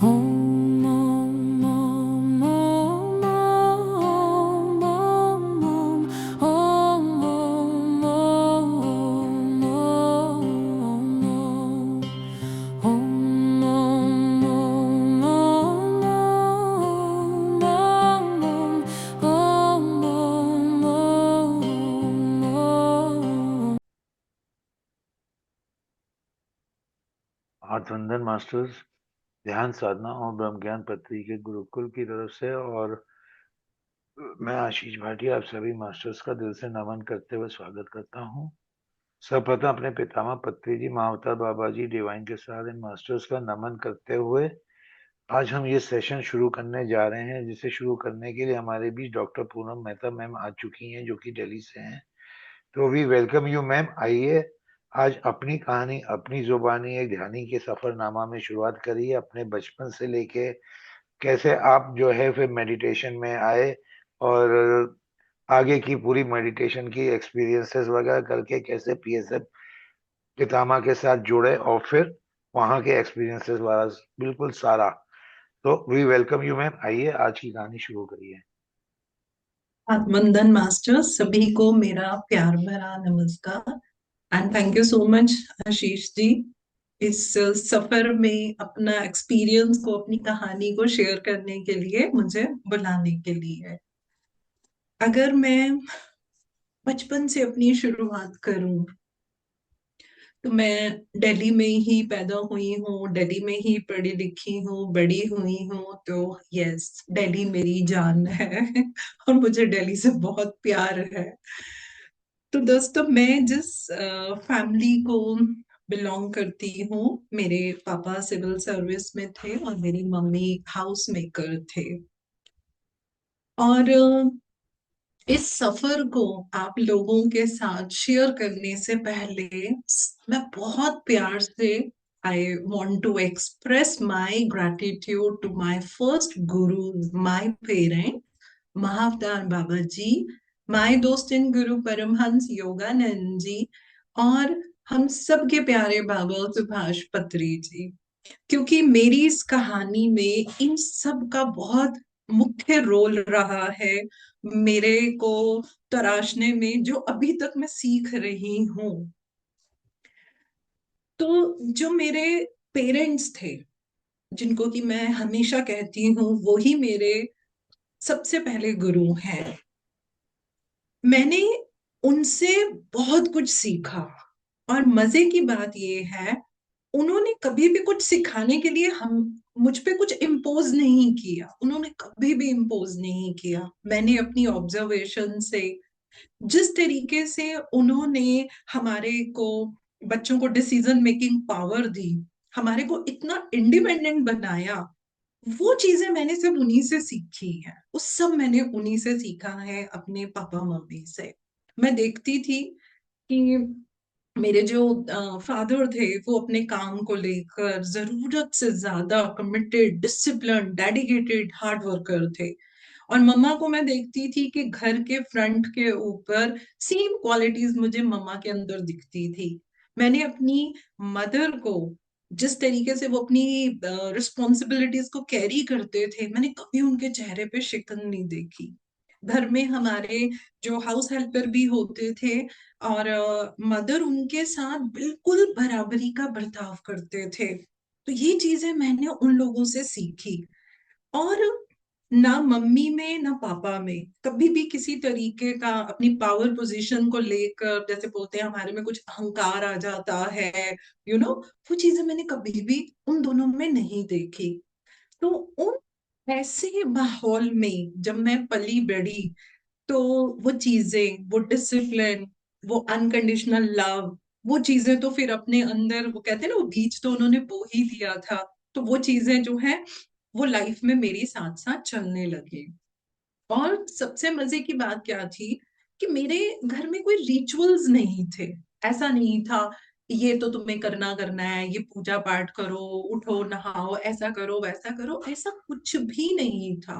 Om Om Om Om Om Om Om Om Om आर्थ masters ध्यान साधना और ब्रह्म ज्ञान पत्री के गुरुकुल की तरफ से। और मैं आशीष भाटिया आप सभी मास्टर्स का दिल से नमन करते हुए स्वागत करता हूँ। सर्वप्रथम अपने पितामह पत्री जी, महाअवतार बाबा जी, डिवाइन के साथ इन मास्टर्स का नमन करते हुए आज हम ये सेशन शुरू करने जा रहे हैं, जिसे शुरू करने के लिए हमारे बीच डॉक्टर पूनम मेहता मैम आ चुकी हैं, जो कि दिल्ली से हैं। तो वी वेलकम यू मैम। आइए आज अपनी कहानी अपनी जुबानी एक ध्यानी के सफरनामा में शुरुआत करिए, अपने बचपन से लेके कैसे आप जो है फिर मेडिटेशन में आए और आगे की पूरी मेडिटेशन की एक्सपीरियंसेस वगैरह करके कैसे पीएसएफ पितामह के साथ जुड़े और फिर वहां के एक्सपीरियंसेस वाला बिल्कुल सारा। तो वी वेलकम यू मैम, आइए आज की कहानी शुरू करिए। आत्मंदन मास्टर सभी को मेरा प्यार भरा नमस्कार and thank you so much Ashish ji इस सफर में अपना एक्सपीरियंस को अपनी कहानी को शेयर करने के लिए मुझे बुलाने के लिए। अगर मैं बचपन से अपनी शुरुआत करूं तो मैं दिल्ली में ही पैदा हुई हूँ, दिल्ली में ही पढ़ी लिखी हूँ, बड़ी हुई हूँ। तो यस, दिल्ली मेरी जान है और मुझे दिल्ली से बहुत प्यार है। तो दोस्तों, मैं जिस फैमिली को बिलोंग करती हूँ, मेरे पापा सिविल सर्विस में थे और मेरी मम्मी हाउस मेकर थे। और इस सफर को आप लोगों के साथ शेयर करने से पहले मैं बहुत प्यार से I want to express my gratitude to my first guru, my parent महाअवतार Baba ji, my दोस्त इन गुरु परमहंस योगानंद जी और हम सब के प्यारे बाबा सुभाष पत्री जी। क्योंकि मेरी इस कहानी में इन सब का बहुत मुख्य रोल रहा है मेरे को तराशने में, जो अभी तक मैं सीख रही हूँ। तो जो मेरे पेरेंट्स थे, जिनको कि मैं हमेशा कहती हूँ वो ही मेरे सबसे पहले गुरु हैं, मैंने उनसे बहुत कुछ सीखा। और मजे की बात यह है, उन्होंने कभी भी कुछ सिखाने के लिए हम मुझ पे कुछ इम्पोज नहीं किया, उन्होंने कभी भी इम्पोज नहीं किया। मैंने अपनी ऑब्जर्वेशन से, जिस तरीके से उन्होंने हमारे को बच्चों को डिसीजन मेकिंग पावर दी, हमारे को इतना इंडिपेंडेंट बनाया, वो चीजें मैंने सिर्फ उन्हीं से सीखी है। उस सब मैंने उन्हीं से सीखा है, अपने पापा मम्मी से। मैं देखती थी कि मेरे जो फादर थे वो अपने काम को लेकर जरूरत से ज्यादा committed, discipline, dedicated, hard worker थे। और मम्मा को मैं देखती थी कि घर के फ्रंट के ऊपर सेम क्वालिटीज मुझे मम्मा के अंदर दिखती थी। मैंने अपनी मदर को, जिस तरीके से वो अपनी रिस्पॉन्सिबिलिटीज को कैरी करते थे, मैंने कभी उनके चेहरे पे शिकन नहीं देखी। घर में हमारे जो हाउस हेल्पर भी होते थे और मदर उनके साथ बिल्कुल बराबरी का बर्ताव करते थे। तो ये चीजें मैंने उन लोगों से सीखी। और ना मम्मी में ना पापा में कभी भी किसी तरीके का अपनी पावर पोजीशन को लेकर, जैसे बोलते हैं हमारे में कुछ अहंकार आ जाता है, वो चीजें मैंने कभी भी उन दोनों में नहीं देखी। तो उन ऐसे माहौल में जब मैं पली बड़ी, तो वो चीजें, वो डिसिप्लिन, वो अनकंडीशनल लव, वो चीजें तो फिर अपने अंदर, वो कहते हैं ना, वो बीज तो उन्होंने बो ही दिया था। तो वो चीजें जो है वो लाइफ में मेरी साथ साथ चलने लगी। और सबसे मजे की बात क्या थी कि मेरे घर में कोई रिचुअल्स नहीं थे। ऐसा नहीं था ये तो तुम्हें करना करना है, ये पूजा पाठ करो, उठो नहाओ, ऐसा करो वैसा करो, ऐसा कुछ भी नहीं था।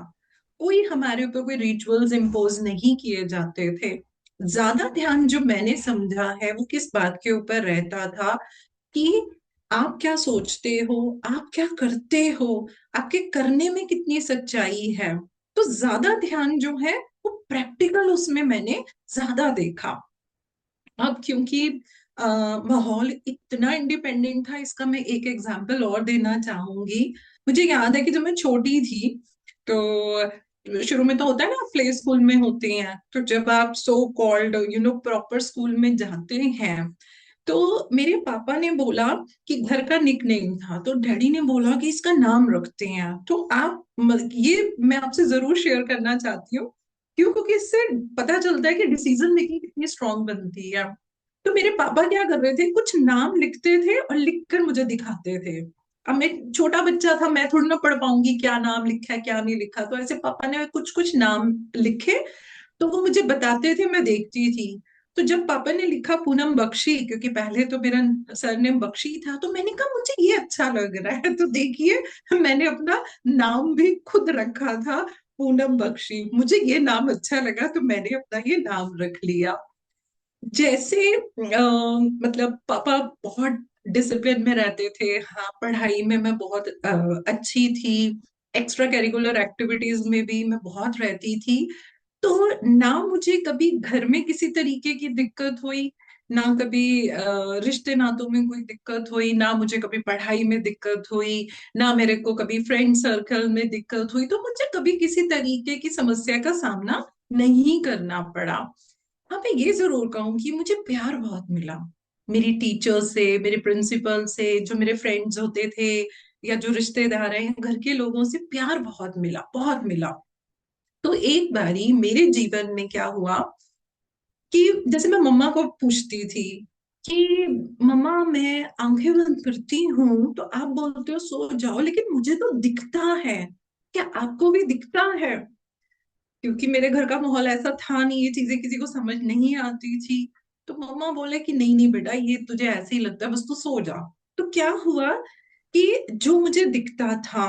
कोई हमारे ऊपर कोई रिचुअल्स इम्पोज नहीं किए जाते थे। ज्यादा ध्यान जो मैंने समझा है वो किस बात के ऊपर रहता था कि आप क्या सोचते हो, आप क्या करते हो, आपके करने में कितनी सच्चाई है। तो ज्यादा ध्यान जो है वो प्रैक्टिकल उसमें मैंने ज्यादा देखा। अब क्योंकि अ, माहौल इतना इंडिपेंडेंट था, इसका मैं एक एग्जांपल और देना चाहूंगी। मुझे याद है कि जब मैं छोटी थी, तो शुरू में तो होता है ना, प्ले स्कूल में होते हैं, तो जब आप सो कॉल्ड प्रॉपर स्कूल में जाते हैं, तो मेरे पापा ने बोला कि घर का निकनेम था, तो डैडी ने बोला कि इसका नाम रखते हैं। तो ये मैं आपसे जरूर शेयर करना चाहती हूँ, क्यों? क्योंकि इससे पता चलता है कि डिसीजन मेकिंग कितनी स्ट्रांग बनती है। तो मेरे पापा क्या कर रहे थे, कुछ नाम लिखते थे और लिखकर मुझे दिखाते थे। अब मैं छोटा बच्चा था, मैं थोड़ी ना पढ़ पाऊंगी क्या नाम लिखा है क्या नहीं लिखा, तो ऐसे पापा ने कुछ कुछ नाम लिखे, तो वो मुझे बताते थे, मैं देखती थी। तो जब पापा ने लिखा पूनम बख्शी, क्योंकि पहले तो मेरा सरनेम बख्शी था, तो मैंने कहा मुझे ये अच्छा लग रहा है, तो देखिए मैंने अपना नाम भी खुद रखा था, पूनम बख्शी। मुझे ये नाम अच्छा लगा तो मैंने अपना ये नाम रख लिया। जैसे मतलब पापा बहुत डिसिप्लिन में रहते थे। हाँ, पढ़ाई में मैं बहुत अच्छी थी, एक्स्ट्रा करिकुलर एक्टिविटीज में भी मैं बहुत रहती थी। तो ना मुझे कभी घर में किसी तरीके की दिक्कत हुई, ना कभी रिश्ते नातों में कोई दिक्कत हुई, ना मुझे कभी पढ़ाई में दिक्कत हुई, ना मेरे को कभी फ्रेंड सर्कल में दिक्कत हुई। तो मुझे कभी किसी तरीके की समस्या का सामना नहीं करना पड़ा। हाँ, मैं ये जरूर कहूँ मुझे प्यार बहुत मिला, मेरी टीचर से, मेरे प्रिंसिपल से, जो मेरे फ्रेंड्स होते थे, या जो रिश्तेदार हैं, घर के लोगों से प्यार बहुत मिला, बहुत मिला। तो एक बारी मेरे जीवन में क्या हुआ कि जैसे मैं मम्मा को पूछती थी कि मम्मा मैं आंखें बंद करती हूँ तो आप बोलते हो सो जाओ, लेकिन मुझे तो दिखता है, क्या आपको भी दिखता है? क्योंकि मेरे घर का माहौल ऐसा था नहीं, ये चीजें किसी को समझ नहीं आती थी। तो मम्मा बोले कि नहीं नहीं बेटा, ये तुझे ऐसे ही लगता है, बस तू सो जा। तो क्या हुआ कि जो मुझे दिखता था,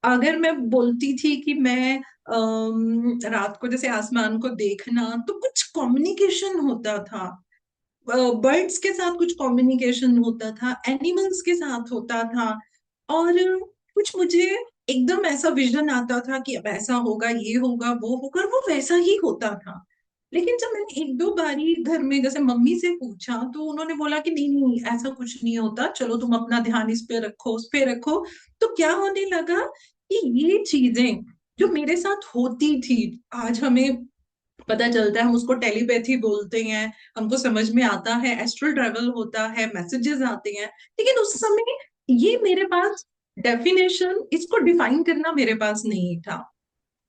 अगर मैं बोलती थी कि मैं रात को जैसे आसमान को देखना, तो कुछ कम्युनिकेशन होता था, बर्ड्स के साथ कुछ कम्युनिकेशन होता था, एनिमल्स के साथ होता था। और कुछ मुझे एकदम ऐसा विजन आता था कि अब ऐसा होगा, ये होगा, वो होगा, और वो वैसा ही होता था। लेकिन जब मैंने एक दो बारी घर में जैसे मम्मी से पूछा, तो उन्होंने बोला कि नहीं नहीं ऐसा कुछ नहीं होता, चलो तुम अपना ध्यान इस पे रखो, उस पे रखो। तो क्या होने लगा कि ये चीजें जो मेरे साथ होती थी, आज हमें पता चलता है, हम उसको टेलीपैथी बोलते हैं, हमको समझ में आता है, एस्ट्रल ट्रैवल होता है, मैसेजेस आते हैं। लेकिन उस समय ये मेरे पास डेफिनेशन, इसको डिफाइन करना मेरे पास नहीं था।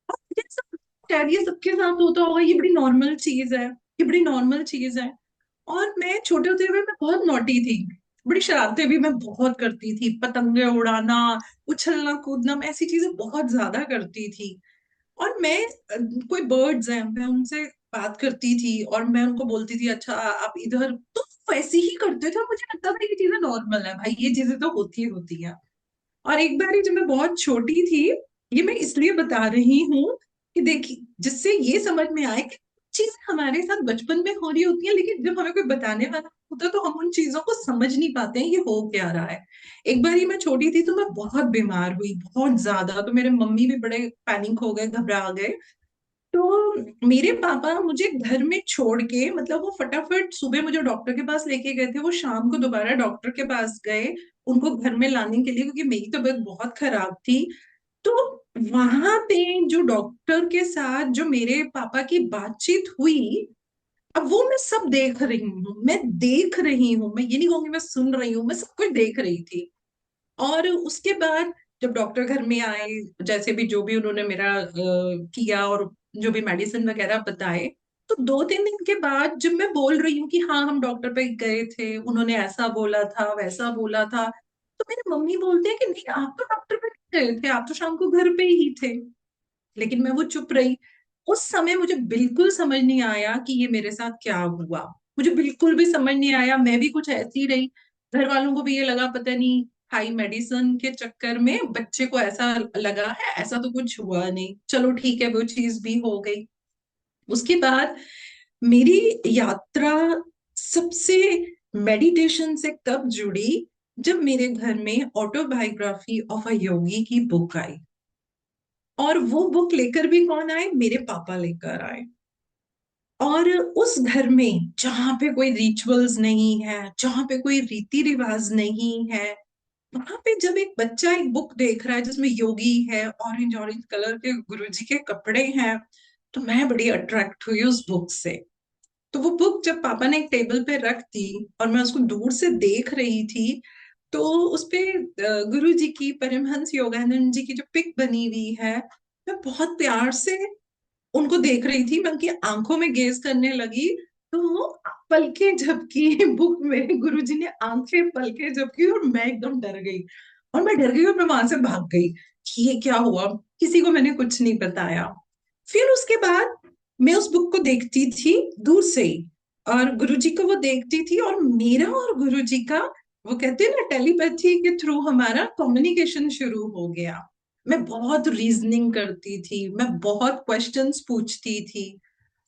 और मुझे सब शायद ये सबके साथ होता होगा, ये बड़ी नॉर्मल चीज है, ये बड़ी नॉर्मल चीज है। और मैं छोटे होते हुए मैं बहुत नॉटी थी, बड़ी शरारतें भी मैं बहुत करती थी, पतंगे उड़ाना, उछलना कूदना, मैं ऐसी चीजें बहुत ज्यादा करती थी। और मैं कोई बर्ड्स हैं, मैं उनसे बात करती थी और मैं उनको बोलती थी अच्छा आप इधर, तो वैसे ही करते थे, और मुझे लगता था ये चीजें नॉर्मल है भाई, ये चीजें तो होती ही होती हैं। और एक बार जब मैं बहुत छोटी थी, ये मैं इसलिए बता रही हूँ कि देखिए, जिससे ये समझ में आए कि चीजें हमारे साथ बचपन में हो रही होती है, लेकिन जब हमें कोई बताने वाला होता है तो हम उन चीजों को समझ नहीं पाते हैं ये हो क्या रहा है। एक बार मैं छोटी थी तो मैं बहुत बीमार हुई, बहुत ज्यादा, तो मेरे मम्मी भी बड़े पैनिक हो गए, घबरा गए। तो मेरे पापा मुझे घर में छोड़ के, मतलब वो फटाफट सुबह मुझे डॉक्टर के पास लेके गए थे, वो शाम को दोबारा डॉक्टर के पास गए उनको घर में लाने के लिए, क्योंकि मेरी तबीयत बहुत खराब थी। तो वहां पे जो डॉक्टर के साथ जो मेरे पापा की बातचीत हुई, अब वो मैं सब देख रही हूँ, मैं देख रही हूँ, मैं ये नहीं कहूंगी मैं सुन रही हूँ, मैं सब कुछ देख रही थी। और उसके बाद जब डॉक्टर घर में आए, जैसे भी जो भी उन्होंने मेरा किया, और जो भी मेडिसिन वगैरह बताए, तो दो तीन दिन के बाद जब मैं बोल रही हूँ कि हाँ हम डॉक्टर पे गए थे, उन्होंने ऐसा बोला था वैसा बोला था, तो मेरी मम्मी बोलते हैं कि नहीं आप तो डॉक्टर पे नहीं गए थे, आप तो शाम को घर पे ही थे। लेकिन मैं वो चुप रही। उस समय मुझे बिल्कुल समझ नहीं आया कि ये मेरे साथ क्या हुआ, मुझे बिल्कुल भी समझ नहीं आया, मैं भी कुछ ऐसी रही। घर वालों को भी ये लगा पता नहीं हाई मेडिसिन के चक्कर में बच्चे को ऐसा लगा है, ऐसा तो कुछ हुआ नहीं, चलो ठीक है, वो चीज भी हो गई। उसके बाद मेरी यात्रा सबसे मेडिटेशन से कब जुड़ी, जब मेरे घर में ऑटोबायोग्राफी ऑफ अ योगी की बुक आई। और वो बुक लेकर भी कौन आए? मेरे पापा लेकर आए। और उस घर में जहां पे कोई रिचुअल्स नहीं है, जहां पे कोई रीति रिवाज नहीं है, वहां पे जब एक बच्चा एक बुक देख रहा है जिसमें योगी है, ऑरेंज ऑरेंज कलर के गुरुजी के कपड़े हैं, तो मैं बड़ी अट्रैक्ट हुई उस बुक से। तो वो बुक जब पापा ने एक टेबल पे रख दी और मैं उसको दूर से देख रही थी, तो उसपे गुरु जी की, परमहंस योगानंद जी की जो पिक बनी हुई है, मैं बहुत प्यार से उनको देख रही थी। मैं उनकी आंखों में गेज करने लगी, तो वो पलके झपकी बुक में, गुरुजी ने आंखें पलके झपकी और मैं एकदम डर गई। और मैं डर गई और मैं वहां से भाग गई कि ये क्या हुआ। किसी को मैंने कुछ नहीं बताया। फिर उसके बाद मैं उस बुक को देखती थी दूर से ही, और गुरुजी को वो देखती थी, और मेरा और गुरुजी का, वो कहते हैं ना, टेलीपैथी के थ्रू हमारा कम्युनिकेशन शुरू हो गया। मैं बहुत रीजनिंग करती थी, मैं बहुत क्वेश्चंस पूछती थी,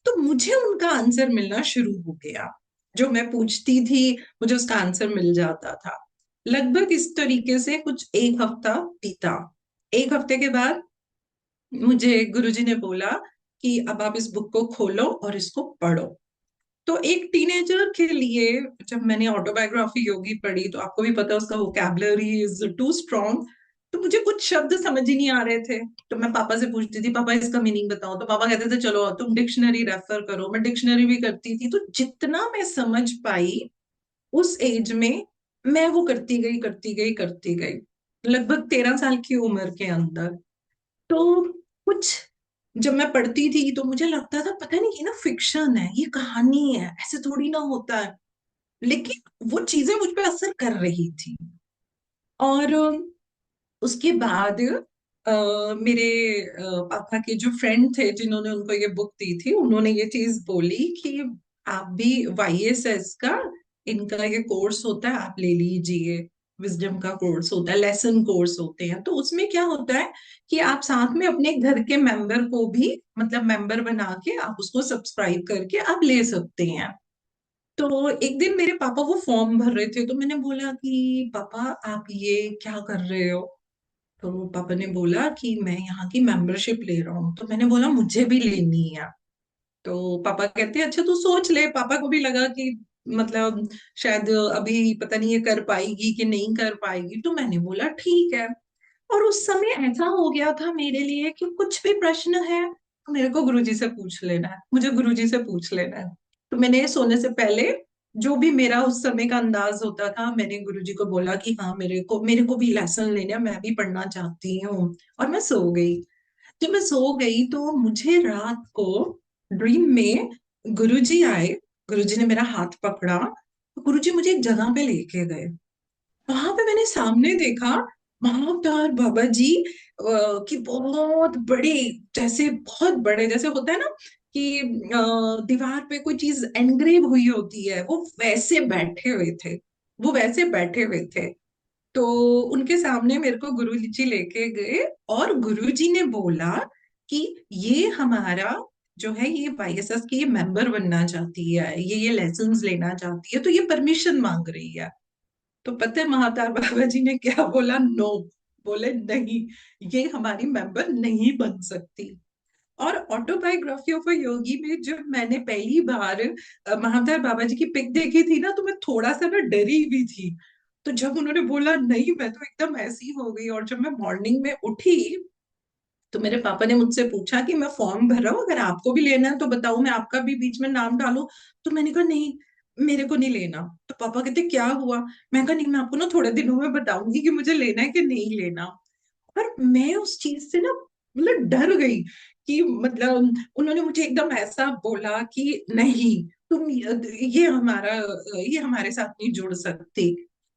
तो मुझे उनका आंसर मिलना शुरू हो गया। जो मैं पूछती थी मुझे उसका आंसर मिल जाता था। लगभग इस तरीके से कुछ एक हफ्ता बीता। एक हफ्ते के बाद मुझे गुरुजी ने बोला कि अब आप इस बुक को खोलो और इसको पढ़ो। तो एक टीनेजर के लिए, जब मैंने ऑटोबायोग्राफी योगी पढ़ी, तो आपको भी पता है उसका वोकैबुलरी इज टू स्ट्रॉन्ग। तो मुझे कुछ शब्द समझ ही नहीं आ रहे थे। तो मैं पापा से पूछती थी, पापा इसका मीनिंग बताओ। तो पापा कहते थे चलो तुम डिक्शनरी रेफर करो। मैं डिक्शनरी भी करती थी। तो जितना मैं समझ पाई उस एज में, मैं वो करती गई करती गई करती गई, लगभग 13 साल की उम्र के अंदर। तो कुछ जब मैं पढ़ती थी तो मुझे लगता था पता नहीं, ये ना फिक्शन है, ये कहानी है, ऐसे थोड़ी ना होता है। लेकिन वो चीजें मुझ पे असर कर रही थी। और उसके बाद मेरे पापा के जो फ्रेंड थे जिन्होंने उनको ये बुक दी थी, उन्होंने ये चीज बोली कि आप भी वाईएसएस का, इनका ये कोर्स होता है, आप ले लीजिए। विजडम का कोर्स होता है, लेसन कोर्स होते हैं। तो उसमें क्या होता है कि आप साथ में अपने घर के मेंबर को भी, मतलब मेंबर बना के आप उसको सब्सक्राइब करके आप ले सकते हैं। तो एक दिन मेरे पापा वो फॉर्म भर रहे थे, तो मैंने बोला कि पापा आप ये क्या कर रहे हो? तो पापा ने बोला कि मैं यहाँ की मेंबरशिप ले रहा हूँ। तो मैंने बोला मुझे भी लेनी है। तो पापा कहते हैं अच्छा तू सोच ले। पापा को भी लगा कि मतलब शायद अभी पता नहीं ये कर पाएगी कि नहीं कर पाएगी। तो मैंने बोला ठीक है। और उस समय ऐसा हो गया था मेरे लिए कि कुछ भी प्रश्न है तो मेरे को गुरुजी से पूछ लेना है, मुझे गुरुजी से पूछ लेना है। तो मैंने सोने से पहले, जो भी मेरा उस समय का अंदाज होता था, मैंने गुरुजी को बोला कि हाँ मेरे को भी लेसन लेना है, मैं भी पढ़ना चाहती हूँ। और मैं सो गई। जब मैं सो गई तो मुझे रात को ड्रीम में गुरुजी आए। गुरुजी ने मेरा हाथ पकड़ा। गुरुजी मुझे एक जगह पे लेके गए। वहां पे मैंने सामने देखा महावतार बाबा जी की बहुत बड़ी, जैसे बहुत बड़े, जैसे होता है ना कि दीवार पे कोई चीज एनग्रेव हुई होती है, वो वैसे बैठे हुए थे। वो वैसे बैठे हुए थे। तो उनके सामने मेरे को गुरु जी लेके गए। और गुरु जी ने बोला कि ये हमारा जो है, ये वाईएसएस की ये मेंबर बनना चाहती है, ये लेसन्स लेना चाहती है, तो ये परमिशन मांग रही है। तो पता है महातार बाबा जी ने क्या बोला? नो। बोले नहीं, ये हमारी मेंबर नहीं बन सकती। और ऑटोबायोग्राफी ऑफ अ योगी में जब मैंने पहली बार महावतार बाबा जी की पिक देखी थी ना, तो मैं थोड़ा सा ना डरी भी थी। तो जब उन्होंने बोला नहीं, मैं तो एकदम ऐसी हो गई। और जब मैं मॉर्निंग में उठी तो मेरे पापा ने मुझसे पूछा कि मैं फॉर्म भर रहा हूँ, अगर आपको भी लेना है तो बताओ, मैं आपका भी बीच में नाम डालूं। तो मैंने कहा नहीं, मेरे को नहीं लेना। तो पापा कहते क्या हुआ? मैं कहा नहीं, मैं आपको ना थोड़े दिनों में बताऊंगी कि मुझे लेना है कि नहीं लेना। पर मैं उस चीज से ना मतलब डर गई कि मतलब उन्होंने मुझे एकदम ऐसा बोला कि नहीं, तुम ये हमारे साथ नहीं जुड़ सकती।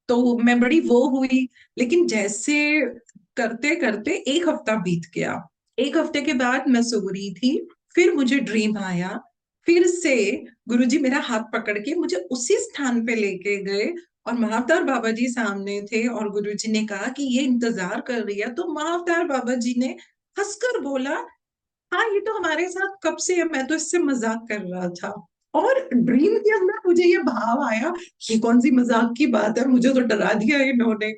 तो मैं बड़ी वो हुई। लेकिन जैसे करते करते एक हफ्ता बीत गया। एक हफ्ते के बाद मैं सो रही थी, फिर मुझे ड्रीम आया। फिर से गुरुजी मेरा हाथ पकड़ के मुझे उसी स्थान पे लेके गए। और महावतार बाबा जी सामने थे और गुरुजी ने कहा कि ये इंतजार कर रही है। तो महावतार बाबा जी ने हंसकर बोला हाँ, ये तो हमारे साथ कब से है, मैं तो इससे मजाक कर रहा था। और ड्रीम के अंदर मुझे ये भाव आया, ये कौन सी मजाक की बात है, मुझे तो डरा दिया इन्होंने।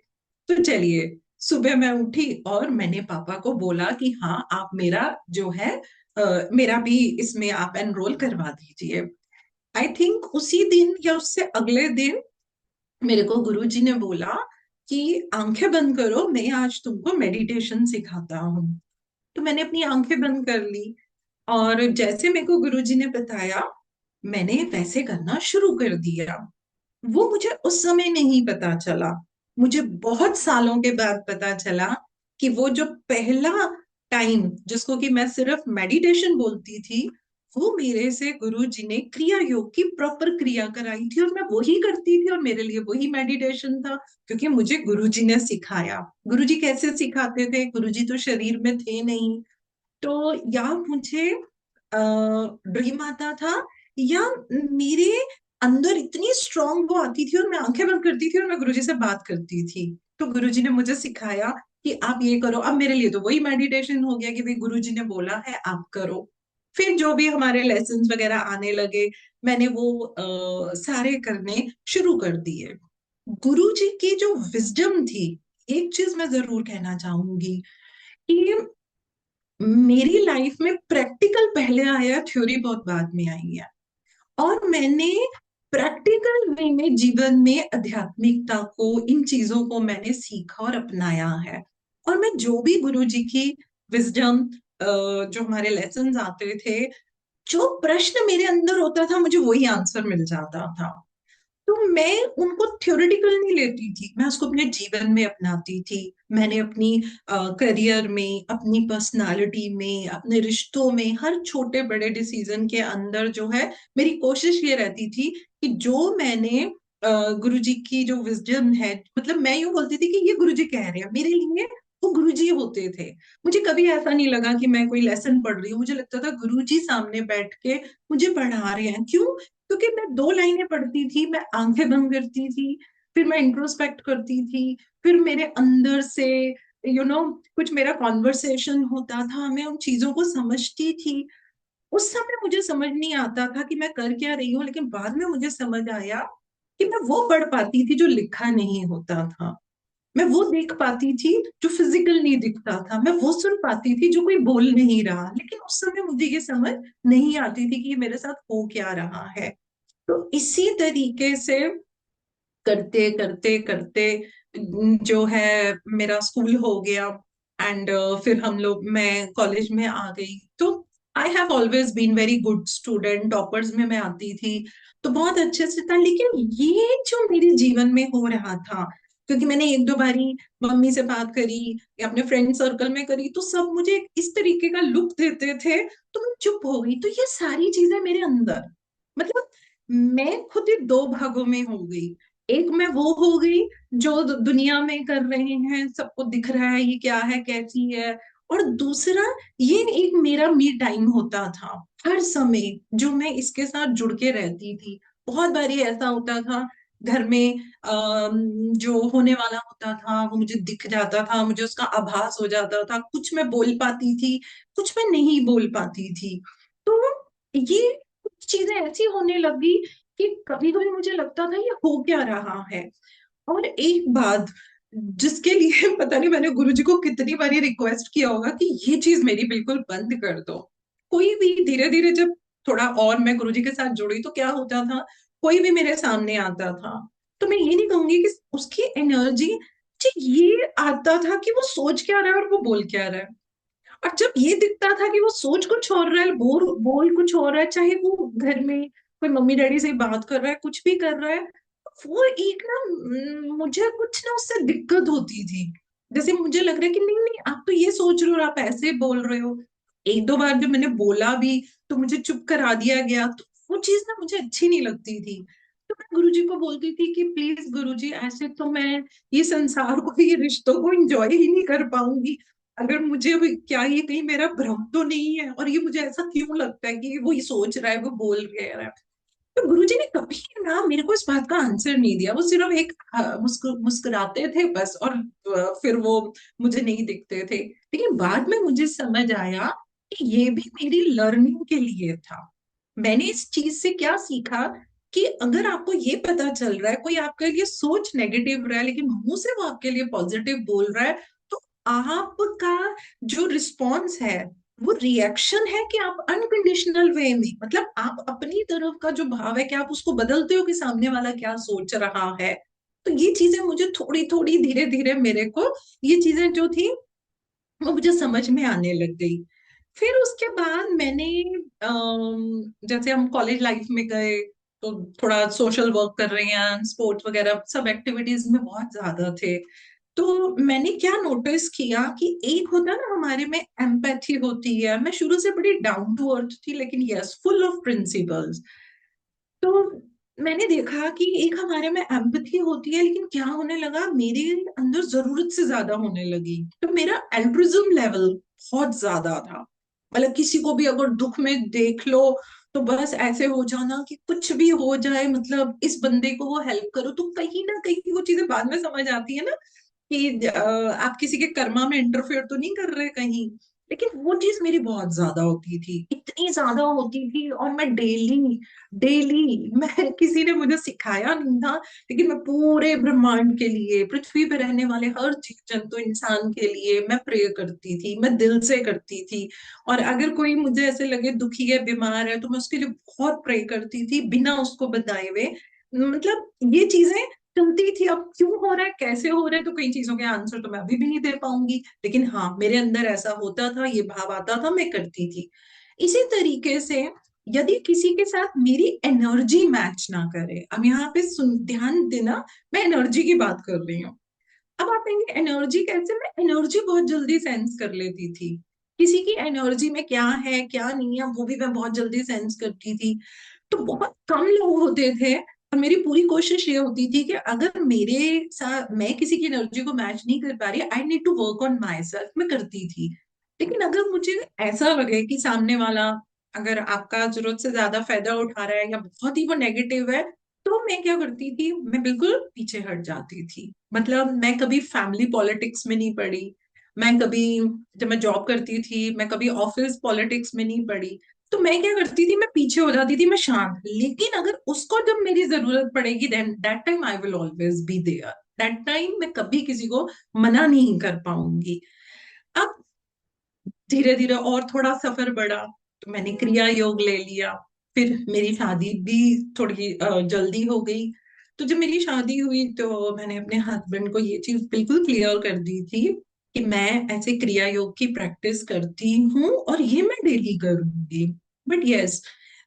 तो चलिए, सुबह मैं उठी और मैंने पापा को बोला कि हाँ, आप मेरा जो है मेरा भी इसमें आप एनरोल करवा दीजिए। आई थिंक उसी दिन या उससे अगले दिन मेरे को गुरुजी ने बोला कि आंखें बंद करो, मैं आज तुमको मेडिटेशन सिखाता हूँ। तो मैंने अपनी आंखें बंद कर ली, और जैसे मेरे को गुरुजी ने बताया, मैंने वैसे करना शुरू कर दिया। वो मुझे उस समय नहीं पता चला, मुझे बहुत सालों के बाद पता चला कि वो जो पहला टाइम जिसको कि मैं सिर्फ मेडिटेशन बोलती थी, वो मेरे से गुरु जी ने क्रिया योग की प्रॉपर क्रिया कराई थी, और मैं वही करती थी, और मेरे लिए वही मेडिटेशन था, क्योंकि मुझे गुरु जी ने सिखाया। गुरु जी कैसे सिखाते थे, गुरु जी तो शरीर में थे नहीं। तो या मुझे ड्रीम आता था, या मेरे अंदर इतनी स्ट्रांग वो आती थी और मैं आंखें बंद करती थी और मैं गुरुजी से बात करती थी। तो गुरुजी ने मुझे सिखाया कि आप ये करो। अब मेरे लिए तो वही मेडिटेशन हो गया कि भाई गुरुजी ने बोला है आप करो। फिर जो भी हमारे लेसन्स वगैरह आने लगे, मैंने वो सारे करने शुरू कर दिए। गुरुजी की जो विजडम थी, एक चीज मैं जरूर कहना चाहूंगी कि मेरी लाइफ में प्रैक्टिकल पहले आया, थ्योरी बहुत बाद में आई है। और मैंने प्रैक्टिकल वे में जीवन में आध्यात्मिकता को, इन चीजों को मैंने सीखा और अपनाया है। और मैं जो भी गुरु जी की विजडम, जो हमारे लेसन्स आते थे, जो प्रश्न मेरे अंदर होता था, मुझे वही आंसर मिल जाता था। तो मैं उनको थ्योरेटिकल नहीं लेती थी, मैं उसको अपने जीवन में अपनाती थी। मैंने अपनी करियर में, अपनी पर्सनालिटी में, अपने रिश्तों में, हर छोटे बड़े डिसीजन के अंदर जो है, मेरी कोशिश ये रहती थी कि जो मैंने गुरुजी की जो विजडम है, मतलब मैं यूं बोलती थी कि ये गुरुजी कह रहे हैं मेरे लिए, वो गुरुजी होते थे। मुझे कभी ऐसा नहीं लगा कि मैं कोई लेसन पढ़ रही हूँ, मुझे लगता था गुरुजी सामने बैठ के मुझे पढ़ा रहे हैं। क्यों? क्योंकि मैं दो लाइनें पढ़ती थी, मैं आंखें बंद करती थी, फिर मैं इंट्रोस्पेक्ट करती थी, फिर मेरे अंदर से कुछ मेरा कॉन्वर्सेशन होता था, मैं उन चीजों को समझती थी। उस समय मुझे समझ नहीं आता था कि मैं कर क्या रही हूँ, लेकिन बाद में मुझे समझ आया कि मैं वो पढ़ पाती थी जो लिखा नहीं होता था, मैं वो देख पाती थी जो फिजिकल नहीं दिखता था, मैं वो सुन पाती थी जो कोई बोल नहीं रहा। लेकिन उस समय मुझे ये समझ नहीं आती थी कि ये मेरे साथ हो क्या रहा है। तो इसी तरीके से करते करते करते जो है, मेरा स्कूल हो गया। एंड फिर हम लोग, मैं कॉलेज में आ गई। तो I have always been very good student, toppers में मैं आती थी, तो बहुत अच्छे से था। लेकिन ये जो मेरे जीवन में हो रहा था, क्योंकि मैंने एक दो बारी मम्मी से बात करी या अपने फ्रेंड सर्कल में करी, तो सब मुझे इस तरीके का लुक देते थे, तो मैं चुप हो गई। तो ये सारी चीजें मेरे अंदर, मतलब मैं खुद ही दो भागों में हो गई। एक मैं वो हो गई जो दुनिया में कर रहे हैं, सबको दिख रहा है ये क्या है, कैसी है। और दूसरा, ये एक मेरा मी टाइम होता था हर समय, जो मैं इसके साथ जुड़ के रहती थी। बहुत बारी ऐसा होता था घर में, जो होने वाला होता था वो मुझे दिख जाता था, मुझे उसका आभास हो जाता था। कुछ मैं बोल पाती थी, कुछ मैं नहीं बोल पाती थी। तो ये कुछ चीजें ऐसी होने लगी कि कभी कभी मुझे लगता था ये हो क्या रहा है। और एक बात जिसके लिए पता नहीं मैंने गुरुजी को कितनी बारी रिक्वेस्ट किया होगा कि ये चीज मेरी बिल्कुल बंद कर दो। कोई भी धीरे धीरे जब थोड़ा और मैं गुरुजी के साथ जुड़ी, तो क्या होता था, कोई भी मेरे सामने आता था, तो मैं ये नहीं कहूंगी कि उसकी एनर्जी, ये आता था कि वो सोच क्या रहा है और वो बोल क्या रहा है। और जब ये दिखता था कि वो सोच कुछ और रहा है, बोल बोल कुछ और रहा है, चाहे वो घर में कोई मम्मी डैडी से बात कर रहा है, कुछ भी कर रहा है, वो एक ना, मुझे कुछ ना उससे दिक्कत होती थी। जैसे मुझे लग रहा है कि नहीं नहीं, आप तो ये सोच रहे हो और आप ऐसे बोल रहे हो। एक दो बार जब मैंने बोला भी, तो मुझे चुप करा दिया गया, तो वो चीज ना मुझे अच्छी नहीं लगती थी। तो मैं गुरुजी को बोलती थी कि प्लीज गुरुजी, ऐसे तो मैं ये संसार को, ये रिश्तों को एंजॉय ही नहीं कर पाऊंगी। अगर मुझे क्या ये कहीं मेरा भ्रम तो नहीं है, और ये मुझे ऐसा क्यों लगता है कि वो ये सोच रहा है, वो बोल रहा है। तो गुरुजी ने कभी ना मेरे को इस बात का आंसर नहीं दिया, वो सिर्फ एक मुस्कुराते थे बस, और फिर वो मुझे नहीं दिखते थे। लेकिन बाद में मुझे समझ आया कि ये भी मेरी लर्निंग के लिए था। मैंने इस चीज से क्या सीखा कि अगर आपको ये पता चल रहा है कोई आपके लिए सोच नेगेटिव रहा है लेकिन मुंह से वो आपके लिए पॉजिटिव बोल रहा है, तो आपका जो रिस्पॉन्स है वो रिएक्शन है कि आप अनकंडीशनल वे में, मतलब आप अपनी तरफ का जो भाव है कि आप उसको बदलते हो कि सामने वाला क्या सोच रहा है। तो ये चीजें मुझे थोड़ी थोड़ी धीरे धीरे मेरे को ये चीजें जो थी वो मुझे समझ में आने लग गई। फिर उसके बाद मैंने जैसे हम कॉलेज लाइफ में गए तो थोड़ा सोशल वर्क कर रहे हैं, स्पोर्ट्स वगैरह सब एक्टिविटीज में बहुत ज्यादा थे। तो मैंने क्या नोटिस किया कि एक होता है ना हमारे में एम्पैथी होती है। मैं शुरू से बड़ी डाउन टू अर्थ थी लेकिन यस फुल ऑफ प्रिंसिपल्स। तो मैंने देखा कि एक हमारे में एम्पैथी होती है लेकिन क्या होने लगा मेरे अंदर जरूरत से ज्यादा होने लगी। तो मेरा एल्ट्रुइज्म लेवल बहुत ज्यादा था। मतलब किसी को भी अगर दुख में देख लो तो बस ऐसे हो जाना कि कुछ भी हो जाए, मतलब इस बंदे को वो हेल्प करो। तो कहीं ना कहीं वो चीजें बाद में समझ आती है ना कि आप किसी के कर्मा में इंटरफेयर तो नहीं कर रहे कहीं। लेकिन वो चीज मेरी बहुत ज्यादा होती थी, इतनी ज्यादा होती थी। और मैं डेली डेली मैं किसी ने मुझे सिखाया नहीं था लेकिन मैं पूरे ब्रह्मांड के लिए, पृथ्वी पे रहने वाले हर जीव जंतु इंसान के लिए मैं प्रे करती थी, मैं दिल से करती थी। और अगर कोई मुझे ऐसे लगे दुखी है बीमार है तो मैं उसके लिए बहुत प्रे करती थी बिना उसको बताए हुए। मतलब ये चीजें चलती थी। अब क्यों हो रहा है कैसे हो रहा है तो कई चीजों के आंसर तो मैं अभी भी नहीं दे पाऊंगी, लेकिन हाँ मेरे अंदर ऐसा होता था, ये भाव आता था, मैं करती थी। इसी तरीके से यदि किसी के साथ मेरी एनर्जी मैच ना करे, अब यहाँ पे सुन ध्यान देना, मैं एनर्जी की बात कर रही हूँ। अब आप कहेंगे एनर्जी कैसे, मैं एनर्जी बहुत जल्दी सेंस कर लेती थी। किसी की एनर्जी में क्या है क्या नहीं है वो भी मैं बहुत जल्दी सेंस करती थी। तो बहुत कम लोग होते थे और मेरी पूरी कोशिश ये होती थी कि अगर मेरे साथ मैं किसी की एनर्जी को मैच नहीं कर पा रही, I need to work on myself, मैं करती थी। लेकिन अगर मुझे ऐसा लगे कि सामने वाला अगर आपका जरूरत से ज्यादा फायदा उठा रहा है या बहुत ही वो नेगेटिव है, तो मैं क्या करती थी, मैं बिल्कुल पीछे हट जाती थी। मतलब मैं कभी फैमिली पॉलिटिक्स में नहीं पड़ी, मैं कभी, जब मैं जॉब करती थी मैं कभी ऑफिस पॉलिटिक्स में नहीं पड़ी। तो मैं क्या करती थी, मैं पीछे हो जाती थी, मैं शांत। लेकिन अगर उसको जब मेरी जरूरत पड़ेगी then that time I will always be there. That time मैं कभी किसी को मना नहीं कर पाऊंगी। अब धीरे धीरे और थोड़ा सफर बढ़ा तो मैंने क्रिया योग ले लिया। फिर मेरी शादी भी थोड़ी जल्दी हो गई। तो जब मेरी शादी हुई तो मैंने अपने हस्बैंड को ये चीज बिल्कुल क्लियर कर दी थी कि मैं ऐसे क्रिया योग की प्रैक्टिस करती हूँ और ये मैं डेली करूंगी। बट यस,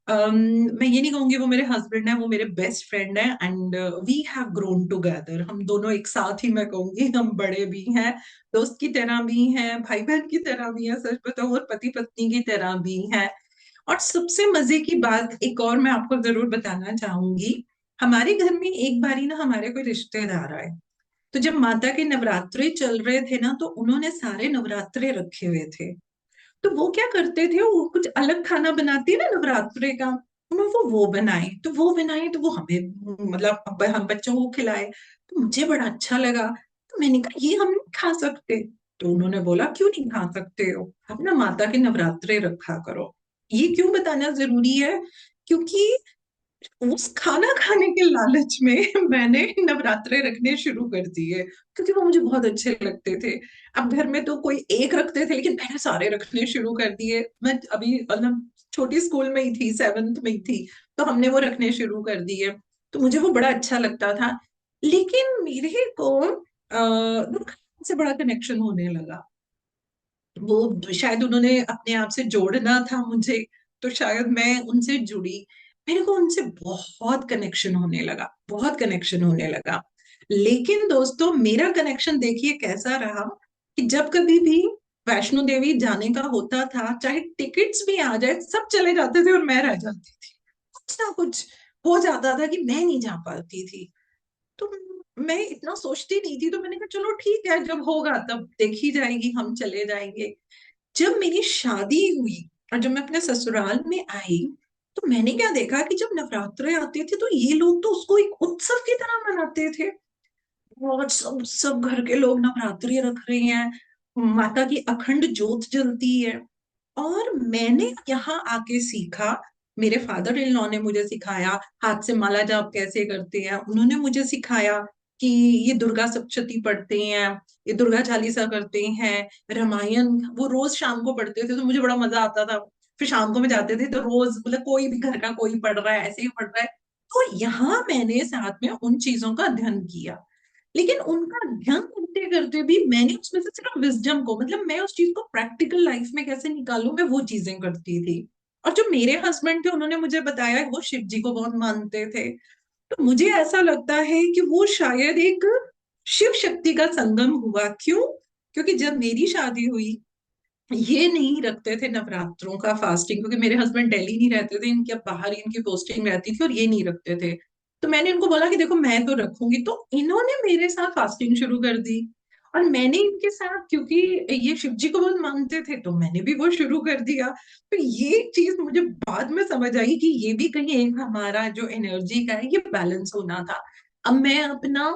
मैं ये नहीं कहूंगी वो मेरे हस्बैंड है, वो मेरे बेस्ट फ्रेंड है and we have grown together. हम दोनों एक साथ ही, मैं कहूंगी हम बड़े भी हैं, दोस्त की तरह भी हैं, भाई बहन की तरह भी हैं, सच बताऊं और पति पत्नी की तरह भी हैं। और सबसे मजे की बात एक और मैं आपको जरूर बताना चाहूंगी। हमारे घर में एक बारी ना हमारे कोई रिश्तेदार आए। तो जब माता के नवरात्रे चल रहे थे ना तो उन्होंने सारे नवरात्रे रखे हुए थे। तो वो क्या करते थे, वो कुछ अलग खाना बनाती है ना नवरात्रे का, उन्होंने वो बनाए। तो वो बनाए तो वो हमें, मतलब हम बच्चों को खिलाए। तो मुझे बड़ा अच्छा लगा। तो मैंने कहा ये हम नहीं खा सकते। तो उन्होंने बोला क्यों नहीं खा सकते हो, आप ना माता के नवरात्रे रखा करो। ये क्यों बताना जरूरी है, क्योंकि उस खाना खाने के लालच में मैंने नवरात्रे रखने शुरू कर दिए क्योंकि वो मुझे बहुत अच्छे लगते थे। अब घर में तो कोई एक रखते थे लेकिन मैंने सारे रखने शुरू कर दिए। मैं अभी मतलब छोटी स्कूल में ही थी, सेवेंथ में ही थी, तो हमने वो रखने शुरू कर दिए। तो मुझे वो बड़ा अच्छा लगता था। लेकिन मेरे को से बड़ा कनेक्शन होने लगा। वो शायद उन्होंने अपने आप से जोड़ना था मुझे, तो शायद मैं उनसे जुड़ी। मेरे को उनसे बहुत कनेक्शन होने लगा, बहुत कनेक्शन होने लगा। लेकिन दोस्तों मेरा कनेक्शन देखिए कैसा रहा कि जब कभी भी वैष्णो देवी जाने का होता था, चाहे टिकट्स भी आ जाए सब चले जाते थे और मैं रह जाती थी। कुछ ना कुछ हो जाता था कि मैं नहीं जा पाती थी। तो मैं इतना सोचती नहीं थी, तो मैंने कहा चलो ठीक है जब होगा तब देखी जाएगी, हम चले जाएंगे। जब मेरी शादी हुई और जब मैं अपने ससुराल में आई तो मैंने क्या देखा कि जब नवरात्रे आते थे तो ये लोग तो उसको एक उत्सव की तरह मनाते थे। और सब सब घर के लोग नवरात्रि रख रहे हैं, माता की अखंड ज्योत जलती है। और मैंने यहाँ आके सीखा मेरे फादर इन लॉ ने मुझे सिखाया हाथ से माला जाप कैसे करते हैं, उन्होंने मुझे सिखाया कि ये दुर्गा सप्तशती पढ़ते हैं, ये दुर्गा चालीसा करते हैं, रामायण वो रोज शाम को पढ़ते थे, तो मुझे बड़ा मजा आता था। फिर शाम को मैं जाते थे तो रोज मतलब कोई भी घर का कोई पढ़ रहा है, ऐसे ही पढ़ रहा है। तो यहाँ मैंने साथ में उन चीजों का अध्ययन किया, लेकिन उनका अध्ययन करते करते भी मैंने उसमें से सिर्फ विजडम को, मतलब मैं उस चीज को प्रैक्टिकल लाइफ में कैसे निकालूं, मैं वो चीजें करती थी। और जो मेरे हस्बैंड थे उन्होंने मुझे बताया वो शिव जी को बहुत मानते थे। तो मुझे ऐसा लगता है कि वो शायद एक शिव शक्ति का संगम हुआ। क्यों? क्योंकि जब मेरी शादी हुई, ये नहीं रखते थे नवरात्रों का फास्टिंग, क्योंकि मेरे हस्बैंड दिल्ली नहीं रहते थे, इनके बाहर ही इनकी पोस्टिंग रहती थी और ये नहीं रखते थे। तो मैंने इनको बोला कि देखो मैं तो रखूंगी, तो इन्होंने मेरे साथ फास्टिंग शुरू कर दी। और मैंने इनके साथ, क्योंकि ये शिव जी को बहुत मानते थे, तो मैंने भी वो शुरू कर दिया। तो ये चीज मुझे बाद में समझ आई कि ये भी कहीं एक हमारा जो एनर्जी का है ये बैलेंस होना था। अब मैं अपना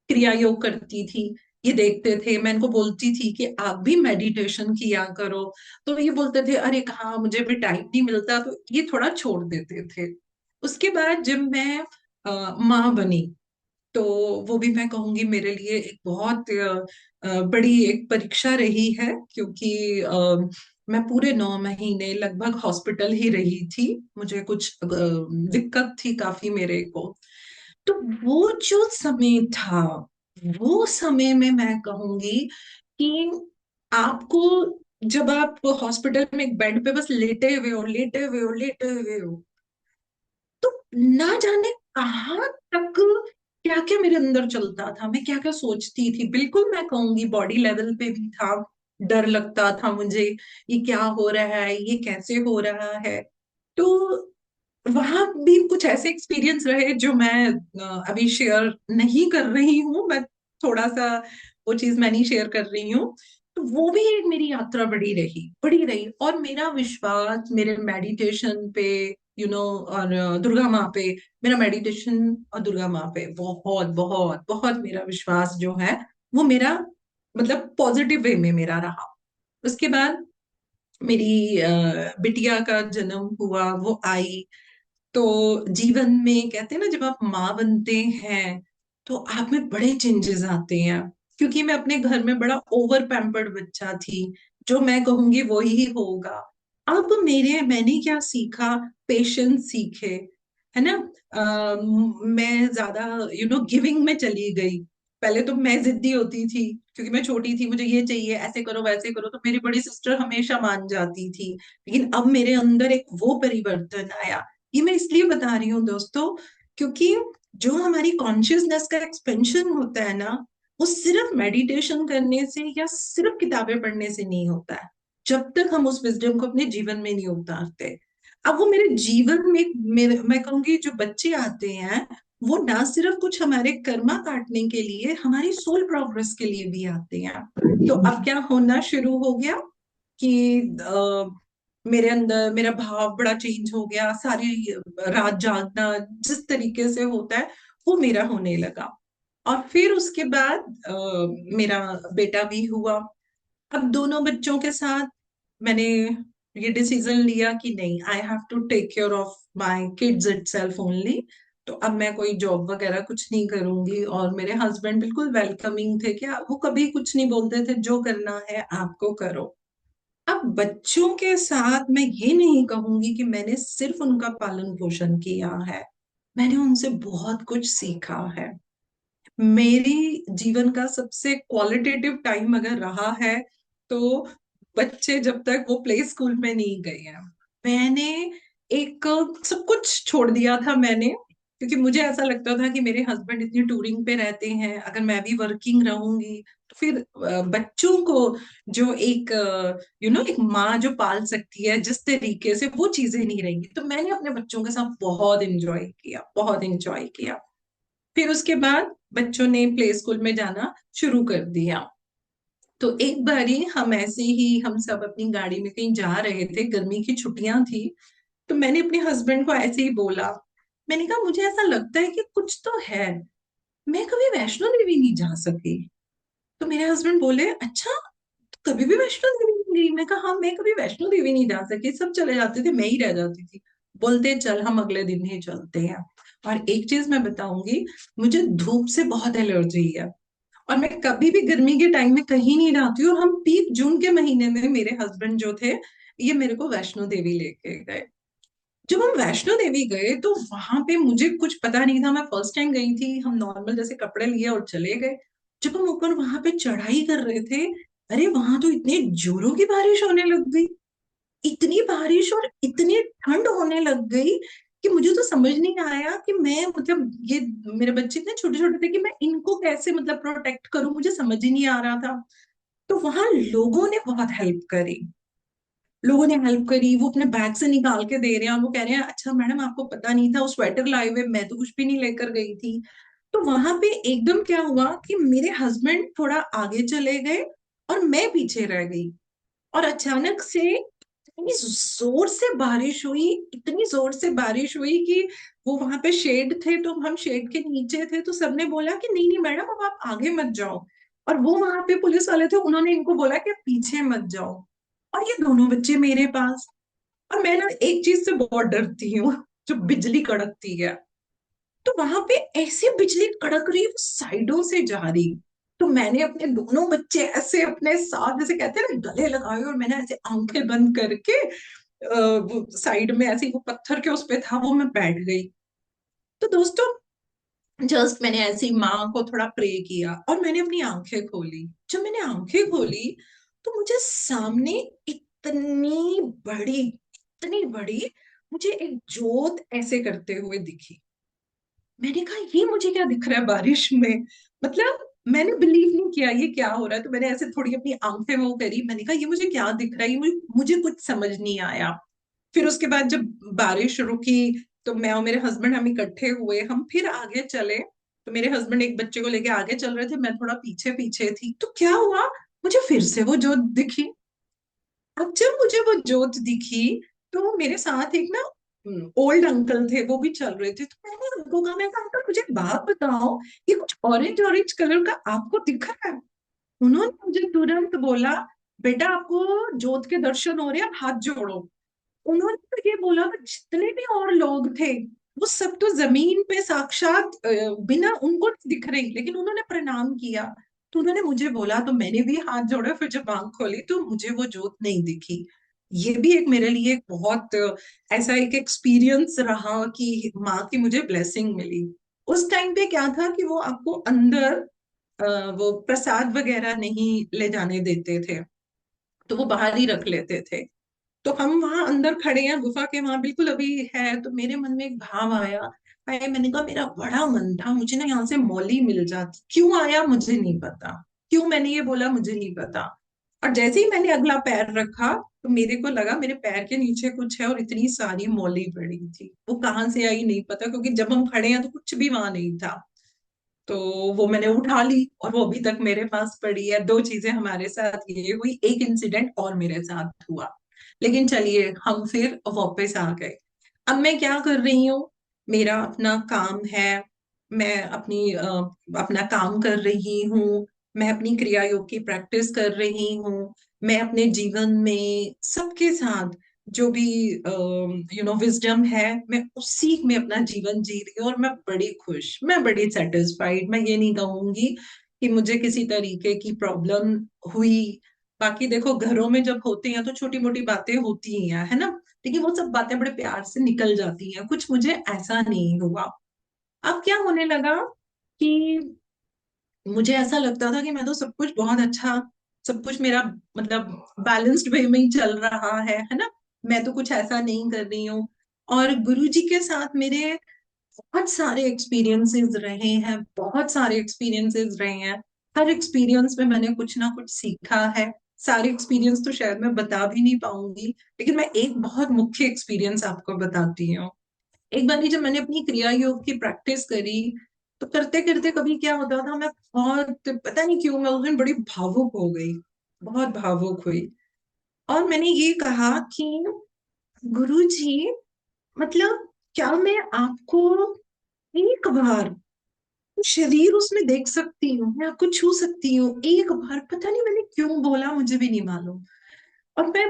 क्रिया योग करती थी, ये देखते थे, मैं इनको बोलती थी कि आप भी मेडिटेशन किया करो, तो ये बोलते थे अरे कहाँ, मुझे भी टाइम नहीं मिलता, तो ये थोड़ा छोड़ देते थे। उसके बाद जब मैं माँ बनी, तो वो भी मैं कहूंगी मेरे लिए एक बहुत बड़ी एक परीक्षा रही है, क्योंकि मैं पूरे 9 महीने लगभग हॉस्पिटल ही रही थी। मुझे कुछ दिक्कत थी काफी मेरे को। तो वो जो समय था, वो समय में मैं कहूंगी कि आपको, जब आप हॉस्पिटल में एक बेड पे बस लेटे हुए हो, लेटे हुए हो, लेटे हुए हो, तो ना जाने कहाँ तक क्या क्या मेरे अंदर चलता था, मैं क्या क्या सोचती थी। बिल्कुल मैं कहूंगी बॉडी लेवल पे भी था, डर लगता था मुझे, ये क्या हो रहा है, ये कैसे हो रहा है। तो वहां भी कुछ ऐसे एक्सपीरियंस रहे जो मैं अभी शेयर नहीं कर रही हूँ, मैं थोड़ा सा वो चीज मैं नहीं शेयर कर रही हूँ। तो वो भी एक मेरी यात्रा बड़ी रही, और मेरा विश्वास मेरे मेडिटेशन पे, और दुर्गा माँ पे, मेरा मेडिटेशन और दुर्गा माँ पे बहुत बहुत बहुत मेरा विश्वास जो है वो मेरा, मतलब पॉजिटिव वे में मेरा रहा। उसके बाद मेरी बिटिया का जन्म हुआ, वो आई। तो जीवन में कहते हैं ना, जब आप माँ बनते हैं तो आप में बड़े चेंजेस आते हैं, क्योंकि मैं अपने घर में बड़ा ओवर पैम्पर्ड बच्चा थी, जो मैं कहूंगी वही होगा। अब मैंने क्या सीखा, पेशेंस सीखे, है ना। मैं ज्यादा गिविंग में चली गई। पहले तो मैं जिद्दी होती थी, क्योंकि मैं छोटी थी, मुझे ये चाहिए, ऐसे करो वैसे करो, तो मेरी बड़ी सिस्टर हमेशा मान जाती थी। लेकिन अब मेरे अंदर एक वो परिवर्तन आया। ये मैं इसलिए बता रही हूँ दोस्तों, क्योंकि जो हमारी कॉन्शियसनेस का एक्सपेंशन होता है ना, वो सिर्फ मेडिटेशन करने से या सिर्फ किताबें पढ़ने से नहीं होता है, जब तक हम उस विजडम को अपने जीवन में नहीं उतारते। अब वो मेरे जीवन में मैं कहूंगी जो बच्चे आते हैं, वो ना सिर्फ कुछ हमारे कर्मा काटने के लिए, हमारी सोल प्रोग्रेस के लिए भी आते हैं। तो अब क्या होना शुरू हो गया कि मेरे अंदर मेरा भाव बड़ा चेंज हो गया, सारी रात जागना जिस तरीके से होता है वो मेरा होने लगा। और फिर उसके बाद मेरा बेटा भी हुआ। अब दोनों बच्चों के साथ मैंने ये डिसीजन लिया कि नहीं, I have to take care of my kids itself only. तो अब मैं कोई जॉब वगैरह कुछ नहीं करूंगी, और मेरे हस्बैंड बिल्कुल वेलकमिंग थे कि वो कभी कुछ नहीं बोलते थे, जो करना है आपको करो। अब बच्चों के साथ मैं ये नहीं कहूंगी कि मैंने सिर्फ उनका पालन पोषण किया है, मैंने उनसे बहुत कुछ सीखा है। मेरी जीवन का सबसे क्वालिटेटिव टाइम अगर रहा है, तो बच्चे जब तक वो प्ले स्कूल में नहीं गए हैं, मैंने एक सब कुछ छोड़ दिया था मैंने, क्योंकि मुझे ऐसा लगता था कि मेरे हस्बैंड इतनी टूरिंग पे रहते हैं, अगर मैं भी वर्किंग रहूंगी तो फिर बच्चों को जो एक एक माँ जो पाल सकती है जिस तरीके से, वो चीजें नहीं रहेंगी। तो मैंने अपने बच्चों के साथ बहुत इंजॉय किया, बहुत इंजॉय किया। फिर उसके बाद बच्चों ने प्ले स्कूल में जाना शुरू कर दिया। तो एक बारी हम ऐसे ही, हम सब अपनी गाड़ी में कहीं जा रहे थे, गर्मी की छुट्टियां थी। तो मैंने अपने हस्बैंड को ऐसे ही बोला, मैंने कहा मुझे ऐसा लगता है कि कुछ तो है, मैं कभी वैष्णो देवी नहीं जा सकी। तो मेरे हस्बैंड बोले अच्छा, तो कभी भी वैष्णो देवी नहीं गई? मैं कहा हाँ, मैं कभी वैष्णो देवी नहीं जा सकी, सब चले जाते थे, मैं ही रह जाती थी। बोलते चल हम अगले दिन ही चलते हैं। और एक चीज मैं बताऊंगी, मुझे धूप से बहुत एलर्जी है, और मैं कभी भी गर्मी के टाइम में कहीं नहीं नहाती हूँ। और हम पीक जून के महीने में मेरे हस्बैंड जो थे, ये मेरे को वैष्णो देवी लेके गए। जब हम वैष्णो देवी गए तो वहां पे मुझे कुछ पता नहीं था, मैं फर्स्ट टाइम गई थी, हम नॉर्मल जैसे कपड़े लिए और चले गए। जब हम ऊपर वहां पे चढ़ाई कर रहे थे, अरे वहां तो इतने जोरों की बारिश होने लग गई, इतनी बारिश और इतनी ठंड होने लग गई कि मुझे तो समझ नहीं आया कि मैं मतलब ये मेरे बच्चे इतने छोटे छोटे थे कि मैं इनको कैसे मतलब प्रोटेक्ट करूं, मुझे समझ ही नहीं आ रहा था। तो वहां लोगों ने बहुत हेल्प करी, लोगों ने हेल्प करी, वो अपने बैग से निकाल के दे रहे हैं, और वो कह रहे हैं अच्छा मैडम आपको पता नहीं था, वो स्वेटर लाए हुए, मैं तो कुछ भी नहीं लेकर गई थी। तो वहां पे एकदम क्या हुआ कि मेरे हस्बैंड थोड़ा आगे चले गए और मैं पीछे रह गई, और अचानक से इतनी जोर से बारिश हुई, इतनी जोर से बारिश हुई कि वो वहां पे शेड थे, तो हम शेड के नीचे थे, तो सबने बोला कि नहीं नहीं मैडम अब आप आगे मत जाओ, और वो वहां पे पुलिस वाले थे, उन्होंने इनको बोला कि पीछे मत जाओ। और ये दोनों बच्चे मेरे पास, और मैं ना एक चीज से बहुत डरती हूँ, जो बिजली कड़कती है। तो वहां पे ऐसी बिजली कड़क रही, वो साइडों से जा रही। तो मैंने अपने दोनों बच्चे ऐसे अपने साथ, जैसे कहते हैं ना, गले लगाए, और मैंने ऐसे आंखें बंद करके वो साइड में ऐसे वो पत्थर के उस पे था, वो मैं बैठ गई। तो दोस्तों, जस्ट मैंने ऐसी माँ को थोड़ा प्रे किया और मैंने अपनी आंखें खोली। जब मैंने आंखें खोली तो मुझे सामने इतनी बड़ी, इतनी बड़ी मुझे एक जोत ऐसे करते हुए दिखी। मैंने कहा ये मुझे क्या दिख रहा है बारिश में, मतलब मैंने बिलीव नहीं किया ये क्या हो रहा है। तो मैंने ऐसे थोड़ी अपनी आंखें वो करी, मैंने कहा ये मुझे क्या दिख रहा है, ये मुझे कुछ समझ नहीं आया। फिर उसके बाद जब बारिश रुकी तो मैं और मेरे हस्बैंड हम इकट्ठे हुए, हम फिर आगे चले। तो मेरे हस्बैंड एक बच्चे को लेके आगे चल रहे थे, मैं थोड़ा पीछे पीछे थी। तो क्या हुआ, मुझे फिर से वो जोत दिखी। अब जब मुझे वो जोत दिखी तो मेरे साथ एक ना ओल्ड अंकल थे, वो भी चल रहे थे। तो मैंने उनको कहा, मैं कहा अंकल मुझे एक बात बताओ, ये कुछ ऑरेंज ऑरेंज कलर का आपको दिख रहा है? उन्होंने मुझे तुरंत बोला, बेटा आपको जोत के दर्शन हो रहे हैं, आप हाथ जोड़ो। उन्होंने तो ये बोला कि जितने भी और लोग थे वो सब तो जमीन पे साक्षात बिना उनको नहीं दिख रही, लेकिन उन्होंने प्रणाम किया। तो उन्होंने मुझे बोला, तो मैंने भी हाथ जोड़े, फिर जब आंख खोली तो मुझे वो जोत नहीं दिखी। ये भी एक मेरे लिए एक बहुत ऐसा एक एक्सपीरियंस रहा कि माँ की मुझे ब्लेसिंग मिली। उस टाइम पे क्या था कि वो आपको अंदर वो प्रसाद वगैरह नहीं ले जाने देते थे, तो वो बाहर ही रख लेते थे। तो हम वहां अंदर खड़े हैं गुफा के वहां बिल्कुल अभी है, तो मेरे मन में एक भाव आया। मैंने कहा मेरा बड़ा मन था मुझे ना यहाँ से मौली मिल जाती, क्यों आया मुझे नहीं पता, क्यों मैंने ये बोला मुझे नहीं पता। और जैसे ही मैंने अगला पैर रखा तो मेरे को लगा मेरे पैर के नीचे कुछ है, और इतनी सारी मौली पड़ी थी, वो कहाँ से आई नहीं पता, क्योंकि जब हम खड़े हैं तो कुछ भी वहां नहीं था। तो वो मैंने उठा ली और वो अभी तक मेरे पास पड़ी है। दो चीजें हमारे साथ ये हुई, एक इंसिडेंट और मेरे साथ हुआ। लेकिन चलिए हम फिर वापस आ गए। अब मैं क्या कर रही हूँ, मेरा अपना काम है, मैं अपना काम कर रही हूँ, मैं अपनी क्रिया योग की प्रैक्टिस कर रही हूँ। मैं अपने जीवन में सबके साथ जो भी विजडम है, मैं उसी में अपना जीवन जी रही हूँ, और मैं बड़ी खुश, मैं बड़ी सेटिस्फाइड। मैं ये नहीं कहूंगी कि मुझे किसी तरीके की प्रॉब्लम हुई। बाकी देखो घरों में जब होते हैं तो छोटी मोटी बातें होती ही हैं, है ना, लेकिन वो सब बातें बड़े प्यार से निकल जाती हैं, कुछ मुझे ऐसा नहीं हुआ। अब क्या होने लगा कि मुझे ऐसा लगता था कि मैं तो सब कुछ बहुत अच्छा, सब कुछ मेरा मतलब बैलेंस्ड वे में ही चल रहा है ना, मैं तो कुछ ऐसा नहीं कर रही हूँ। और गुरुजी के साथ मेरे बहुत सारे एक्सपीरियंसेस रहे हैं, बहुत सारे एक्सपीरियंसेस रहे हैं। हर एक्सपीरियंस में मैंने कुछ ना कुछ सीखा है। सारे एक्सपीरियंस तो शायद मैं बता भी नहीं पाऊंगी, लेकिन मैं एक बहुत मुख्य एक्सपीरियंस आपको बताती हूँ। एक बार जब मैंने अपनी क्रिया योग की प्रैक्टिस करी, तो करते करते कभी क्या होता था, मैं बहुत पता नहीं क्यों मैं उस दिन बड़ी भावुक हो गई, बहुत भावुक हुई। और मैंने ये कहा कि गुरुजी, मतलब क्या मैं आपको एक बार शरीर उसमें देख सकती हूँ, मैं आपको छू सकती हूँ एक बार? पता नहीं मैंने क्यों बोला, मुझे भी नहीं मालूम। और मैं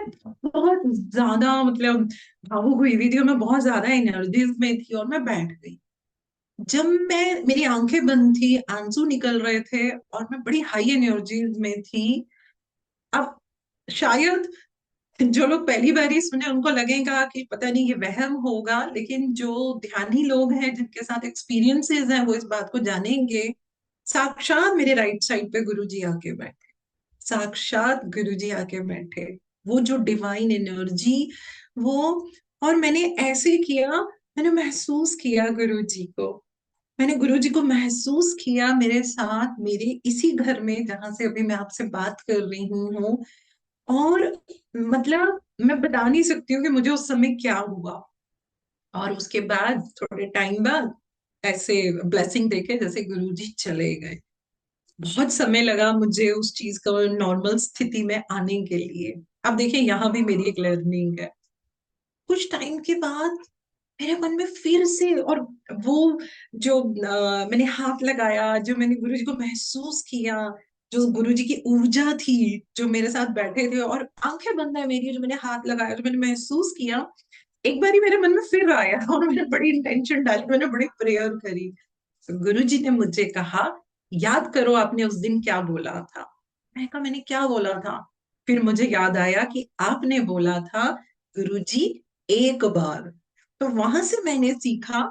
बहुत ज्यादा मतलब भावुक हुई हुई थी, और मैं बहुत ज्यादा एनर्जीज में थी, और मैं बैठ गई। जब मैं मेरी आंखें बंद थी, आंसू निकल रहे थे, और मैं बड़ी हाई एनर्जीज में थी। अब शायद जो लोग पहली बार ही सुने उनको लगेगा कि पता नहीं ये वहम होगा, लेकिन जो ध्यानी लोग हैं, जिनके साथ एक्सपीरियंसेस हैं, वो इस बात को जानेंगे। साक्षात मेरे राइट साइड पे गुरुजी आके बैठे, साक्षात गुरुजी आके बैठे। वो जो डिवाइन एनर्जी, वो, और मैंने ऐसे किया, मैंने महसूस किया गुरुजी को, मैंने गुरुजी को महसूस किया मेरे साथ, मेरे इसी घर में जहां से अभी मैं आपसे बात कर रही हूँ। और मतलब मैं बता नहीं सकती हूँ कि मुझे उस समय क्या हुआ। और उसके बाद थोड़े टाइम बाद ऐसे ब्लेसिंग देके जैसे गुरुजी चले गए। बहुत समय लगा मुझे उस चीज का नॉर्मल स्थिति में आने के लिए। अब देखिए, यहाँ भी मेरी एक लर्निंग है। कुछ टाइम के बाद मेरे मन में फिर से, और वो जो मैंने हाथ लगाया, जो मैंने गुरुजी को महसूस किया, जो गुरुजी की ऊर्जा थी, जो मेरे साथ बैठे थे, और आंखें बंद है मेरी, जो मैंने हाथ लगाया, जो मैंने महसूस किया, एक बारी मेरे मन में फिर आया, और मैंने बड़ी इंटेंशन डाली, मैंने बड़ी प्रेयर करी। तो गुरुजी ने मुझे कहा, याद करो आपने उस दिन क्या बोला था। मैं कहा, मैंने क्या बोला था? फिर मुझे याद आया कि आपने बोला था, गुरुजी एक बार। तो वहां से मैंने सीखा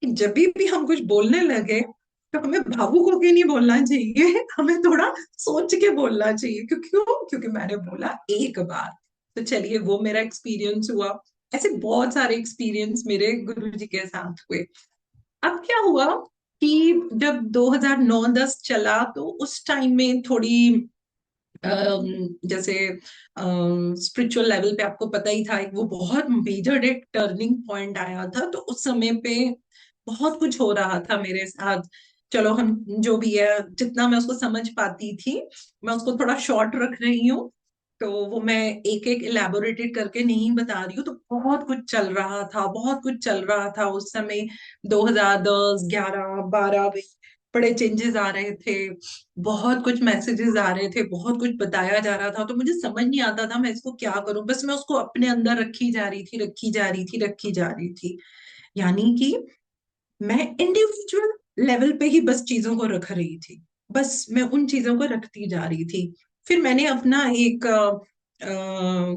कि जब भी हम कुछ बोलने लगे, तो हमें भावुक होके नहीं बोलना चाहिए, हमें थोड़ा सोच के बोलना चाहिए। क्योंकि मैंने बोला एक बार। तो चलिए, वो मेरा एक्सपीरियंस हुआ। ऐसे बहुत सारे एक्सपीरियंस मेरे गुरुजी के साथ हुए। अब क्या हुआ कि जब 2009-10 चला, तो उस टाइम में थोड़ी जैसे स्पिरिचुअल लेवल पे आपको पता ही था, एक वो बहुत मेजर एक टर्निंग पॉइंट आया था। तो उस समय पे बहुत कुछ हो रहा था मेरे साथ। चलो, हम जो भी है, जितना मैं उसको समझ पाती थी, मैं उसको थोड़ा शॉर्ट रख रही हूँ। तो वो मैं एक एक इलेबोरेटेड करके नहीं बता रही हूँ। तो बहुत कुछ चल रहा था, बहुत कुछ चल रहा था उस समय। 2010, 11, 12 में बड़े चेंजेस आ रहे थे, बहुत कुछ मैसेजेस आ रहे थे, बहुत कुछ बताया जा रहा था। तो मुझे समझ नहीं आता था मैं इसको क्या करूं। बस मैं उसको अपने अंदर रखी जा रही थी, रखी जा रही थी, रखी जा रही थी। यानी कि मैं इंडिविजुअल लेवल पे ही बस चीजों को रख रही थी, बस मैं उन चीजों को रखती जा रही थी। फिर मैंने अपना एक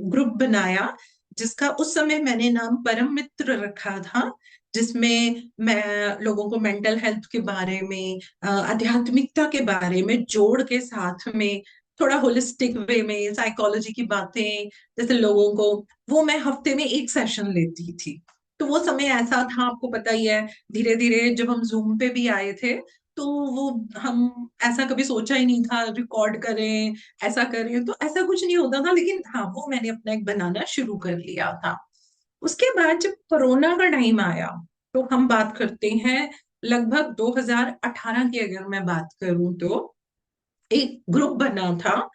ग्रुप बनाया, जिसका उस समय मैंने नाम परम मित्र रखा था, जिसमें मैं लोगों को मेंटल हेल्थ के बारे में, आध्यात्मिकता के बारे में जोड़ के, साथ में थोड़ा होलिस्टिक वे में साइकोलॉजी की बातें, जैसे लोगों को, वो मैं हफ्ते में एक सेशन लेती थी। तो वो समय ऐसा था, आपको पता ही है। धीरे धीरे जब हम जूम पे भी आए थे, तो वो, हम ऐसा कभी सोचा ही नहीं था रिकॉर्ड करें, ऐसा करें, तो ऐसा कुछ नहीं होता था। लेकिन हाँ, वो मैंने अपना एक बनाना शुरू कर लिया था। उसके बाद जब कोरोना का टाइम आया, तो हम बात करते हैं लगभग 2018 की, अगर मैं बात करूं तो एक ग्रुप बना था,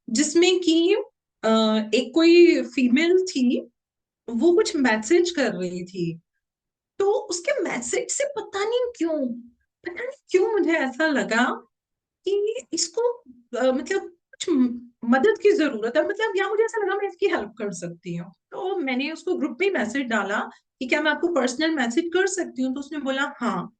जिसमें कि एक कोई फीमेल थी, वो कुछ मैसेज कर रही थी। तो उसके मैसेज से पता नहीं क्यों मुझे ऐसा लगा कि इसको मतलब कुछ मदद की जरूरत है, मतलब या मुझे ऐसा लगा मैं इसकी हेल्प कर सकती हूँ। तो मैंने उसको ग्रुप में मैसेज डाला कि क्या मैं आपको पर्सनल मैसेज कर सकती हूँ। तो उसने बोला हाँ।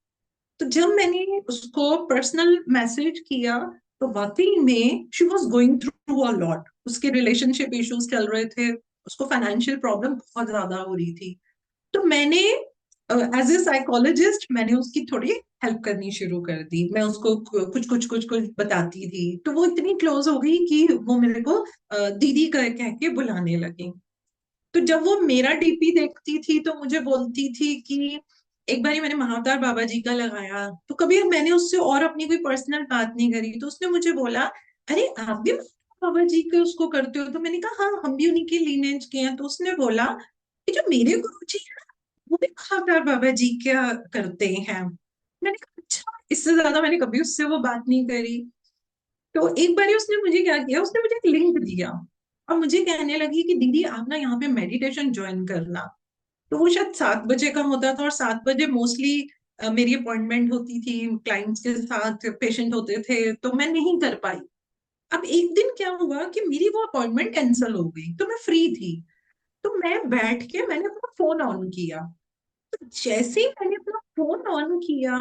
तो जब मैंने उसको पर्सनल मैसेज किया, तो वाकई में she was going through a lot. उसके रिलेशनशिप इश्यूज चल रहे थे, उसको फाइनेंशियल प्रॉब्लम बहुत ज्यादा हो रही थी। तो मैंने एज ए साइकोलॉजिस्ट मैंने उसकी थोड़ी हेल्प करनी शुरू कर दी। मैं उसको कुछ कुछ बताती थी। तो वो इतनी क्लोज हो गई कि वो मेरे को दीदी कह के बुलाने लगी। तो जब वो मेरा डीपी देखती थी, तो मुझे बोलती थी कि एक बार मैंने महावतार बाबा जी का लगाया, तो कभी मैंने उससे और अपनी कोई पर्सनल बात नहीं करी। तो उसने मुझे बोला, अरे आप भी बाबा जी के उसको करते हो? तो मैंने कहा हाँ, हम भी उन्हीं के लीनेज के हैं। तो उसने बोला कि जो मेरे गुरु जी हैं, वो भी महावतार बाबा जी क्या करते हैं। मैंने कहा अच्छा, इससे ज्यादा मैंने कभी उससे वो बात नहीं करी। तो एक बार उसने मुझे क्या किया, उसने मुझे एक लिंक दिया, और मुझे कहने लगी कि दीदी आप ना यहाँ पे मेडिटेशन ज्वाइन करना। तो वो शायद 7 बजे का होता था, और 7 बजे मोस्टली मेरी अपॉइंटमेंट होती थी, क्लाइंट्स के साथ पेशेंट होते थे, तो मैं नहीं कर पाई। अब एक दिन क्या हुआ कि मेरी वो अपॉइंटमेंट कैंसिल हो गई, तो मैं फ्री थी। तो मैं बैठ के मैंने अपना फोन ऑन किया। तो जैसे ही मैंने अपना फोन ऑन किया,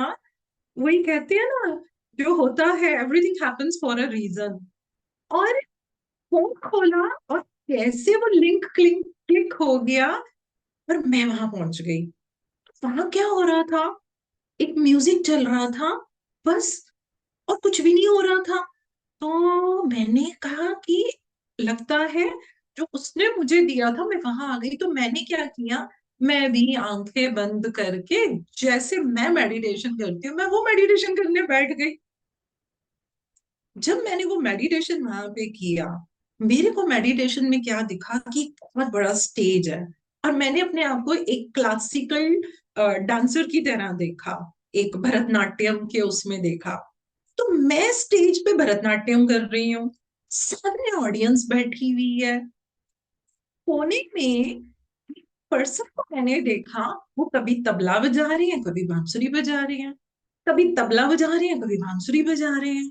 वही कहते हैं ना, जो होता है everything happens for a reason. और फोन खोला और कैसे वो लिंक क्लिक क्लिक हो गया और मैं वहां पहुंच गई। वहां क्या हो रहा था, एक म्यूजिक चल रहा था बस, और कुछ भी नहीं हो रहा था। तो मैंने कहा कि लगता है जो उसने मुझे दिया था, मैं वहां आ गई। तो मैंने क्या किया, मैं भी आंखें बंद करके, जैसे मैं मेडिटेशन करती हूँ, मैं वो मेडिटेशन करने बैठ गई। जब मैंने वो मेडिटेशन वहां पे किया, मेरे को मेडिटेशन में क्या दिखा कि बहुत बड़ा स्टेज है, और मैंने अपने आप को एक क्लासिकल डांसर की तरह देखा, एक भरतनाट्यम के उसमें देखा। तो मैं स्टेज पे भरतनाट्यम कर रही हूँ, सामने ऑडियंस बैठी हुई है। कोने में पर्सन को मैंने देखा, वो कभी तबला बजा रही है, कभी बांसुरी बजा रही है, कभी तबला बजा रही है, कभी बांसुरी बजा रहे हैं।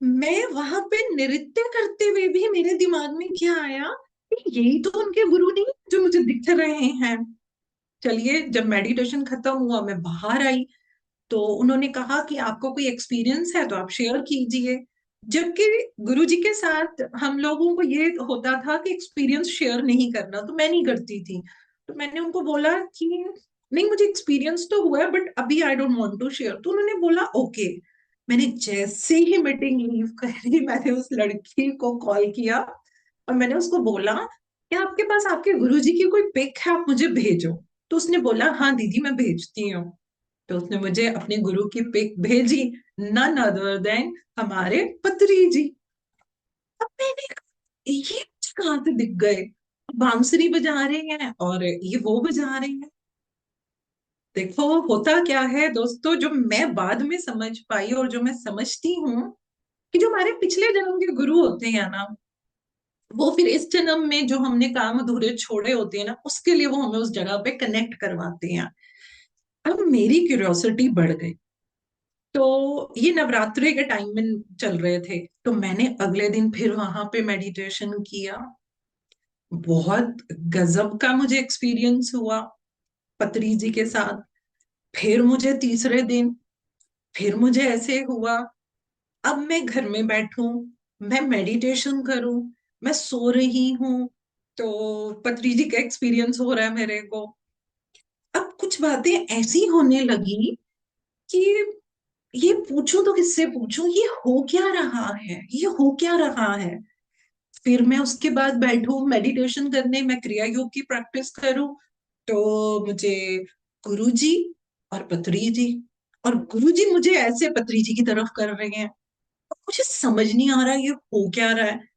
मैं वहां पे नृत्य करते हुए भी मेरे दिमाग में क्या आया कि यही तो उनके गुरु नहीं जो मुझे दिख रहे हैं। चलिए, जब मेडिटेशन खत्म हुआ, मैं बाहर आई, तो उन्होंने कहा कि आपको कोई एक्सपीरियंस है तो आप शेयर कीजिए। जबकि गुरुजी के साथ हम लोगों को ये होता था कि एक्सपीरियंस शेयर नहीं करना, तो मैं नहीं करती थी। तो मैंने उनको बोला कि नहीं, मुझे एक्सपीरियंस तो हुआ है बट अभी I don't want to share. तो उन्होंने बोला ओके। मैंने जैसे ही मीटिंग लीव करी, मैंने उस लड़की को कॉल किया और मैंने उसको बोला कि आपके पास आपके गुरुजी की कोई पिक है, आप मुझे भेजो। तो उसने बोला हाँ दीदी मैं भेजती हूँ। तो उसने मुझे अपने गुरु की पिक भेजी, नन अदर देन हमारे पत्री जी। अब मैंने कहा, ये मुझे कहाँ से दिख गए, बांसुरी बजा रहे हैं और ये वो बजा रहे हैं। देखो होता क्या है दोस्तों, जो मैं बाद में समझ पाई और जो मैं समझती हूँ कि जो हमारे पिछले जन्म के गुरु होते हैं ना, वो फिर इस जन्म में जो हमने काम अधूरे छोड़े होते हैं ना, उसके लिए वो हमें उस जगह पे कनेक्ट करवाते हैं। अब मेरी क्यूरियोसिटी बढ़ गई। तो ये नवरात्रि के टाइम में चल रहे थे, तो मैंने अगले दिन फिर वहां पे मेडिटेशन किया। बहुत गजब का मुझे एक्सपीरियंस हुआ पत्री जी के साथ। फिर मुझे तीसरे दिन फिर मुझे ऐसे हुआ। अब मैं घर में बैठूं, मैं मेडिटेशन करूं, मैं सो रही हूं, तो पत्री जी का एक्सपीरियंस हो रहा है मेरे को। अब कुछ बातें ऐसी होने लगी कि ये पूछूं तो किससे पूछूं, ये हो क्या रहा है, ये हो क्या रहा है। फिर मैं उसके बाद बैठूं मेडिटेशन करने, मैं क्रिया योग की प्रैक्टिस करूं, तो मुझे गुरुजी और पत्री जी, और गुरुजी मुझे ऐसे पत्री जी की तरफ कर रहे हैं। मुझे समझ नहीं आ रहा ये हो क्या रहा है।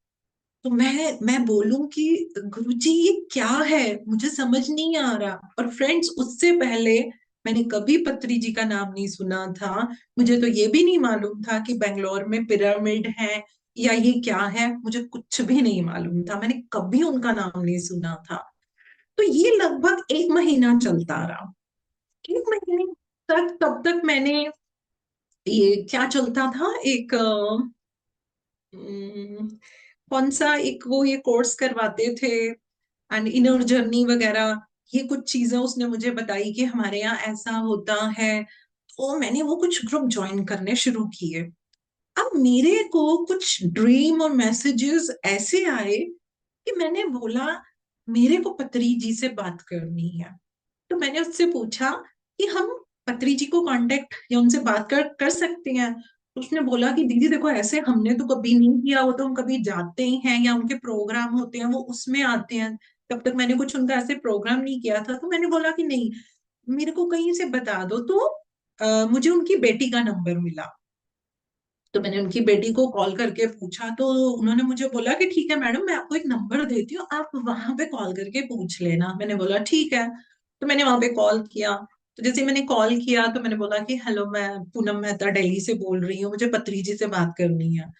तो मैं बोलूं कि गुरुजी ये क्या है, मुझे समझ नहीं आ रहा। और फ्रेंड्स, उससे पहले मैंने कभी पत्री जी का नाम नहीं सुना था। मुझे तो ये भी नहीं मालूम था कि बेंगलोर में पिरामिड है या ये क्या है, मुझे कुछ भी नहीं मालूम था, मैंने कभी उनका नाम नहीं सुना था। तो ये लगभग एक महीना चलता रहा। एक महीने तक, तब तक मैंने, ये क्या चलता था, एक कौन सा एक वो ये कोर्स करवाते थे, एंड इनर जर्नी वगैरह, ये कुछ चीजें उसने मुझे बताई कि हमारे यहाँ ऐसा होता है। तो मैंने वो कुछ ग्रुप ज्वाइन करने शुरू किए। अब मेरे को कुछ ड्रीम और मैसेजेस ऐसे आए कि मैंने बोला मेरे को पत्री जी से बात करनी है। तो मैंने उससे पूछा कि हम पत्री जी को कांटेक्ट या उनसे बात कर सकते हैं। तो उसने बोला कि दीदी देखो, ऐसे हमने तो कभी नहीं किया, वो तो हम कभी जाते ही हैं या उनके प्रोग्राम होते हैं वो उसमें आते हैं। तब तक मैंने कुछ उनका ऐसे प्रोग्राम नहीं किया था। तो मैंने बोला कि नहीं, मेरे को कहीं से बता दो। तो मुझे उनकी बेटी का नंबर मिला। तो मैंने उनकी बेटी को कॉल करके पूछा, तो उन्होंने मुझे बोला कि ठीक है मैडम, मैं आपको एक नंबर देती हूँ, आप वहां पे कॉल करके पूछ लेना। मैंने बोला ठीक है। तो मैंने वहां पे कॉल किया। तो जैसे मैंने कॉल किया तो मैंने बोला कि हेलो, मैं पूनम मेहता दिल्ली से बोल रही हूँ, मुझे पत्री जी से बात करनी है।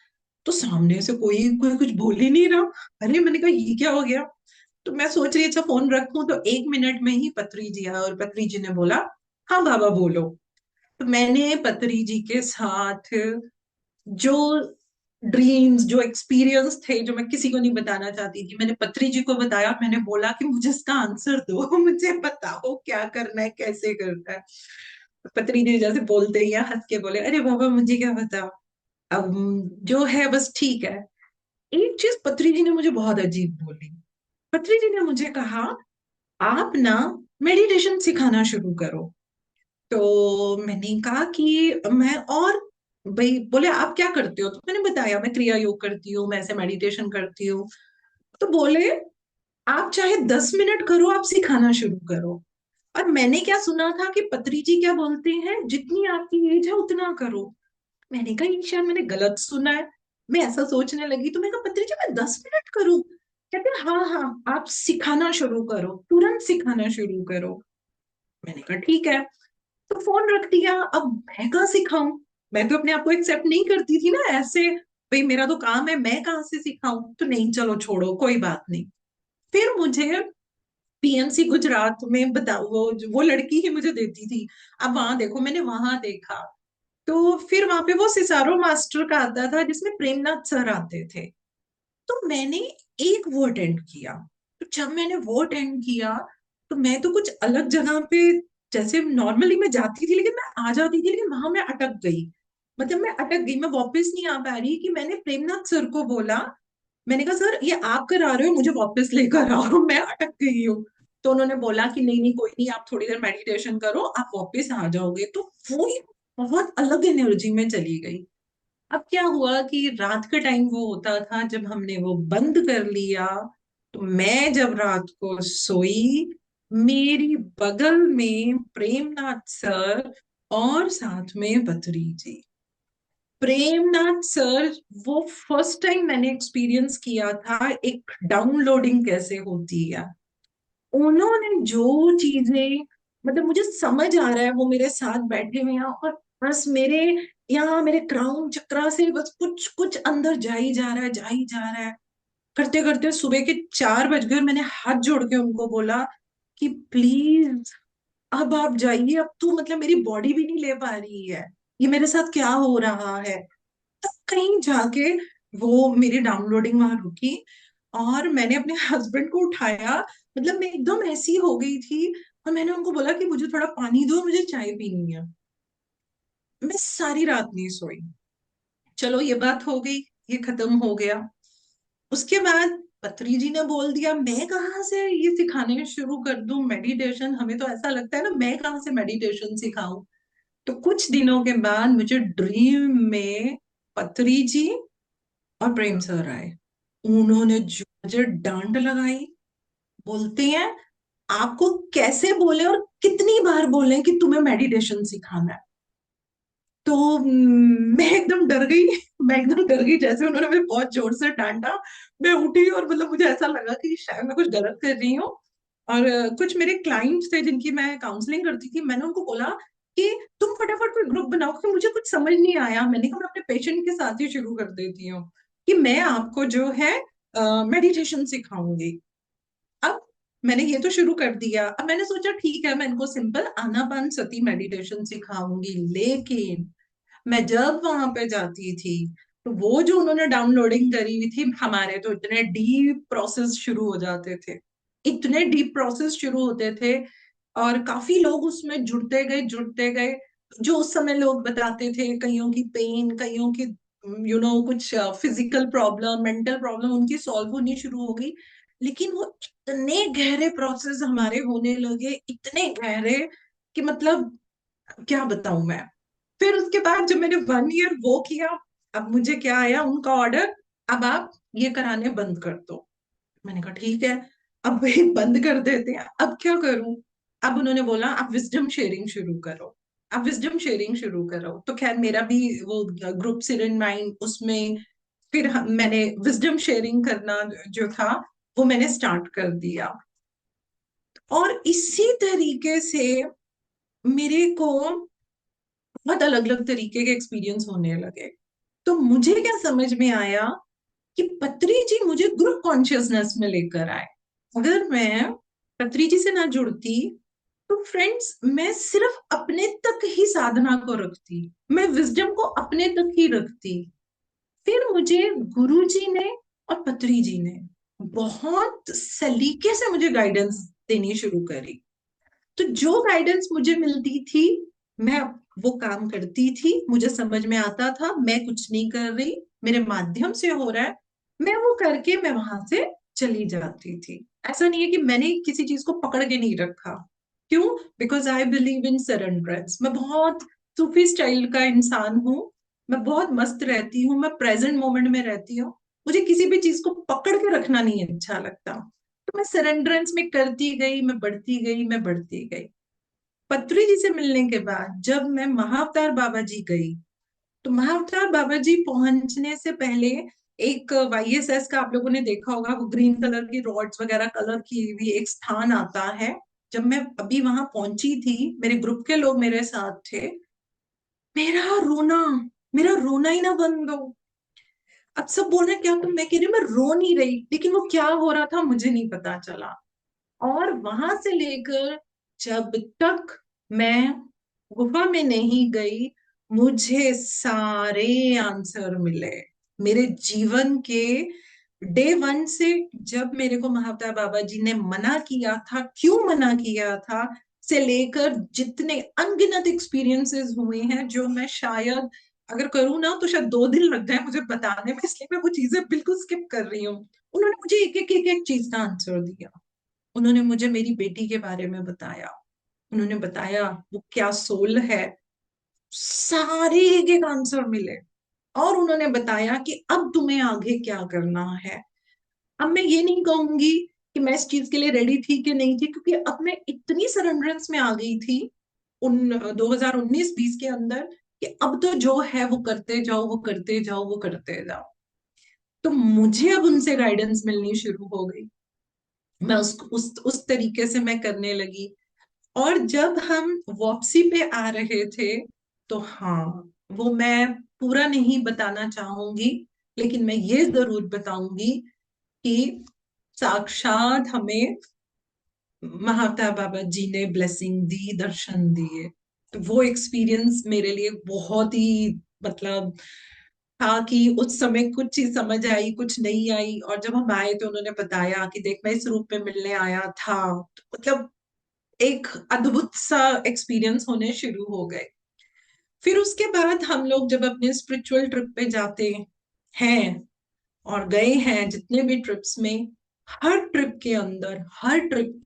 तो सामने से कोई कोई कुछ बोल ही नहीं रहा। अरे मैंने कहा ये क्या हो गया। तो मैं सोच रही अच्छा फोन रखूं, तो 1 मिनट में ही पत्री जी आया और पत्री जी ने बोला हाँ बाबा बोलो। तो मैंने पत्री जी के साथ जो ड्रीम्स, जो एक्सपीरियंस थे, जो मैं किसी को नहीं बताना चाहती थी, मैंने पत्री जी को बताया। मैंने बोला कि मुझे इसका आंसर दो, मुझे बताओ क्या करना है, कैसे करना है। पत्री जी जैसे बोलते ही हैं, हंस के बोले, अरे बाबा मुझे क्या बताओ, अब जो है बस ठीक है। एक चीज पत्री जी ने मुझे बहुत अजीब बोली। पत्री जी ने मुझे कहा, आप ना मेडिटेशन सिखाना शुरू करो। तो मैंने कहा कि मैं, और भाई बोले आप क्या करते हो, तो मैंने बताया मैं क्रिया योग करती हूँ, मैं ऐसे मेडिटेशन करती हूँ। तो बोले, आप चाहे 10 मिनट करो, आप सिखाना शुरू करो। और मैंने क्या सुना था कि पत्री जी क्या बोलते हैं, जितनी आपकी एज है उतना करो। मैंने कहा ये शायद मैंने गलत सुना है। मैं ऐसा सोचने लगी, तो मैंने कहा पत्री जी मैं 10 मिनट करूं? कहते हैं हाँ हाँ, आप सिखाना शुरू करो, तुरंत सिखाना शुरू करो। मैंने कहा ठीक है। तो फोन रख दिया। अब मैं कहाँ सिखाऊं? मैं तो अपने आप को एक्सेप्ट नहीं करती थी ना ऐसे, भाई मेरा तो काम है, मैं कहाँ से सिखाऊं? तो नहीं, चलो छोड़ो, कोई बात नहीं। फिर मुझे पीएमसी गुजरात में, बताओ, वो लड़की ही मुझे देती थी। अब वहां देखो, मैंने वहां देखा। तो फिर वहां पे वो सिसारो मास्टर का आता था, जिसमें प्रेमनाथ सर आते थे। तो मैंने एक वो अटेंड किया। तो जब मैंने वो अटेंड किया, तो मैं तो कुछ अलग जगह पे, जैसे नॉर्मली मैं जाती थी लेकिन मैं आ जाती थी, लेकिन वहां मैं अटक गई। मतलब मैं अटक गई, मैं वापस नहीं आ पा रही। कि मैंने प्रेमनाथ सर को बोला, मैंने कहा सर ये आप करा रहे हो, मुझे वापस लेकर आओ, मैं अटक गई हूँ। तो उन्होंने बोला कि नहीं नहीं कोई नहीं, आप थोड़ी देर मेडिटेशन करो, आप वापस आ जाओगे। तो वो एक बहुत अलग एनर्जी में चली गई। अब क्या हुआ कि रात का टाइम वो होता था, जब हमने वो बंद कर लिया, तो मैं जब रात को सोई, मेरी बगल में प्रेमनाथ सर और साथ में बद्री जी। प्रेमनाथ सर, वो फर्स्ट टाइम मैंने एक्सपीरियंस किया था एक डाउनलोडिंग कैसे होती है। उन्होंने जो चीजें, मतलब मुझे समझ आ रहा है, वो मेरे साथ बैठे हुए हैं, और बस मेरे यहाँ मेरे क्राउन चक्रा से बस कुछ कुछ अंदर जा ही जा रहा है, जा ही जा रहा है। करते करते सुबह के 4 बज गए। मैंने हाथ जोड़ के उनको बोला कि प्लीज अब आप जाइए, अब तो मतलब मेरी बॉडी भी नहीं ले पा रही है, ये मेरे साथ क्या हो रहा है। तब कहीं जाके वो मेरी डाउनलोडिंग वहां रुकी, और मैंने अपने हस्बैंड को उठाया। मतलब मैं एकदम ऐसी हो गई थी, और मैंने उनको बोला कि मुझे थोड़ा पानी दो, मुझे चाय पीनी है। मैं सारी रात नहीं सोई। चलो ये बात हो गई, ये खत्म हो गया। उसके बाद पत्री जी ने बोल दिया, मैं कहाँ से ये सिखाने शुरू कर दूं मेडिटेशन? हमें तो ऐसा लगता है ना, मैं कहाँ से मेडिटेशन सिखाऊं? तो कुछ दिनों के बाद मुझे ड्रीम में पत्री जी और प्रेम सर आए। उन्होंने जो मुझे डांट लगाई, बोलते हैं आपको कैसे बोले और कितनी बार बोले कि तुम्हें मेडिटेशन सिखाना है। तो मैं एकदम डर गई। मैं एकदम डर गई, जैसे उन्होंने मुझे बहुत जोर से डांटा। मैं उठी, और मतलब मुझे ऐसा लगा कि शायद मैं कुछ गलत कर रही हूँ। और कुछ मेरे क्लाइंट्स थे जिनकी मैं काउंसलिंग करती थी, मैंने उनको बोला कि तुम फटाफट कोई ग्रुप बनाओ, क्योंकि मुझे कुछ समझ नहीं आया। मैंने कहा मैं अपने पेशेंट के साथ ही शुरू कर देती हूँ कि मैं आपको जो है मेडिटेशन सिखाऊंगी। अब मैंने ये तो शुरू कर दिया। अब मैंने सोचा ठीक है, मैं इनको सिंपल आनापान सती मेडिटेशन सिखाऊंगी। लेकिन मैं जब वहां पे जाती थी, तो वो जो उन्होंने डाउनलोडिंग करी हुई थी, हमारे तो इतने डीप प्रोसेस शुरू हो जाते थे, इतने डीप प्रोसेस शुरू होते थे। और काफी लोग उसमें जुड़ते गए। जो उस समय लोग बताते थे, कईयों की पेन, कईयों की कुछ फिजिकल प्रॉब्लम, मेंटल प्रॉब्लम उनकी सॉल्व होनी शुरू हो गई। लेकिन वो इतने गहरे प्रोसेस हमारे होने लगे, इतने गहरे, कि मतलब क्या बताऊं मैं। फिर उसके बाद जब मैंने 1 ईयर वो किया, अब मुझे क्या आया उनका ऑर्डर, अब आप ये कराने बंद कर दो। मैंने कहा ठीक है, अब वही बंद कर देते हैं, अब क्या करूं? अब उन्होंने बोला आप विजडम शेयरिंग शुरू करो, आप विजडम शेयरिंग शुरू करो। तो खैर मेरा भी वो ग्रुप सिरन माइंड, उसमें फिर मैंने विजडम शेयरिंग करना जो था, वो मैंने स्टार्ट कर दिया। और इसी तरीके से मेरे को बहुत अलग अलग तरीके के एक्सपीरियंस होने लगे। तो मुझे क्या समझ में आया कि पत्री जी मुझे ग्रुप कॉन्शियसनेस में लेकर आए। अगर मैं पत्री जी से ना जुड़ती, तो फ्रेंड्स मैं सिर्फ अपने तक ही साधना को रखती, मैं विजडम को अपने तक ही रखती। फिर मुझे गुरुजी ने और पत्री जी ने बहुत सलीके से मुझे गाइडेंस देनी शुरू करी। तो जो गाइडेंस मुझे मिलती थी, मैं वो काम करती थी। मुझे समझ में आता था मैं कुछ नहीं कर रही, मेरे माध्यम से हो रहा है, मैं वो करके मैं वहां से चली जाती थी। ऐसा नहीं है कि मैंने किसी चीज को पकड़ के नहीं रखा। क्यों? Because I believe in surrenderance. मैं बहुत सूफी स्टाइल का इंसान हूँ। मैं बहुत मस्त रहती हूँ, मैं प्रेजेंट मोमेंट में रहती हूँ। मुझे किसी भी चीज को पकड़ के रखना नहीं अच्छा लगता। तो मैं सरेंडरेंस में करती गई, मैं बढ़ती गई, मैं बढ़ती गई। पत्री जी से मिलने के बाद जब मैं महाअवतार बाबा जी गई, तो महाअवतार बाबा जी पहुंचने से पहले एक वाईएसएस का आप लोगों ने देखा होगा, वो ग्रीन कलर की रॉड्स वगैरह कलर की हुई एक स्थान आता है। जब मैं अभी वहां पहुंची थी, मेरे ग्रुप के लोग मेरे साथ थे, मेरा रोना मेरा रोना ही ना बंद हो। अब सब बोल रहे हैं क्या तुम, मैं कह रही हूँ, मैं रो नहीं रही, लेकिन वो क्या हो रहा था मुझे नहीं पता चला। और वहां से लेकर जब तक मैं गुफा में नहीं गई, मुझे सारे आंसर मिले मेरे जीवन के डे वन से। जब मेरे को महावतार बाबा जी ने मना किया था, क्यों मना किया था, से लेकर जितने अनगिनत एक्सपीरियंसेस हुए हैं, जो मैं शायद अगर करूँ ना तो शायद 2 दिन लग जाए मुझे बताने में, इसलिए मैं वो चीजें बिल्कुल स्किप कर रही हूँ। उन्होंने मुझे एक एक चीज का आंसर दिया। उन्होंने मुझे मेरी बेटी के बारे में बताया, उन्होंने बताया वो क्या सोल है, सारे एक एक आंसर मिले। और उन्होंने बताया कि अब तुम्हें आगे क्या करना है। अब मैं ये नहीं कहूंगी कि मैं इस चीज के लिए रेडी थी कि नहीं थी, क्योंकि अब मैं इतनी सरेंडरेंस में आ गई थी उन 2019-20 के अंदर, कि अब तो जो है वो करते जाओ, वो करते जाओ, वो करते जाओ। तो मुझे अब उनसे गाइडेंस मिलनी शुरू हो गई। मैं उस तरीके से मैं करने लगी। और जब हम वापसी पे आ रहे थे, तो हाँ, वो मैं पूरा नहीं बताना चाहूंगी, लेकिन मैं ये जरूर बताऊंगी कि साक्षात हमें महावतार बाबा जी ने ब्लेसिंग दी, दर्शन दिए। तो वो एक्सपीरियंस मेरे लिए बहुत ही, मतलब, था कि उस समय कुछ चीज समझ आई, कुछ नहीं आई। और जब हम आए तो उन्होंने बताया कि देख मैं इस रूप में मिलने आया था। तो मतलब एक अद्भुत सा एक्सपीरियंस होने शुरू हो गए। फिर उसके बाद हम लोग जब अपने स्पिरिचुअल ट्रिप पे जाते हैं और गए हैं जितने भी ट्रिप्स में, हर ट्रिप के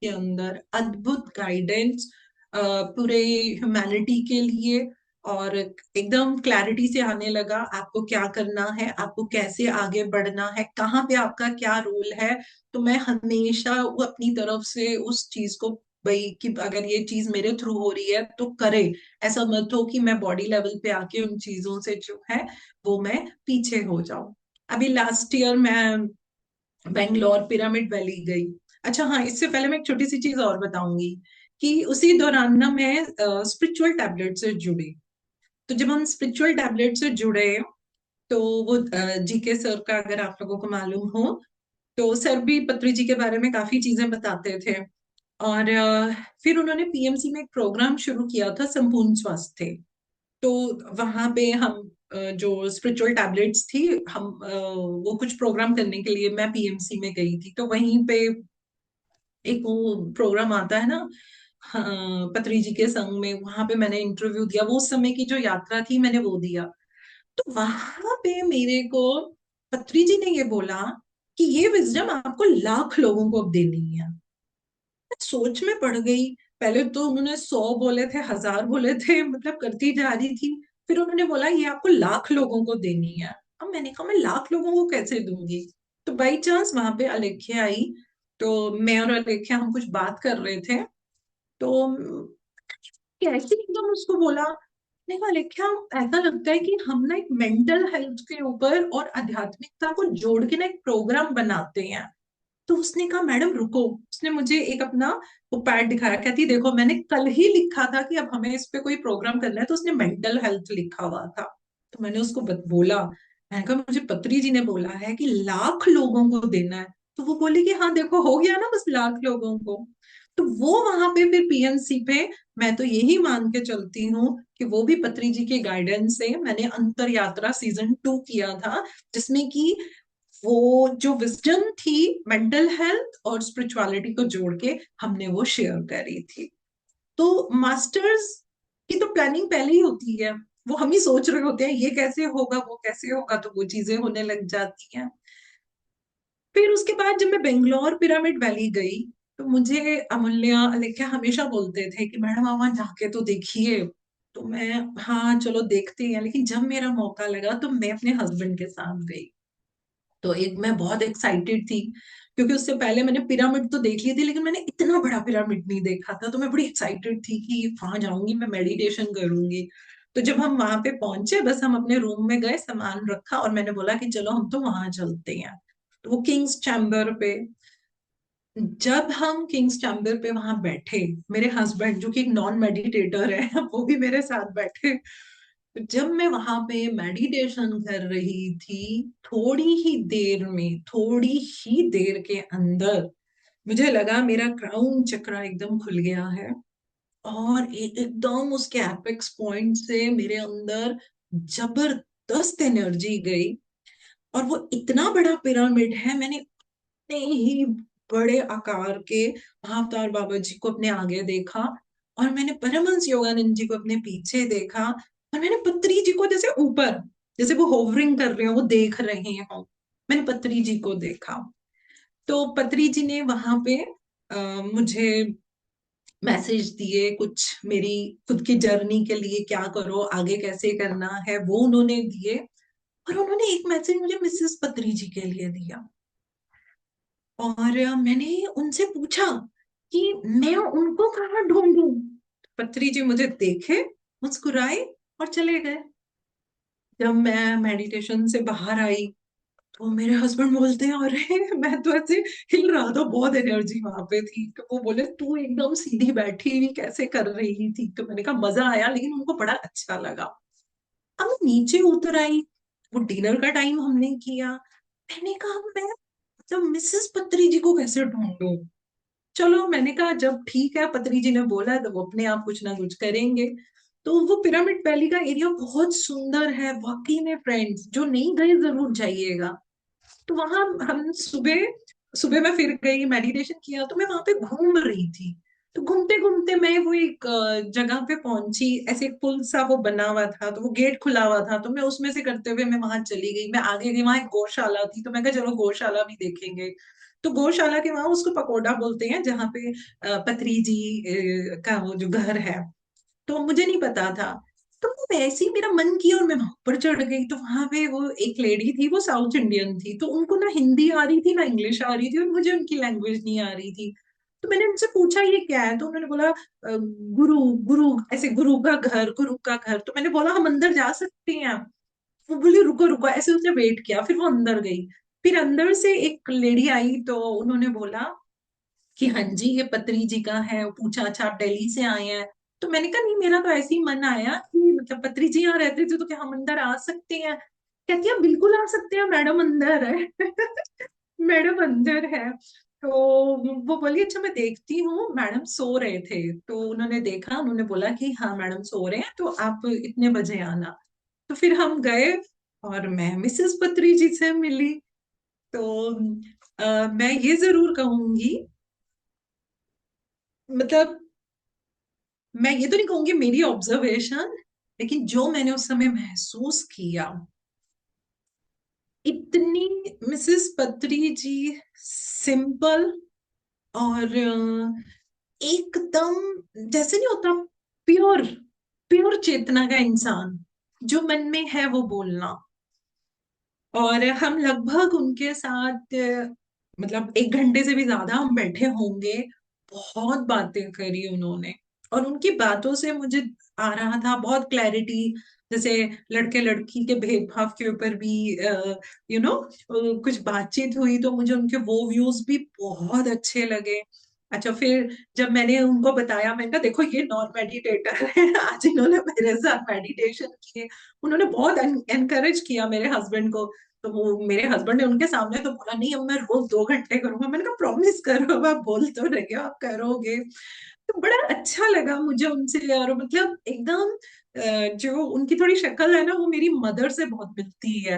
अंदर अद्भुत गाइडेंस पूरे ह्यूमैनिटी के लिए। और एकदम क्लैरिटी से आने लगा आपको क्या करना है, आपको कैसे आगे बढ़ना है, कहाँ पे आपका क्या रोल है। तो मैं हमेशा वो अपनी तरफ से उस चीज को, भाई कि अगर ये चीज मेरे थ्रू हो रही है तो करे। ऐसा मत हो कि मैं बॉडी लेवल पे आके उन चीजों से जो है वो मैं पीछे हो जाऊं। अभी लास्ट ईयर मैं बेंगलोर पिरामिड वैली गई। अच्छा हाँ, इससे पहले मैं एक छोटी सी चीज और बताऊंगी कि उसी दौरान ना मैं स्पिरिचुअल टैबलेट से जुड़ी। तो जब हम स्पिरिचुअल टैबलेट से जुड़े, तो वो जीके सर का अगर आप लोगों को मालूम हो, तो सर भी पत्री जी के बारे में काफी चीजें बताते थे। और फिर उन्होंने पीएमसी में एक प्रोग्राम शुरू किया था, संपूर्ण स्वास्थ्य। तो वहां पे हम जो स्पिरिचुअल टैबलेट्स थी, हम वो कुछ प्रोग्राम करने के लिए मैं पीएमसी में गई थी। तो वहीं पे एक वो प्रोग्राम आता है ना, हाँ, पत्री जी के संग में, वहां पे मैंने इंटरव्यू दिया। वो उस समय की जो यात्रा थी मैंने वो दिया। तो वहां पे मेरे को पत्री जी ने ये बोला कि ये विजडम आपको लाख लोगों को अब देनी है। मैं सोच में पड़ गई। पहले तो उन्होंने 100 बोले थे, 1000 बोले थे, मतलब करती जा रही थी। फिर उन्होंने बोला ये आपको लाख लोगों को देनी है। अब मैंने कहा मैं लाख लोगों को कैसे दूंगी। तो बाई चांस वहां पे अलेख्या आई। तो मैं और अलेख्या हम कुछ बात कर रहे थे। तो कैसे एकदम उसको बोला, मैंने कहा अलेख्या, ऐसा लगता है कि हम ना एक मेंटल हेल्थ के ऊपर और आध्यात्मिकता को जोड़ के ना एक प्रोग्राम बनाते हैं। तो उसने कहा मैडम रुको। उसने मुझे एक अपना वो पैड दिखाया, कहती देखो मैंने कल ही लिखा था कि अब हमें इस पे कोई प्रोग्राम करना है। तो उसने मेंटल हेल्थ लिखा हुआ था। तो मैंने उसको बोला, मैंने कहा मुझे पत्री जी ने बोला है कि लाख लोगों को देना है। तो वो बोली कि हाँ देखो हो गया ना, बस लाख लोगों को। तो वो वहां पे फिर पीएनसी पे, मैं तो यही मान के चलती हूँ कि वो भी पत्री जी के गाइडेंस से मैंने अंतर यात्रा सीजन 2 किया था, जिसमें कि वो जो विजडम थी मेंटल हेल्थ और स्पिरिचुअलिटी को जोड़ के हमने वो शेयर करी थी। तो मास्टर्स की तो प्लानिंग पहले ही होती है, वो हम ही सोच रहे होते हैं ये कैसे होगा वो कैसे होगा, तो वो चीजें होने लग जाती हैं। फिर उसके बाद जब मैं बेंगलोर पिरामिड वैली गई, तो मुझे अमूल्या अलेख्या हमेशा बोलते थे कि मैडम आप वहां जाके तो देखिए। तो मैं, हाँ चलो देखते हैं, लेकिन जब मेरा मौका लगा तो मैं अपने हस्बैंड के साथ गई। तो एक मैं बहुत एक्साइटेड थी, क्योंकि उससे पहले मैंने पिरामिड तो देख ली थी, लेकिन मैंने इतना बड़ा पिरामिड नहीं देखा था। तो मैं बड़ी एक्साइटेड थी कि वहां जाऊंगी, मैं मेडिटेशन करूंगी। तो जब हम वहां पे पहुंचे, बस हम अपने रूम में गए, सामान रखा और मैंने बोला कि चलो हम तो वहां चलते हैं। तो वो किंग्स चैम्बर पे, जब हम किंग्स चैम्बर पे वहां बैठे, मेरे हस्बैंड जो कि एक नॉन मेडिटेटर है वो भी मेरे साथ बैठे। जब मैं वहां पे मेडिटेशन कर रही थी, थोड़ी ही देर के अंदर मुझे लगा मेरा क्राउन चक्रा एकदम खुल गया है। और एकदम उसके एपेक्स पॉइंट से मेरे अंदर जबरदस्त एनर्जी गई। और वो इतना बड़ा पिरामिड है, मैंने इतने ही बड़े आकार के महाअवतार बाबा जी को अपने आगे देखा, और मैंने परमहंस योगानंद जी को अपने पीछे देखा, और मैंने पत्री जी को जैसे ऊपर, जैसे वो होवरिंग कर रहे हो, वो देख रहे हो, मैंने पत्री जी को देखा। तो पत्री जी ने वहां पे मुझे मैसेज दिए कुछ, मेरी खुद की जर्नी के लिए क्या करो, आगे कैसे करना है, वो उन्होंने दिए। और उन्होंने एक मैसेज मुझे मिसेस पत्री जी के लिए दिया। और मैंने उनसे पूछा कि मैं उनको कहाँ ढूंढूं। पत्री जी मुझे देखे, मुस्कुराए और चले गए। जब मैं मेडिटेशन से बाहर आई, तो मेरे हस्बैंड बोलते हैं अरे मैं तो ऐसे हिल रहा था, बहुत एनर्जी वहां पे थी। तो वो बोले तू एकदम सीधी बैठी हुई कैसे कर रही थी। तो मैंने कहा मजा आया, लेकिन उनको बड़ा अच्छा लगा। अब मैं नीचे उतर आई, वो डिनर का टाइम हमने किया। मैंने कहा मैं जब मिसेस पत्री जी को कैसे ढूंढूं। चलो मैंने कहा जब ठीक है पत्री जी ने बोला है तो वो अपने आप कुछ ना कुछ करेंगे। तो वो पिरामिड वैली का एरिया बहुत सुंदर है वाकई में, फ्रेंड्स जो नहीं गए जरूर जाइएगा। तो वहां हम सुबह सुबह मैं फिर गई, मेडिटेशन किया, तो मैं वहां पे घूम रही थी। तो घूमते घूमते मैं वो एक जगह पे पहुंची, ऐसे एक पुल सा वो बना हुआ था, तो वो गेट खुला हुआ था, तो मैं उसमें से करते हुए मैं वहां चली गई, मैं आगे गई, वहां एक गौशाला थी, तो मैं कहा चलो गौशाला भी देखेंगे। तो गौशाला के वहां उसको पकोड़ा बोलते हैं, जहाँ पे पत्री जी का वो जो घर है। तो मुझे नहीं पता था। तो वो वैसे ही मेरा मन किया और मैं वहां ऊपर चढ़ गई। तो वहां पे वो एक लेडी थी, वो साउथ इंडियन थी, तो उनको ना हिंदी आ रही थी ना इंग्लिश आ रही थी, और मुझे उनकी लैंग्वेज नहीं आ रही थी। तो मैंने उनसे पूछा ये क्या है, तो उन्होंने बोला गुरु गुरु, ऐसे गुरु का घर, गुरु का घर। तो मैंने बोला हम अंदर जा सकते हैं। वो बोली रुको रुको, ऐसे उसने वेट किया, फिर वो अंदर गई। फिर अंदर से एक लेडी आई, तो उन्होंने बोला कि हाँ जी ये पत्री जी का है। पूछा अच्छा आप दिल्ली से आए हैं। तो मैंने कहा नहीं, मेरा तो ऐसे ही मन आया कि मतलब पत्री जी यहाँ रहते थे, तो क्या हम अंदर आ सकते हैं। कहती है बिल्कुल आ सकते हैं, मैडम अंदर है। मैडम अंदर है। तो वो बोली अच्छा मैं देखती हूँ, मैडम सो रहे थे। तो उन्होंने देखा, उन्होंने बोला कि हाँ मैडम सो रहे हैं, तो आप इतने बजे आना। तो फिर हम गए, और मैं मिसेस पत्री जी से मिली। तो मैं ये जरूर कहूंगी, मतलब मैं ये तो नहीं कहूंगी मेरी ऑब्जर्वेशन, लेकिन जो मैंने उस समय महसूस किया, इतनी मिसेस पत्री जी सिंपल, और एकदम जैसे नहीं होता, प्योर प्योर चेतना का इंसान, जो मन में है वो बोलना। और हम लगभग उनके साथ मतलब 1 घंटे से भी ज्यादा हम बैठे होंगे। बहुत बातें करी उन्होंने, और उनकी बातों से मुझे आ रहा था बहुत क्लैरिटी। जैसे लड़के लड़की के भेदभाव के ऊपर भी कुछ बातचीत हुई, तो मुझे उनके वो व्यूज भी बहुत अच्छे लगे। अच्छा फिर जब मैंने उनको बताया, मैंने कहा देखो ये नॉन मेडिटेटर है, आज इन्होंने मेरे साथ मेडिटेशन किए। उन्होंने बहुत एनकरेज किया मेरे हस्बैंड को। तो वो मेरे हस्बैंड ने उनके सामने तो बोला, नहीं अब मैं रोज 2 घंटे करूंगा। मैंने कहा प्रॉमिस करो, अब आप बोल तो रहे हो आप करोगे। तो बड़ा अच्छा लगा मुझे उनसे, और मतलब एकदम जो उनकी थोड़ी शक्ल है ना, वो मेरी मदर से बहुत मिलती है।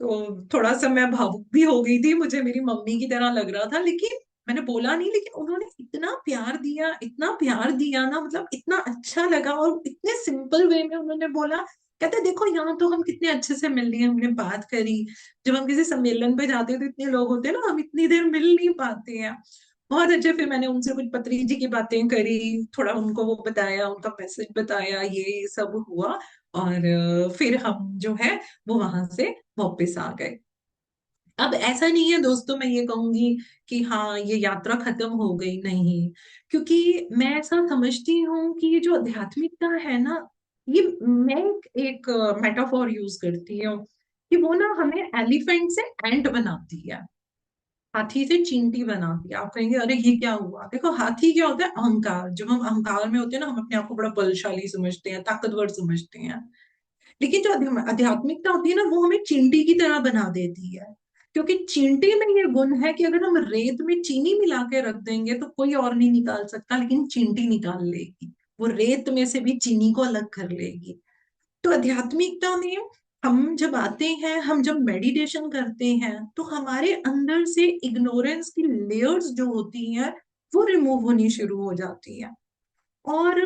तो थोड़ा सा मैं भावुक भी हो गई थी, मुझे मेरी मम्मी की तरह लग रहा था, लेकिन मैंने बोला नहीं। लेकिन उन्होंने इतना प्यार दिया, इतना प्यार दिया ना, मतलब इतना अच्छा लगा, और इतने सिंपल वे में उन्होंने बोला। कहते देखो यहाँ तो हम कितने अच्छे से मिल लिए, हमने बात करी। जब हम किसी सम्मेलन पे जाते हैं तो इतने लोग होते हैं ना, हम इतनी देर मिल नहीं पाते हैं। बहुत अच्छे। फिर मैंने उनसे कुछ पत्री जी की बातें करी, थोड़ा उनको वो बताया, उनका मैसेज बताया, ये सब हुआ। और फिर हम जो है वो वहां से वापस आ गए। अब ऐसा नहीं है दोस्तों, मैं ये कहूंगी कि हाँ ये यात्रा खत्म हो गई, नहीं। क्योंकि मैं ऐसा समझती हूँ कि ये जो आध्यात्मिकता है ना, ये मैं एक मेटाफोर यूज करती हूँ कि वो ना हमें एलिफेंट से एंट बनाती है, हाथी से चींटी बनाती है। आप कहेंगे अरे ये क्या हुआ? देखो हाथी क्या होता है, अहंकार। जब हम अहंकार में होते हैं ना, हम अपने आप को बड़ा बलशाली समझते हैं, ताकतवर समझते हैं। लेकिन जो आध्यात्मिकता होती है ना, वो हमें चींटी की तरह बना देती है। क्योंकि चींटी में ये गुण है कि अगर हम रेत में चीनी मिला के रख देंगे तो कोई और नहीं निकाल सकता, लेकिन चींटी निकाल लेगी। वो रेत में से भी चीनी को अलग कर लेगी। तो आध्यात्मिकता में हम जब आते हैं, हम जब मेडिटेशन करते हैं, तो हमारे अंदर से इग्नोरेंस की लेयर्स जो होती हैं वो रिमूव होनी शुरू हो जाती है। और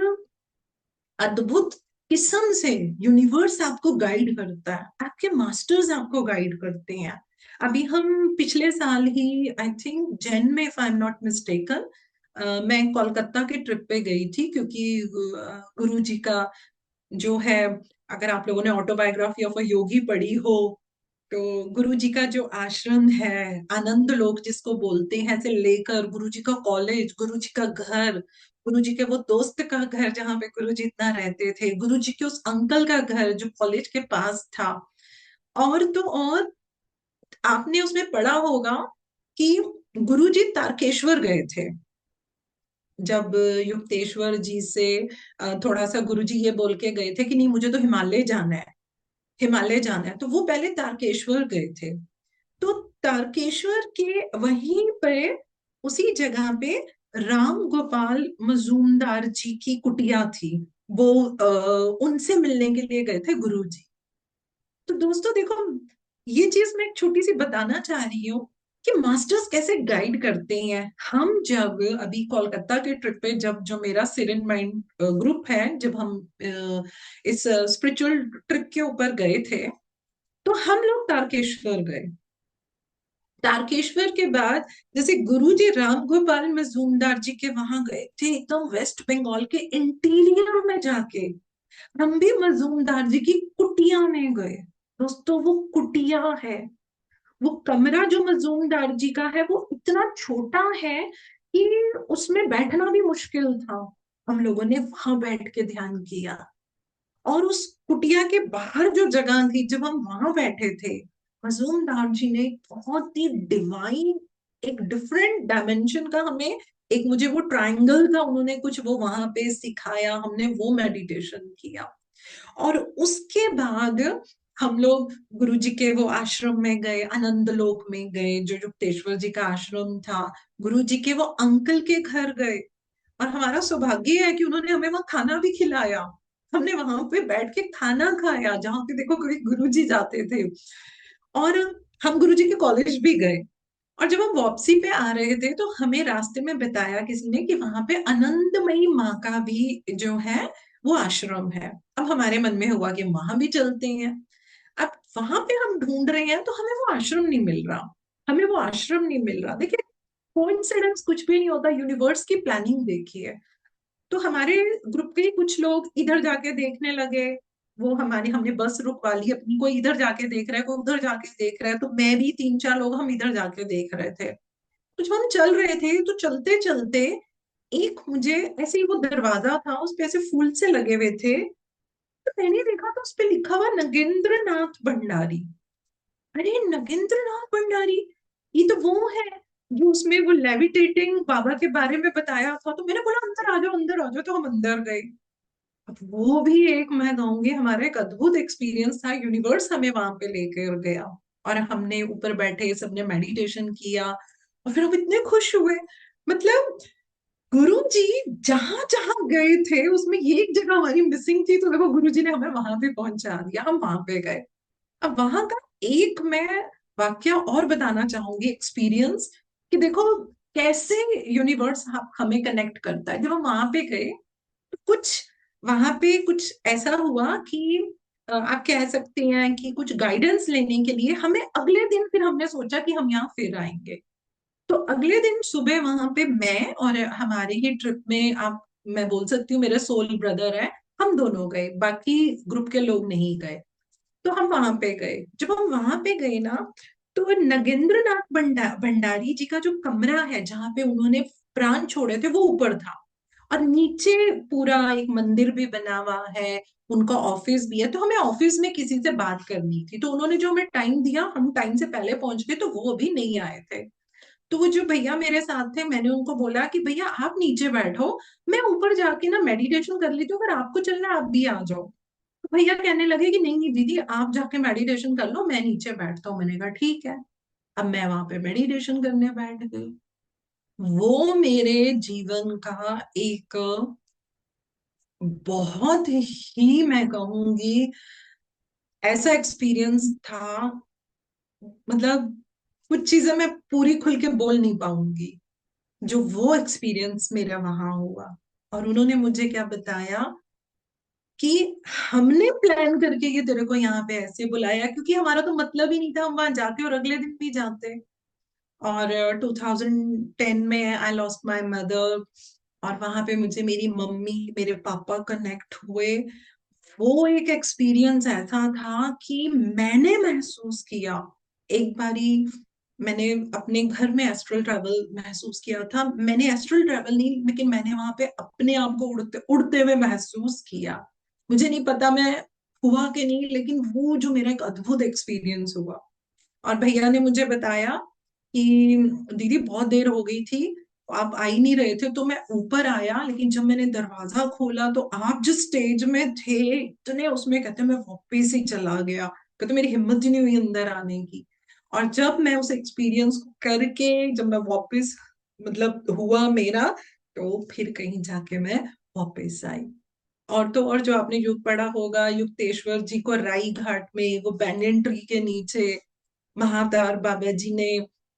अद्भुत किस्म से यूनिवर्स आपको गाइड करता है, आपके मास्टर्स आपको गाइड करते हैं। अभी हम पिछले साल ही, आई थिंक जैन में, if I am not mistaken, मैं कोलकाता के ट्रिप पे गई थी। क्योंकि गुरु जी का जो है, अगर आप लोगों ने ऑटोबायोग्राफी ऑफ अ योगी पढ़ी हो, तो गुरु जी का जो आश्रम है, आनंद लोक जिसको बोलते हैं, से लेकर गुरु जी का कॉलेज, गुरु जी का घर, गुरु जी के वो दोस्त का घर जहाँ पे गुरु जी इतना रहते थे, गुरु जी के उस अंकल का घर जो कॉलेज के पास था, और तो और आपने उसमें पढ़ा होगा कि गुरु जी तारकेश्वर गए थे। जब युक्तेश्वर जी से थोड़ा सा गुरु जी ये बोल के गए थे कि नहीं मुझे तो हिमालय जाना है, हिमालय जाना है, तो वो पहले तारकेश्वर गए थे। तो तारकेश्वर के वहीं पे, उसी जगह पे, राम गोपाल मजूमदार जी की कुटिया थी। वो उनसे मिलने के लिए गए थे गुरु जी। तो दोस्तों देखो, ये चीज मैं एक छोटी सी बताना चाह रही हूँ कि मास्टर्स कैसे गाइड करते हैं। हम जब अभी कोलकाता के ट्रिप पे, जब जो मेरा सिर इन माइंड ग्रुप है, जब हम इस स्पिरिचुअल ट्रिप के ऊपर गए थे, तो हम लोग तारकेश्वर गए। तारकेश्वर के बाद जैसे गुरुजी राम गोपाल मजूमदार जी के वहां गए थे, एकदम वेस्ट बंगाल के इंटीरियर में जाके, हम भी मजूमदार जी की कुटिया में गए। दोस्तों वो कुटिया है, वो कमरा जो मजूमदार जी का है वो इतना छोटा है कि उसमें बैठना भी मुश्किल था। हम लोगों ने वहां बैठ के ध्यान किया। और उस कुटिया के बाहर जो जगह थी, जब हम वहां बैठे थे, मजूमदार जी ने बहुत ही डिवाइन, एक डिफरेंट डायमेंशन का हमें, एक मुझे वो ट्रायंगल का उन्होंने कुछ वो वहां पे सिखाया, हमने वो मेडिटेशन किया। और उसके बाद हम लोग गुरु जी के वो आश्रम में गए, आनंद लोक में गए जो युक्तेश्वर जी का आश्रम था। गुरु जी के वो अंकल के घर गए, और हमारा सौभाग्य है कि उन्होंने हमें वहां खाना भी खिलाया। हमने वहां पे बैठ के खाना खाया, जहाँ पे देखो कभी गुरु जी जाते थे। और हम गुरु जी के कॉलेज भी गए। और जब हम वापसी पे आ रहे थे, तो हमें रास्ते में बताया किसी ने कि वहां पे आनंदमयी माँ का भी जो है वो आश्रम है। अब हमारे मन में हुआ कि वहां भी चलते हैं। अब वहां पे हम ढूंढ रहे हैं तो हमें वो आश्रम नहीं मिल रहा, हमें वो आश्रम नहीं मिल रहा। देखिए कोइंसिडेंस कुछ भी नहीं होता, यूनिवर्स की प्लानिंग देखिए। तो हमारे ग्रुप के ही कुछ लोग इधर जाके देखने लगे। वो हमारी, हमने बस रुकवा ली अपनी, कोई इधर जाके देख रहा है, कोई उधर जाके देख रहा है, तो मैं भी 3-4 लोग हम इधर जाके देख रहे थे। कुछ हम चल रहे थे, तो चलते चलते एक मुझे ऐसे ही वो दरवाजा था, उस पे ऐसे फूल से लगे हुए थे, तो मैंने देखा तो उस पे लिखा हुआ नगेंद्र नाथ भंडारी। अरे नगेंद्र नाथ भंडारी, ये तो वो है जो उसमें वो लेविटेटिंग बाबा के बारे में बताया था। तो मैंने बोला अंदर आ जाओ, अंदर आ जाओ, तो हम अंदर गए। अब वो भी एक, मैं कहूंगी, हमारा एक अद्भुत एक्सपीरियंस था, यूनिवर्स हमें वहां पे लेकर गया। और हमने ऊपर बैठे सबने मेडिटेशन किया और फिर हम इतने खुश हुए। मतलब गुरु जी जहां जहां गए थे उसमें ये एक जगह हमारी मिसिंग थी, तो देखो गुरु जी ने हमें वहां पे पहुंचा दिया, हम वहां पे गए। अब वहां का एक मैं वाक्य और बताना चाहूंगी, एक्सपीरियंस, कि देखो कैसे यूनिवर्स हमें कनेक्ट करता है। जब हम वहां पे गए तो कुछ वहां पे कुछ ऐसा हुआ कि आप कह सकते हैं कि कुछ गाइडेंस लेने के लिए हमें अगले दिन फिर हमने सोचा कि हम यहाँ फिर आएंगे। तो अगले दिन सुबह वहां पे मैं और हमारे ही ट्रिप में, आप मैं बोल सकती हूँ मेरे सोल ब्रदर है, हम दोनों गए, बाकी ग्रुप के लोग नहीं गए। तो हम वहां पे गए। जब हम वहां पे गए ना, तो नगेंद्र नाथ भंडारी जी का जो कमरा है जहाँ पे उन्होंने प्राण छोड़े थे वो ऊपर था, और नीचे पूरा एक मंदिर भी बना हुआ है, उनका ऑफिस भी है। तो हमें ऑफिस में किसी से बात करनी थी, तो उन्होंने जो हमें टाइम दिया, हम टाइम से पहले पहुंच गए, तो वो अभी नहीं आए थे। तो वो जो भैया मेरे साथ थे, मैंने उनको बोला कि भैया आप नीचे बैठो, मैं ऊपर जाके ना मेडिटेशन कर लेती हूँ, अगर आपको चलना है आप भी आ जाओ। तो भैया कहने लगे कि नहीं नहीं दीदी, आप जाके मेडिटेशन कर लो, मैं नीचे बैठता हूँ। मैंने कहा ठीक है। अब मैं वहां पे मेडिटेशन करने बैठ गई। वो मेरे जीवन का एक बहुत ही, मैं कहूंगी, ऐसा एक्सपीरियंस था। मतलब कुछ चीजें मैं पूरी खुल के बोल नहीं पाऊंगी, जो वो एक्सपीरियंस मेरा वहां हुआ। और उन्होंने मुझे क्या बताया कि हमने प्लान करके ये तेरे को यहाँ पे ऐसे बुलाया, क्योंकि हमारा तो मतलब ही नहीं था हम वहां जाते और अगले दिन भी जाते। और 2010 में आई लॉस्ट माय मदर, और वहां पे मुझे मेरी मम्मी मेरे पापा कनेक्ट हुए। वो एक एक्सपीरियंस ऐसा था कि मैंने महसूस किया एक बारी, मैंने अपने घर में एस्ट्रल ट्रैवल महसूस किया था। मैंने एस्ट्रल ट्रैवल नहीं, लेकिन मैंने वहां पे अपने आप को उड़ते उड़ते हुए महसूस किया। मुझे नहीं पता मैं हुआ कि नहीं, लेकिन वो जो मेरा एक अद्भुत एक्सपीरियंस हुआ। और भैया ने मुझे बताया कि दीदी बहुत देर हो गई थी, आप आ ही नहीं रहे थे, तो मैं ऊपर आया, लेकिन जब मैंने दरवाजा खोला तो आप जिस स्टेज में थे इतने उसमें, कहते मैं वापस ही चला गया, कहते मेरी हिम्मत ही नहीं हुई अंदर आने की। और जब मैं उस एक्सपीरियंस को करके जब मैं वापस, मतलब हुआ मेरा, तो फिर कहीं जाके मैं वापस आई। और तो और जो आपने युग पढ़ा होगा, युक्तेश्वर जी को राई घाट में वो बैंगन ट्री के नीचे महावतार बाबा जी ने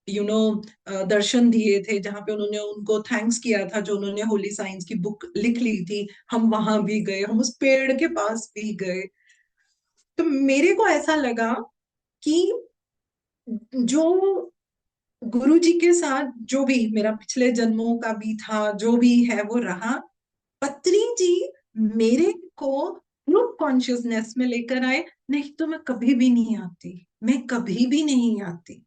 यू नो दर्शन दिए थे, जहां पे उन्होंने उनको थैंक्स किया था, जो उन्होंने होली साइंस की बुक लिख ली थी। हम वहां भी गए, हम उस पेड़ के पास भी गए। तो मेरे को ऐसा लगा कि जो गुरु जी के साथ जो भी मेरा पिछले जन्मों का भी था, जो भी है वो रहा। पत्री जी मेरे को ग्रुप कॉन्शियसनेस में लेकर आए, नहीं तो मैं कभी भी नहीं आती, मैं कभी भी नहीं आती।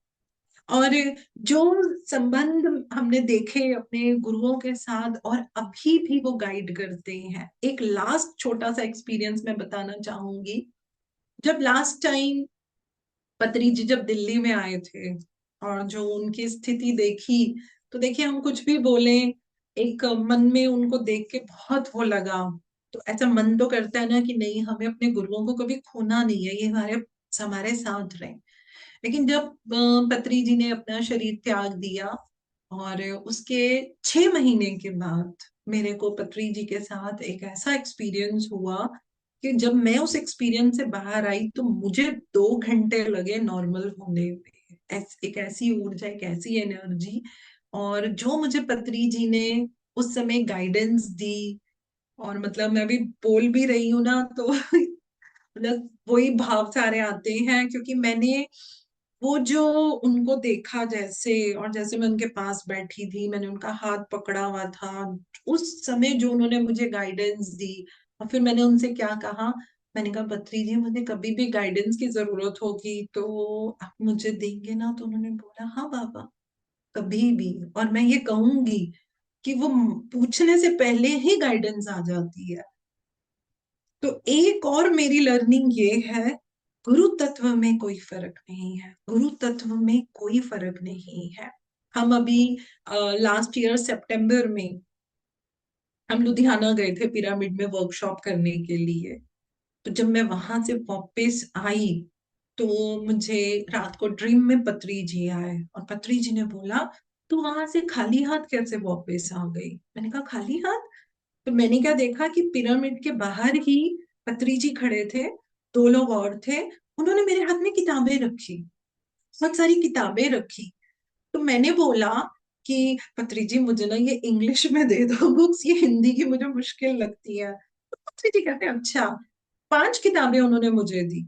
और जो संबंध हमने देखे अपने गुरुओं के साथ, और अभी भी वो गाइड करते हैं। एक लास्ट छोटा सा एक्सपीरियंस मैं बताना चाहूंगी। जब लास्ट टाइम पत्री जी जब दिल्ली में आए थे और जो उनकी स्थिति देखी, तो देखिए हम कुछ भी बोले, एक मन में उनको देख के बहुत वो लगा। तो ऐसा मन तो करता है ना कि नहीं, हमें अपने गुरुओं को कभी खोना नहीं है, ये हमारे हमारे साथ रहे। लेकिन जब पत्री जी ने अपना शरीर त्याग दिया, और उसके 6 महीने के बाद मेरे को पत्री जी के साथ एक ऐसा एक्सपीरियंस हुआ कि जब मैं उस एक्सपीरियंस से बाहर आई तो मुझे 2 घंटे लगे नॉर्मल होने में। एक ऐसी ऊर्जा, एक ऐसी एनर्जी, और जो मुझे पत्री जी ने उस समय गाइडेंस दी। और मतलब मैं भी बोल भी रही हूँ ना, तो मतलब वही भाव सारे आते हैं, क्योंकि मैंने वो जो उनको देखा जैसे, और जैसे मैं उनके पास बैठी थी, मैंने उनका हाथ पकड़ा हुआ था, उस समय जो उन्होंने मुझे गाइडेंस दी। और फिर मैंने उनसे क्या कहा, मैंने कहा पत्री जी मुझे कभी भी गाइडेंस की जरूरत होगी तो आप मुझे देंगे ना। तो उन्होंने बोला हाँ बाबा, कभी भी। और मैं ये कहूंगी कि वो पूछने से पहले ही गाइडेंस आ जाती है। तो एक और मेरी लर्निंग ये है, गुरु तत्व में कोई फर्क नहीं है, गुरु तत्व में कोई फर्क नहीं है। हम अभी लास्ट ईयर सितंबर में हम लुधियाना गए थे पिरामिड में वर्कशॉप करने के लिए। तो जब मैं वहां से वापस आई, तो मुझे रात को ड्रीम में पत्री जी आए और पत्री जी ने बोला, तू वहां से खाली हाथ कैसे वापस आ गई? मैंने कहा खाली हाथ? तो मैंने क्या देखा कि पिरामिड के बाहर ही पत्री जी खड़े थे, दो लोग और थे। उन्होंने मेरे हाथ में किताबें रखी, बहुत सारी किताबें रखी। तो मैंने बोला कि पत्री जी मुझे ना ये इंग्लिश में दे दो बुक्स, ये हिंदी की मुझे मुश्किल लगती है। तो पत्री जी कहते हैं अच्छा। 5 किताबें उन्होंने मुझे दी,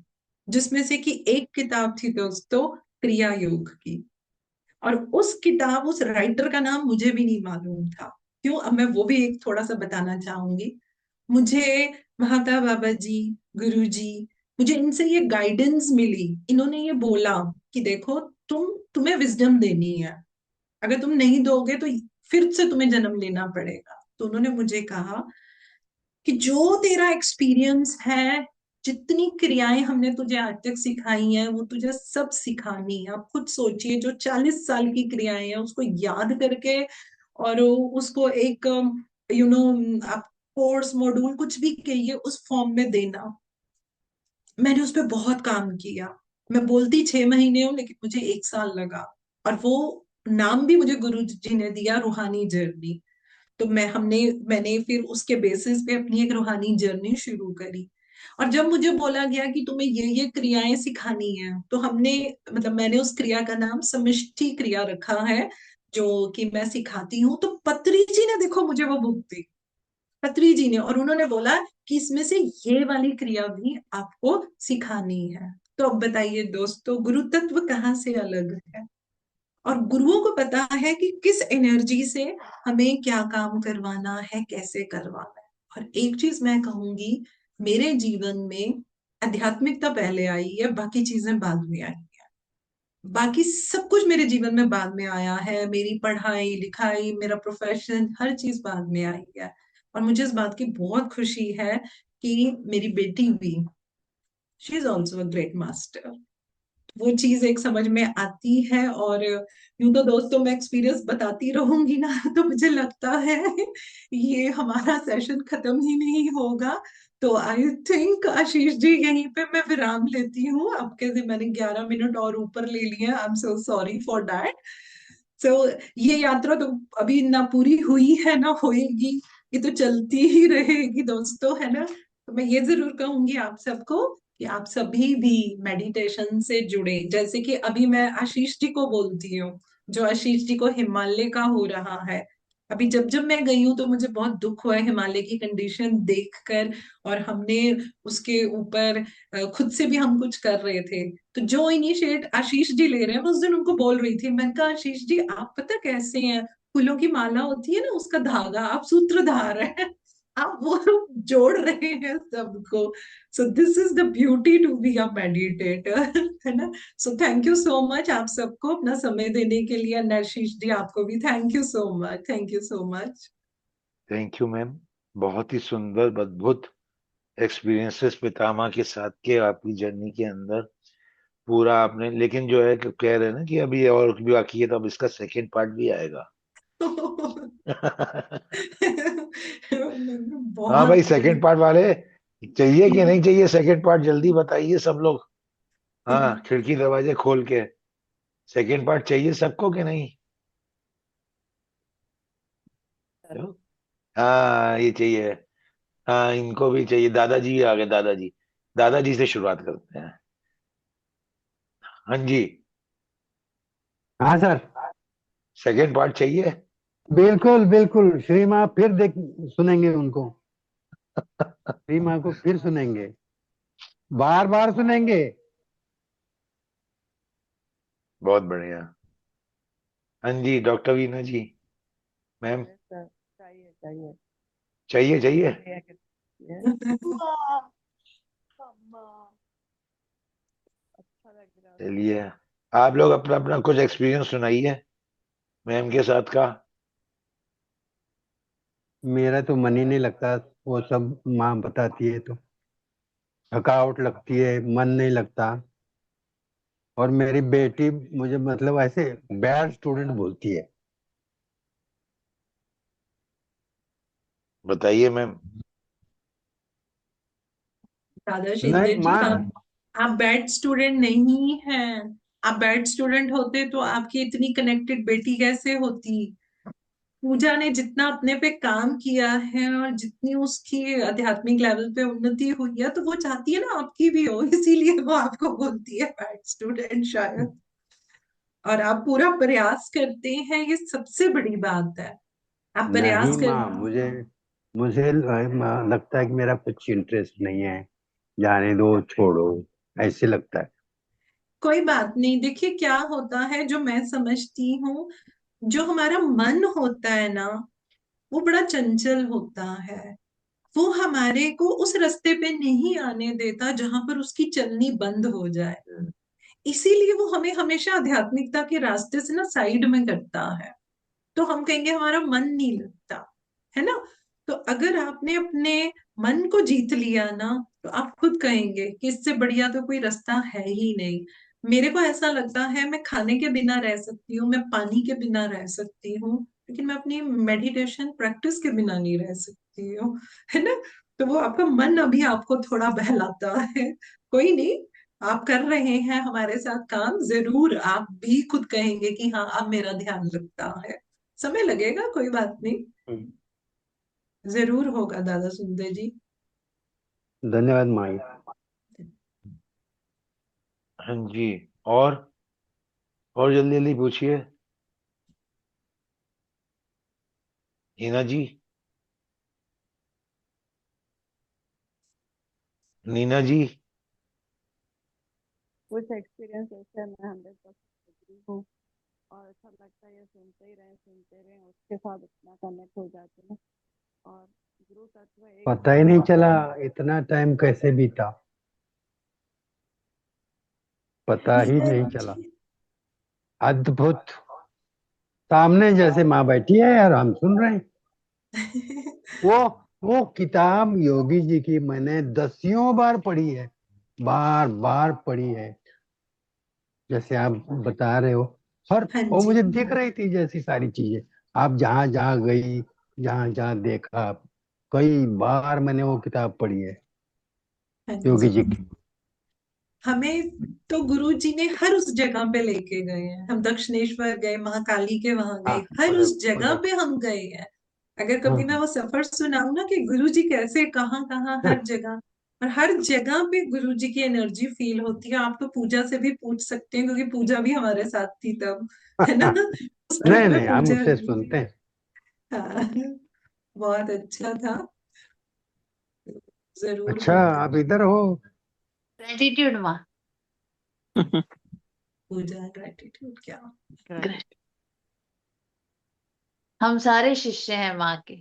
जिसमें से कि एक किताब थी दोस्तों क्रिया योग की। और उस किताब, उस राइटर का नाम मुझे भी नहीं मालूम था। क्यों? अब मैं वो भी एक थोड़ा सा बताना चाहूंगी। मुझे महाता बाबा जी, गुरु जी, मुझे इनसे ये गाइडेंस मिली। इन्होंने ये बोला कि देखो, तुम्हें विजडम देनी है, अगर तुम नहीं दोगे तो फिर से तुम्हें जन्म लेना पड़ेगा। तो उन्होंने मुझे कहा कि जो तेरा एक्सपीरियंस है, जितनी क्रियाएं हमने तुझे आज तक सिखाई हैं, वो तुझे सब सिखानी है। आप खुद सोचिए, जो 40 साल की क्रियाएं हैं उसको याद करके और उसको एक यू नो आप कोर्स मॉड्यूल कुछ भी कहिए उस फॉर्म में देना। मैंने उस पर बहुत काम किया। मैं बोलती 6 महीने हूँ, लेकिन मुझे 1 साल लगा। और वो नाम भी मुझे गुरु जी ने दिया, रूहानी जर्नी। तो मैंने फिर उसके बेसिस पे अपनी एक रूहानी जर्नी शुरू करी। और जब मुझे बोला गया कि तुम्हें ये क्रियाएं सिखानी है, तो मैंने उस क्रिया का नाम समिष्टि क्रिया रखा है, जो कि मैं सिखाती हूँ। तो पत्री जी ने देखो मुझे वो बुक दी, खत्री जी ने, और उन्होंने बोला कि इसमें से ये वाली क्रिया भी आपको सिखानी है। तो अब बताइए दोस्तों, गुरु तत्व कहाँ से अलग है? और गुरुओं को पता है कि किस एनर्जी से हमें क्या काम करवाना है, कैसे करवाना है। और एक चीज मैं कहूंगी, मेरे जीवन में आध्यात्मिकता पहले आई है, बाकी चीजें बाद में आई है। बाकी सब कुछ मेरे जीवन में बाद में आया है, मेरी पढ़ाई लिखाई, मेरा प्रोफेशन, हर चीज बाद में आई है। और मुझे इस बात की बहुत खुशी है कि मेरी बेटी भी, she is also a great master. वो चीज एक समझ में आती है। और यूं तो दोस्तों मैं एक्सपीरियंस बताती रहूंगी ना तो मुझे लगता है ये हमारा सेशन खत्म ही नहीं होगा। तो आई थिंक आशीष जी यहीं पे मैं विराम लेती हूँ। आपके से मैंने 11 मिनट और ऊपर ले लिए, I am so sorry for that. So ये यात्रा तो अभी ना पूरी हुई है ना होएगी, ये तो चलती ही रहेगी दोस्तों, है ना? तो मैं ये जरूर कहूंगी आप सबको कि आप सभी भी मेडिटेशन से जुड़े। जैसे कि अभी मैं आशीष जी को बोलती हूँ, जो आशीष जी को हिमालय का हो रहा है। अभी जब जब मैं गई हूँ तो मुझे बहुत दुख हुआ है हिमालय की कंडीशन देखकर। और हमने उसके ऊपर खुद से भी हम कुछ कर रहे थे। तो जो इनिशिएट आशीष जी ले रहे हैं, मैं उस दिन उनको बोल रही थी, मैंने कहा आशीष जी आप पता कैसे हैं, फूलों की माला होती है ना, उसका धागा, आप सूत्रधार हैं। आप वो जोड़ रहे हैं सबको। So this is the beauty to be a meditator, है ना? So thank you so much आप सबको अपना समय देने के लिए। and आशीष जी आपको भी thank you so much, thank you so much. Thank you ma'am. बहुत ही सुंदर अद्भुत एक्सपीरियंसेस पितामह के साथ के आपकी जर्नी के अंदर पूरा आपने, लेकिन जो है कि कह रहे हैं ना कि अभी और भी बाकी है, तो अब इसका सेकंड पार्ट भी आएगा। हाँ बहुत भाई, सेकंड पार्ट वाले चाहिए कि नहीं चाहिए? सेकंड पार्ट जल्दी बताइए सब लोग। हाँ, खिड़की दरवाजे खोल के सेकंड पार्ट चाहिए सबको कि नहीं? क्यों? हाँ, ये चाहिए। हाँ, इनको भी चाहिए। दादाजी आ गए, दादाजी। दादाजी से शुरुआत करते हैं। हाँ जी। हाँ सर। सेकंड पार्ट चाहिए। बिल्कुल बिल्कुल, श्री माँ फिर देख सुनेंगे उनको। श्री माँ को फिर सुनेंगे, बार बार सुनेंगे। बहुत बढ़िया। हाँ जी, डॉक्टर वीना जी। मैम। यस सर, चाहिए चाहिए। चाहिए चाहिए। यस। वाह, अम्मा, अच्छा लग रहा है सर। चलिए, आप लोग अपना अपना कुछ एक्सपीरियंस सुनाइए मैम के साथ का। मेरा तो मन ही नहीं लगता, वो सब माँ बताती है तो थकावट लगती है, मन नहीं लगता। और मेरी बेटी मुझे मतलब ऐसे बैड स्टूडेंट बोलती है। बताइए मैम। दादा नहीं शिंदे जी माँ, आप आप बैड स्टूडेंट नहीं हैं। आप बैड स्टूडेंट होते तो आपकी इतनी कनेक्टेड बेटी कैसे होती। पूजा ने जितना अपने पे काम किया है और जितनी उसकी आध्यात्मिक लेवल पे उन्नति हुई है, तो वो चाहती है ना आपकी भी हो, इसीलिए वो आपको बोलती है बैड स्टूडेंट शायद। और आप पूरा प्रयास करते हैं, ये सबसे बड़ी बात है। आप नहीं प्रयास कर माँ, मुझे मुझे लगता है कि मेरा कुछ इंटरेस्ट नहीं है, जाने दो, छोड़ो, ऐसे लगता है। कोई बात नहीं। देखिए क्या होता है, जो मैं समझती हूँ, जो हमारा मन होता है ना, वो बड़ा चंचल होता है। वो हमारे को उस रास्ते पे नहीं आने देता जहां पर उसकी चलनी बंद हो जाए। इसीलिए वो हमें हमेशा आध्यात्मिकता के रास्ते से ना साइड में करता है। तो हम कहेंगे हमारा मन नहीं लगता, है ना। तो अगर आपने अपने मन को जीत लिया ना, तो आप खुद कहेंगे कि इससे बढ़िया तो कोई रास्ता है ही नहीं। मेरे को ऐसा लगता है, मैं खाने के बिना रह सकती हूँ, मैं पानी के बिना रह सकती हूँ, लेकिन मैं अपनी मेडिटेशन प्रैक्टिस के बिना नहीं रह सकती हूँ, है ना। तो वो आपका मन अभी आपको थोड़ा बहलाता है। कोई नहीं, आप कर रहे हैं हमारे साथ काम, जरूर आप भी खुद कहेंगे कि हाँ अब मेरा ध्यान लगता है। समय लगेगा, कोई बात नहीं, जरूर होगा दादा सुंदर जी। धन्यवाद माई। हाँ जी। और जल्दी जल्दी पूछिए हीना जी। नीना जी। कुछ एक्सपीरियंस ऐसे है, मैं 100% एग्री हूँ। और अच्छा लगता है, ये सुनते रहे उसके साथ इतना कनेक्ट हो जाते हैं। और गुरु तत्व एक पता ही नहीं चला इतना टाइम कैसे बीता, पता ही नीना नहीं चला। जी। अद्भुत। सामने जैसे माँ बैठी है और हम सुन रहे हैं। वो वो किताब योगी जी की मैंने दसियों बार पढ़ी है, बार बार पढ़ी है, जैसे आप बता रहे हो। और हाँ वो जी, मुझे दिख रही थी जैसी सारी चीजें, आप जहां जहां गई, जहां जहां देखा, कई बार मैंने वो किताब पढ़ी है हाँ योगी जी। जी की। हमें तो गुरु जी ने हर उस जगह पे लेके गए हैं। हम दक्षिणेश्वर गए, महाकाली के वहां हाँ, गए, हर बोलो उस जगह बोलो। पे हम गए हैं। अगर कभी मैं हाँ, वो सफर सुनाऊं ना कि गुरु जी कैसे कहाँ कहाँ हर जगह, और हर जगह पे गुरु जी की एनर्जी फील होती है। आप तो पूजा से भी पूछ सकते हैं, क्योंकि पूजा भी हमारे साथ थी तब, है ना। उस नहीं ट्रिप पे नहीं, हम पूजा उससे भी थी। सुनते हैं। हाँ, बहुत अच्छा था। जरूर अच्छा, होगा आप इधर हो। ग्रेटिट्यूड माँ। पूजा, ग्रेटिट्यूड क्या। ग्रेट। हम सारे शिष्य हैं माँ के।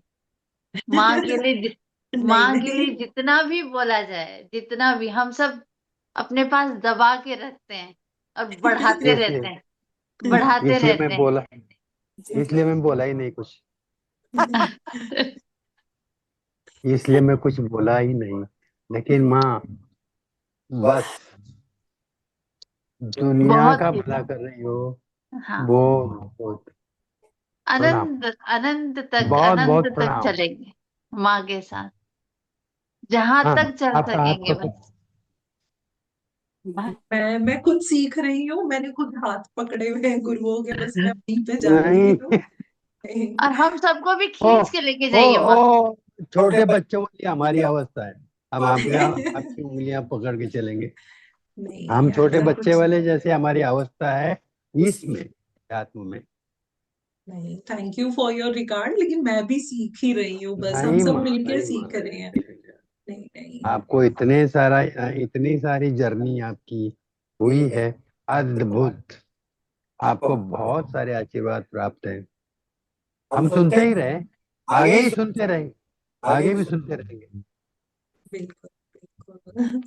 माँ के लिए नहीं माँ के नहीं, लिए जितना भी बोला जाए, जितना भी हम सब अपने पास दबा के रखते हैं और बढ़ाते रहते इसलिए हैं, बढ़ाते इसलिए मैं रहते बोला, हैं। इसलिए मैं बोला ही नहीं कुछ, इसलिए मैं कुछ बोला ही नहीं। लेकिन माँ, बस दुनिया बहुत का ही, भला कर रही हो, हाँ, वो बहुत प्रणाम, अनंत बहुत अनंत बहुत तक प्रणाम। चलेंगे माँ के साथ, जहां हाँ, तक चल आपका सकेंगे कुछ। बस। मैं खुद सीख रही हूँ, मैंने खुद हाथ पकड़े हुए हैं गुरुओं के, बस मैं वहीं पे जा रही नहीं। हूँ। और हम सबको भी ओ खींच के लेके ओ जाइए माँ। ओ छोटे बच्चों वाली हमारी अवस्था है। हम आपकी उंगलियां पकड़ के चलेंगे। हम नहीं, छोटे ऐसा बच्चे कुछ वाले जैसे हमारी अवस्था है इसमें, आत्म में। नहीं। Thank you for your regard, लेकिन मैं भी सीख ही रही हूँ, बस हम नहीं सब माँ, मिलकर नहीं माँ, सीख रहे हैं। नहीं नहीं। आपको इतनी सारी जर्नी आपकी हुई है, अद्भुत। आपको बहुत सारे आशीर्वाद प्राप्त हैं। हम सुनते ही रहे, आगे ही सुनते रहे, आगे भी सुनते रहेंगे। बिल्कुल बिल्कुल।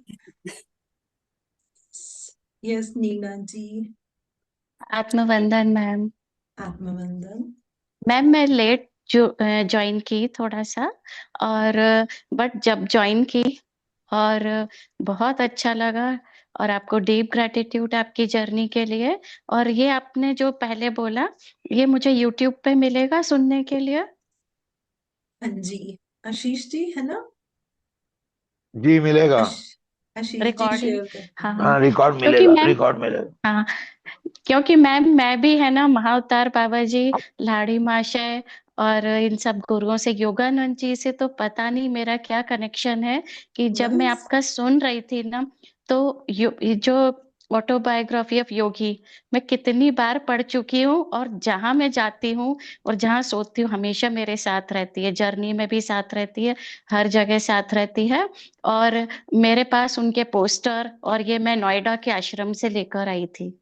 यस नीना जी। आत्मवंदन मैम। आत्मवंदन। मैम मैं लेट जो ज्वाइन की थोड़ा सा, और बट जब ज्वाइन की और बहुत अच्छा लगा, और आपको डीप ग्रैटिट्यूड आपकी जर्नी के लिए। और ये आपने जो पहले बोला, ये मुझे यूट्यूब पे मिलेगा सुनने के लिए। हाँ जी, आशीष जी है ना। जी मिलेगा। आश, आशीष जी रिकॉर्डिंग। शेयर करते हाँ हैं। हाँ, रिकॉर्ड क्योंकि मिलेगा, मैम, रिकॉर्ड मिलेगा। हाँ, क्योंकि मैं भी है ना महाअवतार बाबा जी, लाड़ी महाशय और इन सब गुरुओं से, योगानंद जी से तो पता नहीं मेरा क्या कनेक्शन है, कि जब मैं बस आपका सुन रही थी ना, तो ये जो ऑटोबायोग्राफी ऑफ योगी मैं कितनी बार पढ़ चुकी हूँ, और जहां मैं जाती हूँ और जहां सोती हूँ हमेशा मेरे साथ रहती है, जर्नी में भी साथ रहती है, हर जगह साथ रहती है। और मेरे पास उनके पोस्टर, और ये मैं नोएडा के आश्रम से लेकर आई थी,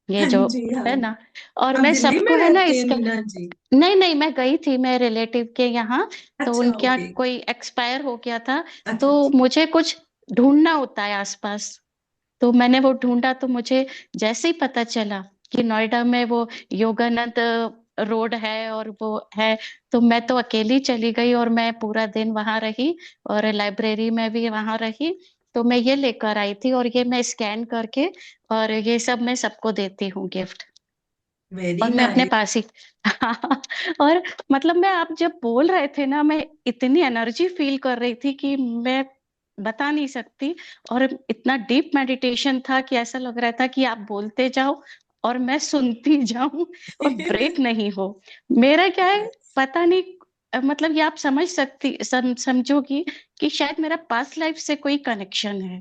ये हाँ जो जी, हाँ। है ना। और आप मैं दिल्ली में सबको है ना रहते हैं इसका, नीना जी? नहीं नहीं, मैं गई थी मैं रिलेटिव के यहाँ, तो अच्छा, उनके यहाँ ओके। कोई एक्सपायर हो गया था, अच्छा तो अच्छा। मुझे कुछ ढूंढना होता है आसपास, तो मैंने वो ढूंढा, तो मुझे जैसे ही पता चला कि नोएडा में वो योगानंद रोड है और वो है, तो मैं तो अकेली चली गई, और मैं पूरा दिन वहां रही, और लाइब्रेरी में भी वहां रही। तो मैं ये लेकर आई थी, और ये मैं स्कैन करके, और ये सब मैं सबको देती हूँ गिफ्ट, वेरी और मैं अपने नाइस। पास ही और मतलब मैं, आप जब बोल रहे थे ना, मैं इतनी एनर्जी फील कर रही थी कि मैं बता नहीं सकती। और इतना डीप मेडिटेशन था कि ऐसा लग रहा था कि आप बोलते जाओ और मैं सुनती जाऊं, और ब्रेक नहीं हो। मेरा क्या है पता नहीं, मतलब ये आप समझोगी कि शायद मेरा पास्ट लाइफ से कोई कनेक्शन है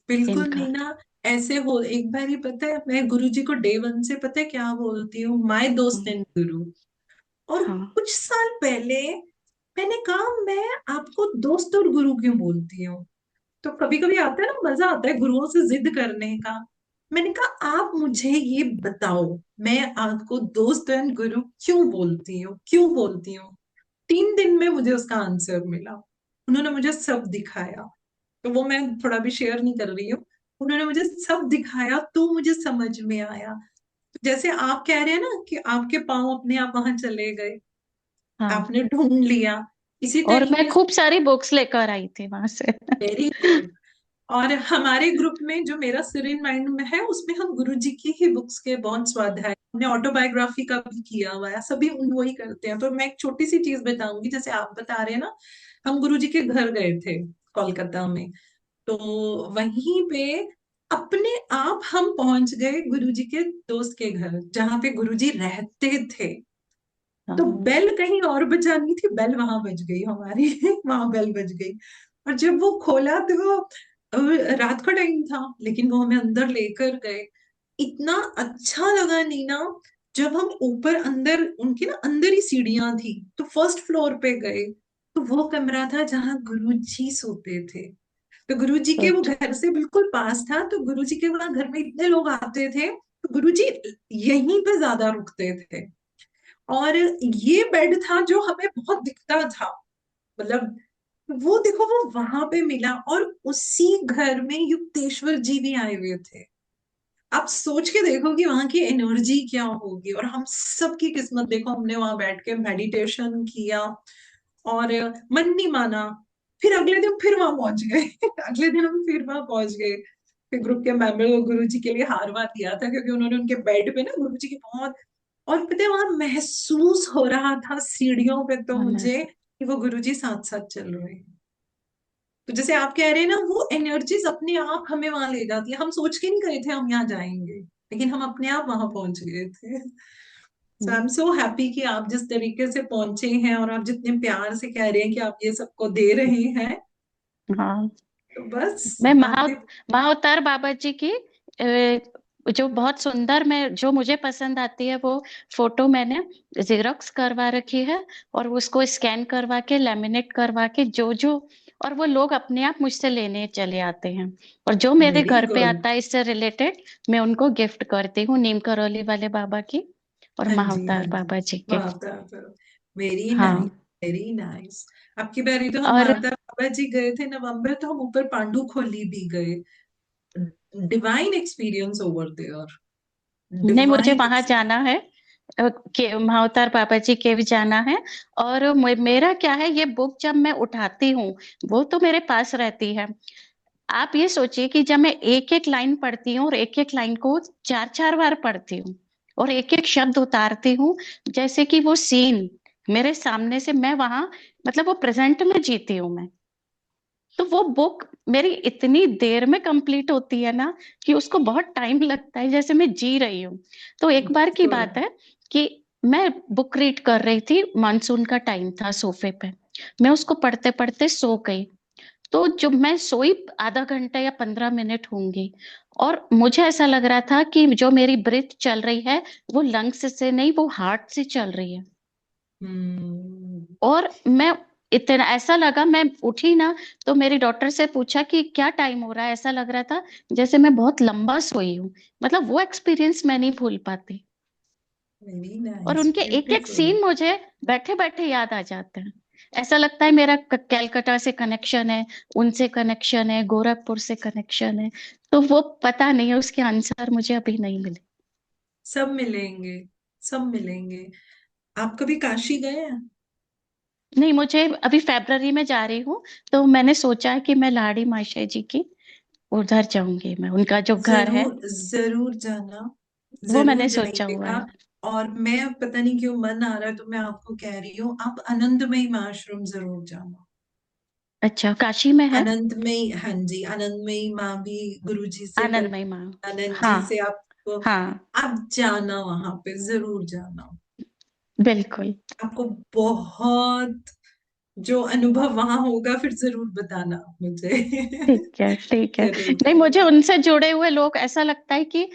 बिल्कुल इनका। नीना। ऐसे हो, एक बार ही पता है मैं गुरुजी को डे वन से पता है क्या बोलती हूँ, माय दोस्त हम्म, एंड गुरु। और हाँ कुछ साल पहले मैंने कहा मैं आपको दोस्त और गुरु क्यों बोलती हूँ। तो कभी कभी आता है ना, मजा आता है गुरुओं से जिद करने का। मैंने कहा आप मुझे ये बताओ, मैं आपको दोस्त एंड गुरु क्यों बोलती हूँ, क्यों बोलती हूँ। 3 दिन में मुझे उसका आंसर मिला। उन्होंने मुझे सब दिखाया, तो वो मैं थोड़ा भी शेयर नहीं कर रही हूँ। उन्होंने मुझे सब दिखाया तो मुझे समझ में आया। जैसे आप कह रहे हैं ना कि आपके पाँव अपने आप वहां चले गए, हाँ, आपने ढूंढ लिया। इसी और मैं तरीके से खूब सारी बुक्स लेकर आई थी वहां से वेरी गुड। और हमारे ग्रुप में जो मेरा सिरिन माइंड में है, उसमें हम गुरुजी की ही बुक्स के बहुत स्वाध्याय, हमने ऑटोबायोग्राफी का भी किया हुआ है, सभी वही करते हैं। तो मैं एक छोटी सी चीज बताऊंगी, जैसे आप बता रहे हैं ना, हम गुरुजी के घर गए थे कोलकाता में। तो वहीं पे अपने आप हम पहुंच गए गुरुजी के दोस्त के घर, जहां पे गुरुजी रहते थे। तो हाँ, बेल कहीं और बजानी थी, बेल वहां बज गई हमारी वहां बेल बज गई। और जब वो खोला तो रात का टाइम था, लेकिन वो हमें अंदर लेकर गए। इतना अच्छा लगा नीना। जब हम ऊपर अंदर, उनकी ना अंदर ही सीढ़ियां थी, तो फर्स्ट फ्लोर पे गए, तो वो कमरा था जहां गुरुजी सोते थे। तो गुरुजी के वो अच्छा, घर से बिल्कुल पास था, तो गुरुजी के वहां घर में इतने लोग आते थे, तो गुरुजी यहीं पे ज्यादा रुकते थे। और ये बेड था जो हमें बहुत दिखता था, मतलब वो देखो वो वहां पे मिला। और उसी घर में युक्तेश्वर जी भी आए हुए थे। आप सोच के देखो कि वहां की एनर्जी क्या होगी। और हम सबकी किस्मत देखो, हमने वहां बैठ के मेडिटेशन किया और मन नहीं माना। फिर अगले दिन फिर वहां पहुंच गए अगले दिन हम फिर वहां पहुंच गए। फिर ग्रुप के मेंबर को गुरु जी के लिए हार वार दिया था, क्योंकि उन्होंने उनके बेड पे ना गुरु जी की बहुत, और पता है वहां महसूस हो रहा था सीढ़ियों पे तो हाँ, मुझे कि वो गुरु जी साथ साथ चल रहे हैं। तो जैसे आप कह रहे हैं ना, वो एनर्जीज अपने आप हमें वहां ले जाती है। हम सोच के नहीं गए थे हम यहाँ जाएंगे, लेकिन हम अपने आप वहां पहुंच गए थे। सो आई एम सो हैप्पी कि आप जिस तरीके से पहुंचे हैं, और आप जितने प्यार से कह रहे हैं कि आप ये सबको दे रहे हैं। हाँ। तो बस मैं बातें। महाअवतार बाबा जी की जो बहुत सुंदर, मैं जो मुझे पसंद आती है वो फोटो मैंने जेरोक्स करवा रखी है, और उसको स्कैन करवा के लेमिनेट करवा के जो जो, और वो लोग अपने आप मुझसे लेने चले आते हैं, और जो मेरे वेरी घर पे गुड। आता है इससे रिलेटेड मैं उनको गिफ्ट करती हूँ, नीम करौली वाले बाबा की और हाँ जी, हाँ महाअवतार जी। बाबा जी के। माता, वेरी नाइस, हाँ, वेरी नाइस। आपकी बारी तो हम और माता बाबा जी गए थे नवंबर, तो हम ऊपर पांडु खोली भी गए। डिवाइन एक्सपीरियंस ओवर देयर, नहीं, मुझे डिवाइन। वहां जाना है, के महाअवतार बाबा जी के भी जाना है। और मेरा क्या है, ये बुक जब मैं उठाती हूँ वो तो मेरे पास रहती है। आप ये सोचिए कि जब मैं एक एक लाइन पढ़ती हूँ, और एक एक लाइन को चार चार बार पढ़ती हूँ, और एक एक शब्द उतारती हूँ, जैसे कि वो सीन मेरे सामने से, मैं वहां, मतलब वो प्रेजेंट में जीती हूँ मैं। तो वो बुक मेरी इतनी देर में कंप्लीट होती है ना कि उसको बहुत टाइम लगता है, जैसे मैं जी रही हूँ। तो एक बार की बात है कि मैं बुक रीड कर रही थी, मानसून का टाइम था, सोफे पे मैं उसको पढ़ते पढ़ते सो गई। तो जब मैं सोई आधा घंटा या 15 मिनट होंगी, और मुझे ऐसा लग रहा था कि जो मेरी ब्रीथ चल रही है वो लंग्स से नहीं, वो हार्ट से चल रही है। हम्म, और मैं इतना ऐसा लगा, मैं उठी ना तो मेरी डॉक्टर से पूछा कि क्या टाइम हो रहा है, ऐसा लग रहा था जैसे मैं बहुत लंबा सोई हूँ। मतलब वो एक्सपीरियंस मैं नहीं भूल पाती। वेरी और नाइस, उनके एक एक ब्यूटीफुल। सीन मुझे बैठे बैठे याद आ जाते हैं। ऐसा लगता है मेरा कैलकाटा से कनेक्शन है, उनसे कनेक्शन है, गोरखपुर से कनेक्शन है। तो वो पता नहीं है, उसके आंसर मुझे अभी नहीं मिले। सब मिलेंगे, सब मिलेंगे। आप कभी काशी गए हैं? नहीं, मुझे अभी फरवरी में जा रही हूँ, तो मैंने सोचा है कि मैं लाड़ी माशा जी की उधर जाऊंगी, मैं उनका जो घर है जरूर जरूर जाना, वो जरूर मैंने सोचा हुआ जाइएगा। है। और मैं पता नहीं क्यों मन आ रहा है तो मैं आपको कह रही हूँ, आप आनंदमयी आश्रम जरूर जाना। अच्छा, काशी में है? आनंदमयी, हाँ जी, आनंदमयी माँ भी गुरु जी से कर, आनंदमयी माँ। आनंद जी हाँ। से आपको, हाँ। आप जाना वहां पे, जरूर जाना। बिल्कुल। आपको बहुत जो अनुभव वहां होगा फिर जरूर बताना मुझे। ठीक है, ठीक है। जरूर। नहीं, मुझे उनसे जुड़े हुए लोग ऐसा लगता है कि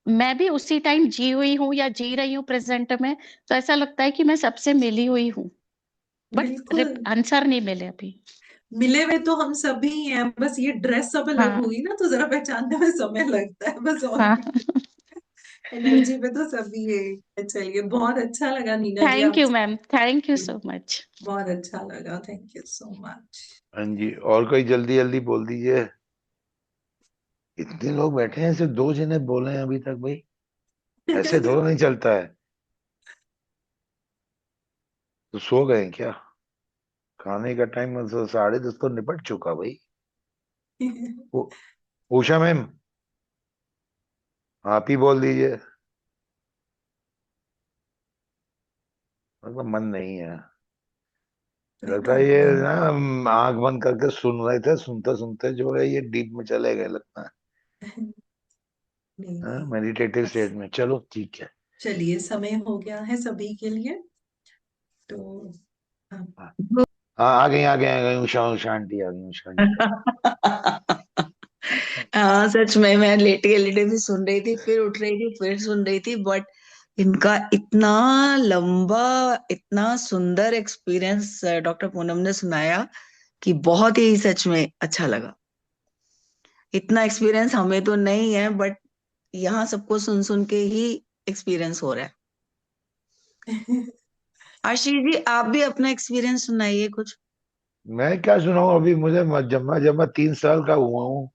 मैं भी उसी टाइम जी हुई हूँ या जी रही हूँ प्रेजेंट में। तो ऐसा लगता है कि मैं सबसे मिली हुई हूँ, बिल्कुल, बट आंसर नहीं मिले अभी। मिले हुए तो हम सभी हैं, बस ये ड्रेस अब अलग हाँ। हुई ना तो जरा पहचानने में समय लगता है, बस और हाँ। एनर्जी पे तो सभी है। चलिए, बहुत अच्छा लगा नीना जी थैंक यू आपसे, ma'am, thank you so much. बहुत अच्छा लगा, थैंक यू सो मच। हाँ जी, और कोई जल्दी जल्दी बोल दीजिए। इतने लोग बैठे हैं, सिर्फ दो जने बोले हैं अभी तक भाई। ऐसे थोड़ा नहीं चलता है। तो सो गए हैं क्या? खाने का टाइम 10:30 तो निपट चुका भाई। उ- उषा मैम, आप ही बोल दीजिए। मतलब मन नहीं है। कोई लगता है बात ये नहीं। ना, हम आंख बंद करके सुन रहे थे, सुनते सुनते जो है ये डीप में चले गए लगता है। नहीं हाँ, नहीं, मेडिटेटिव बस स्टेट में। चलो ठीक है। चलिए, समय हो गया है सभी के लिए, तो अब हाँ हाँ, आ गई उषा, उषा आंटी आ गई, उषा आंटी। हाँ, सच में मैं लेटे लेटे भी सुन रही थी, फिर उठ रही थी, फिर सुन रही थी। बट इनका इतना लंबा, इतना सुंदर एक्सपीरियंस डॉक्टर पूनम ने सुनाया कि बहुत ही सच में अच्छा लगा। इतना एक्सपीरियंस हमें तो नहीं है, बट यहाँ सबको सुन सुन के ही एक्सपीरियंस हो रहा है। आशीष जी, आप भी अपना एक्सपीरियंस सुनाइए कुछ। मैं क्या सुनाऊं अभी, मुझे जम्मा जम्मा 3 साल का हुआ हूँ।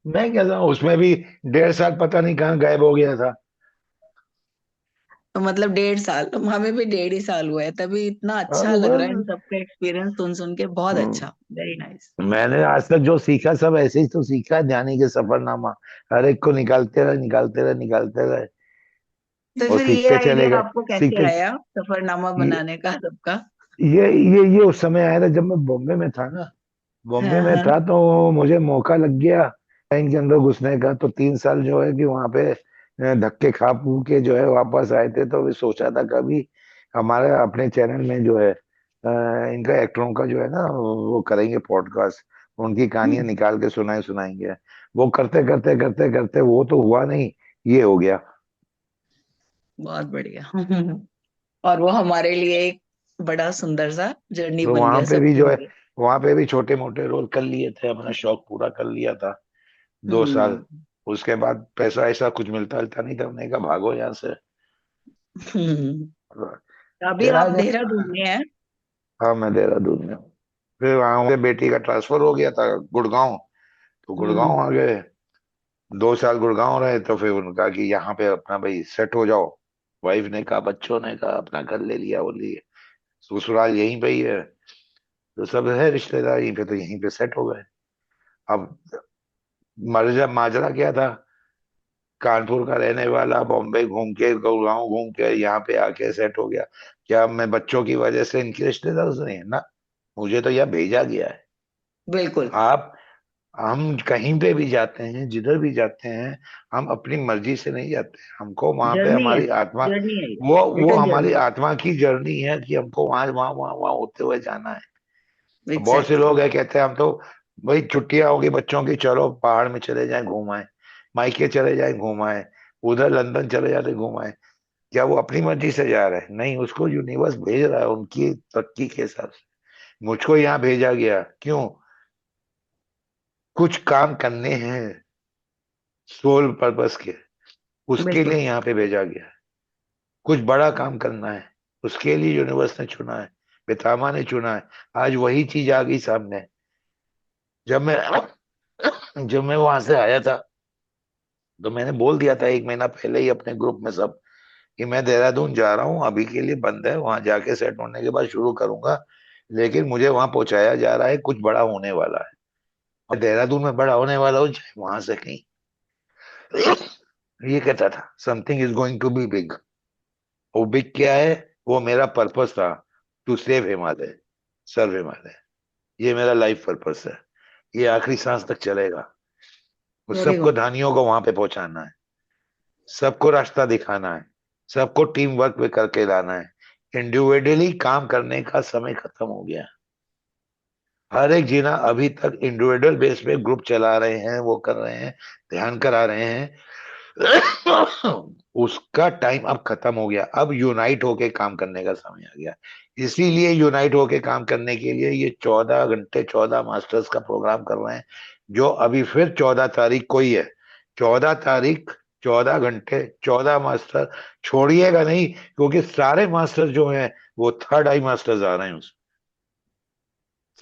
मैं क्या सुनाऊं, उसमें भी 1.5 साल पता नहीं कहाँ गायब हो गया था। तो मतलब 1.5 साल, तो हमें भी 1.5 ही साल हुआ है, तभी इतना हाँ, अच्छा तो लग रहा है इन बस सबका एक्सपीरियंस सुन सुन के। बहुत अच्छा, वेरी नाइस। मैंने आज तक जो सीखा सब ऐसे ही तो सीखा है, ध्यानी के सफरनामा। हर एक को निकालते रहे, निकालते रहे, निकालते रहे, तो और फिर ये सीखते चले आइडिया गए। आपको कैसे सीखते आया सफरनामा ये बनाने का सबका? ये उस समय आया था जब मैं बॉम्बे में था ना। बॉम्बे हाँ में हाँ। था तो मुझे मौका लग गया लाइन के अंदर घुसने का। तो 3 साल जो है कि वहां पे धक्के खा पू के जो है वापस आए थे। तो भी सोचा था कभी हमारे अपने चैनल में जो है इनका एक्टरों का जो है ना वो करेंगे पॉडकास्ट, उनकी कहानियां हम्म, निकाल के सुनाएंगे। वो करते करते करते करते वो तो हुआ नहीं, ये हो गया। बहुत बढ़िया। और वो हमारे लिए एक बड़ा सुंदर सा जर्नी तो बन वहां गया पे भी सबके जो है, लिए। वहां पे भी छोटे मोटे रोल कर लिए थे, अपना शौक पूरा कर लिया था 2 साल। हम्म। उसके बाद पैसा ऐसा कुछ मिलता मिलता नहीं था, हमने कहा भागो यहाँ से। हम्म। तो अभी फिर आ आप गए। देहरादून में हैं? हाँ, मैं देहरादून में हूँ। फिर वहां पे बेटी का ट्रांसफर हो गया था गुड़गांव। तो हम्म। गुड़गांव आ गए। 2 साल गुड़गांव रहे तो फिर उन्होंने कहा कि यहाँ पे अपना भाई सेट हो जाओ। वाइफ ने कहा, बच्चों ने कहा, अपना घर ले लिया, वो लिए ससुराल यहीं पे ही है, तो सब है रिश्तेदार यहीं पे, तो यहीं पे सेट हो गए। अब माजरा माजरा क्या था, कानपुर का रहने वाला बॉम्बे घूम के गुड़गांव घूम के यहाँ पे आके सेट हो गया। क्या मैं बच्चों की वजह से इनकी रिश्तेदार नहीं है ना? मुझे तो यह भेजा गया है। बिल्कुल। आप हम कहीं पे भी जाते हैं, जिधर भी जाते हैं, हम अपनी मर्जी से नहीं जाते। हमको वहां पे जर्नी है, हमारी आत्मा, जर्नी है, वो इट अ हमारी जर्नी। आत्मा की जर्नी है कि हमको वहां वहां वहां वहां होते हुए जाना है। अब बहुत से एग्जैक्टली। लोग हैं कहते हैं हम तो भाई छुट्टियां होगी बच्चों की, चलो पहाड़ में चले जाएं घूम आए, मायके चले जाएं घूम आए, उधर लंदन चले जाते घूम आए। क्या वो अपनी मर्जी से जा रहे हैं? नहीं, उसको यूनिवर्स भेज रहा है उनकी तरक्की के हिसाब से। मुझको यहाँ भेजा गया क्यों? कुछ काम करने हैं सोल पर्पस के, उसके लिए बिल्कुल। यहाँ पे भेजा गया है। कुछ बड़ा काम करना है, उसके लिए यूनिवर्स ने चुना है, पितामह ने चुना है। आज वही चीज आ गई सामने। जब मैं जब मैं वहां से आया था, तो मैंने बोल दिया था 1 महीना पहले ही अपने ग्रुप में सब कि मैं देहरादून जा रहा हूँ, अभी के लिए बंद है, वहां जाके सेट होने के बाद शुरू करूंगा। लेकिन मुझे वहां पहुंचाया जा रहा है, कुछ बड़ा होने वाला है, और देहरादून में बड़ा होने वाला हो, चाहे वहां से कहीं। ये कहता था something is going to be big. वो बिग क्या है? वो मेरा पर्पस था, to save Himalaya, serve Himalaya. ये मेरा लाइफ पर्पस है, ये आखिरी सांस तक चलेगा। वो वेरी सबको गुड। धानियों को वहां पे पहुंचाना है, सबको रास्ता दिखाना है, सबको टीम वर्क पे करके लाना है। इंडिविजुअली काम करने का समय खत्म हो गया। हर एक जीना अभी तक इंडिविजुअल बेस पे ग्रुप चला रहे हैं, वो कर रहे हैं, ध्यान करा रहे हैं। उसका टाइम अब खत्म हो गया। अब यूनाइट होके काम करने का समय आ गया। इसीलिए यूनाइट होके काम करने के लिए ये 14 घंटे 14 मास्टर्स का प्रोग्राम कर रहे हैं, जो अभी फिर 14 तारीख को ही है। 14 तारीख, 14 घंटे 14 मास्टर। छोड़िएगा नहीं, क्योंकि सारे मास्टर जो हैं वो थर्ड आई मास्टर्स आ रहे हैं।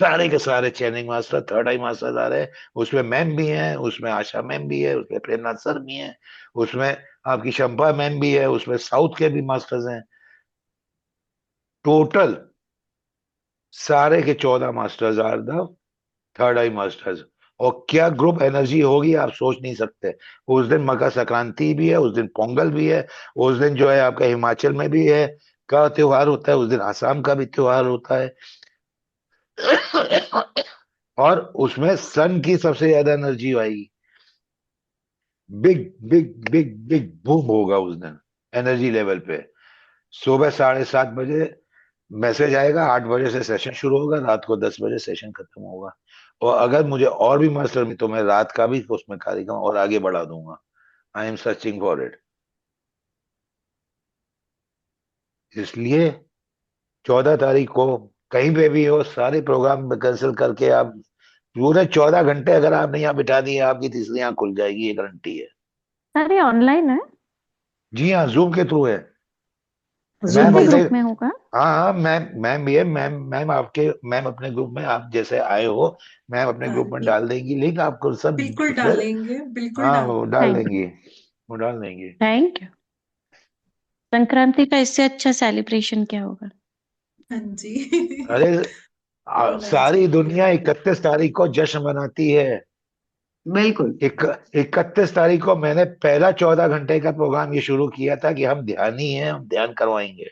सारे के सारे चैनिंग मास्टर थर्ड आई मास्टर आ रहे हैं। उसमें मैम भी हैं, उसमें आशा मैम भी है, उसमें प्रेमनाथ सर भी हैं, उसमें आपकी शंपा मैम भी है, उसमें साउथ के भी मास्टर्स हैं। टोटल सारे के 14 masters are the third eye masters. और क्या ग्रुप एनर्जी होगी आप सोच नहीं सकते। उस दिन मकर संक्रांति भी है, उस दिन पोंगल भी है, उस दिन जो है आपका हिमाचल में भी है का त्योहार होता है, उस दिन आसाम का भी त्योहार होता है। और उसमें सन की सबसे ज्यादा एनर्जी आएगी। Big big big big boom होगा उस दिन एनर्जी लेवल पे। सुबह 7:30 बजे मैसेज आएगा, 8 बजे से सेशन शुरू होगा, रात को 10 बजे सेशन खत्म होगा। और अगर मुझे और भी मास्टर में, तो मैं रात का भी उसमें कार्यक्रम और आगे बढ़ा दूंगा। I am searching for it. इसलिए 14 तारीख को कहीं पे भी हो, सारे प्रोग्राम कैंसिल करके आप पूरे 14 घंटे अगर आपने यहाँ बिठा दिए, आपकी तीसरी आंख खुल जाएगी, ये गारंटी है। अरे ऑनलाइन है? जी हाँ, जूम के थ्रू है। जूम मैम कितने के अपने, थ्रू। ग्रुप में होगा? हाँ हाँ, मैम मैम भी है। मैम मैम आपके, मैम अपने ग्रुप में आप जैसे आए हो, मैम अपने ग्रुप में ये डाल देंगी लिंक आपको सब। बिल्कुल फिर डालेंगे, बिल्कुल हाँ वो डालेंगे। डाल थैंक देंगी, वो डाल देंगी। Thank you. संक्रांति का इससे अच्छा सेलिब्रेशन क्या होगा? हाँ जी। अरे होना सारी चाहिए। दुनिया 31 तारीख को जश्न मनाती है। बिल्कुल। 31 तारीख को मैंने पहला 14 घंटे का प्रोग्राम ये शुरू किया था कि हम ध्यानी हैं, हम ध्यान करवाएंगे।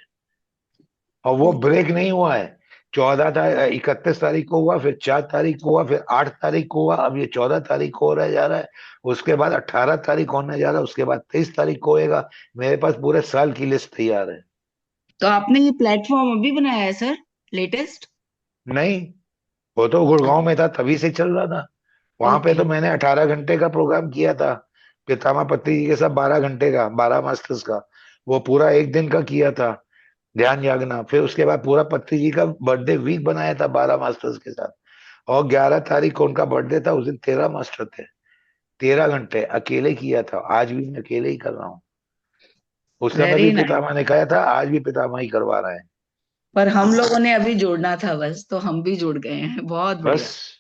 और वो बिल्कुल। ब्रेक नहीं हुआ है। 31 तारीख को हुआ, फिर 4 तारीख को हुआ, फिर 8 तारीख को हुआ, अब ये 14 तारीख को हो रहा जा रहा है। उसके बाद 18 तारीख होने जा रहा है, उसके बाद 23 तारीख को होएगा। मेरे पास पूरे साल की लिस्ट तैयार है। तो आपने ये प्लेटफॉर्म अभी बनाया है सर, लेटेस्ट? नहीं, वो तो गुड़गांव में था तभी से चल रहा था। वहां पे ओके। तो मैंने 18 घंटे का प्रोग्राम किया था, पितामह पत्री जी के साथ 12 घंटे का, 12 मास्टर्स का। वो पूरा एक दिन का किया था, ध्यान जागना। फिर उसके बाद पूरा पत्री जी का बर्थडे वीक बनाया था 12 मास्टर्स के साथ। और 11 तारीख को उनका बर्थडे था, उस दिन 13 मास्टर थे। 13 घंटे अकेले किया था। आज भी मैं अकेले ही कर रहा हूँ। उस समय भी वेरी नाइस। पितामह ने कहा था, आज भी पितामह ही करवा रहे हैं। पर हम लोगों ने अभी जोड़ना था बस, तो हम भी जुड़ गए हैं, बहुत बढ़िया। बस,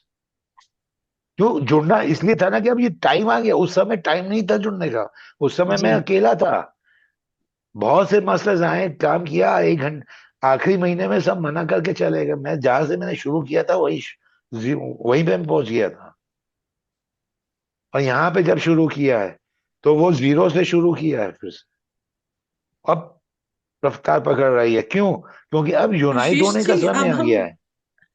क्यों जुड़ना इसलिए था ना कि अब ये टाइम आ गया। उस समय टाइम नहीं था जुड़ने का, उस समय मैं जी। अकेला था। बहुत से मास्टर्स आए, काम किया 1 घंटे, आखिरी महीने में सब मना करके चले गए। मैं जहां से मैंने शुरू किया था वहीं पे मैं पहुंच गया था। और यहाँ पे जब शुरू किया है, तो वो जीरो से शुरू किया है फिर से। अब रफ्तार पकड़ रही है। क्यों? क्योंकि अब यूनाइट आशीष होने का जी, समय अब आ हम गया है।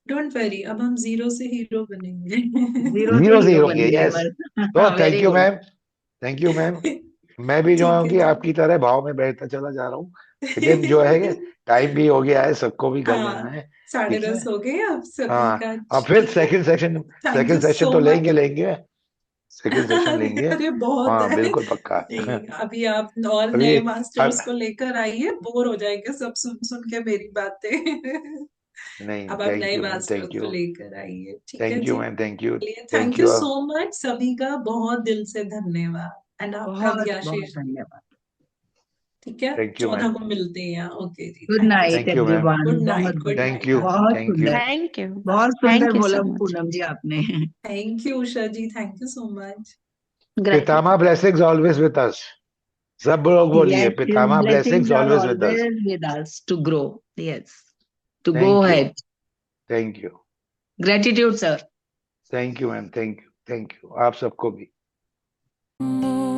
डोंट वरी, अब हम जीरो से हीरो बनेंगे। जीरो से हीरो से हीरो हीरो होंगे, बनेंगे यस। बस। तो thank very you good. Ma'am, thank you ma'am. मैं भी जो ठीक हूँ है कि जी। आपकी तरह भाव में बैठता चला जा रहा हूँ, लेकिन जो है टाइम भी हो गया है, सबको भी घर जाना हाँ, है। ठीक है। 10:30 हो गए अब सभी हाँ, का। अब फिर ठीक है, thank you second session so तो मच। लेंगे, सेकंड सेशन अरे लेंगे। अरे बहुत हाँ है। बिल्कुल पक्का। नहीं, अभी आप और अभी नए मास्टर्स अब को लेकर आइए, बोर हो जाएंगे सब सुन सुन के मेरी बातें। नहीं, अब आप थैंक नए यू मैम, मास्टर्स थैंक को यू, लेकर आइए, ठीक है थैंक यू जी। मैम, थैंक यू, चलिए, thank thank you you. So much सभी का, बहुत दिल से धन्यवाद। एंड आपका भी बहुत बहुत आशीष। धन्यवाद। ठीक है, थैंक यू 14 मैम, को मिलते हैं यहाँ। ओके जी, good thank you so night thank you ma'am, everyone. Good बहुत night, good good, thank night. You, बहुत थैंक यू, सुंदर, थैंक यू। बहुत सुंदर थैंक यू बोला सो मच। पूनम जी आपने। Thank you Usha ji, thank you so much. पितामा gratitude. Blessings always with us. सब लोग बोलिए, Yes, his पितामा blessings blessings are always with us. always with us to grow. Yes, to go thank you, ahead. Thank you, Gratitude, sir. Thank you ma'am, thank you, thank you, आप सबको भी। Oh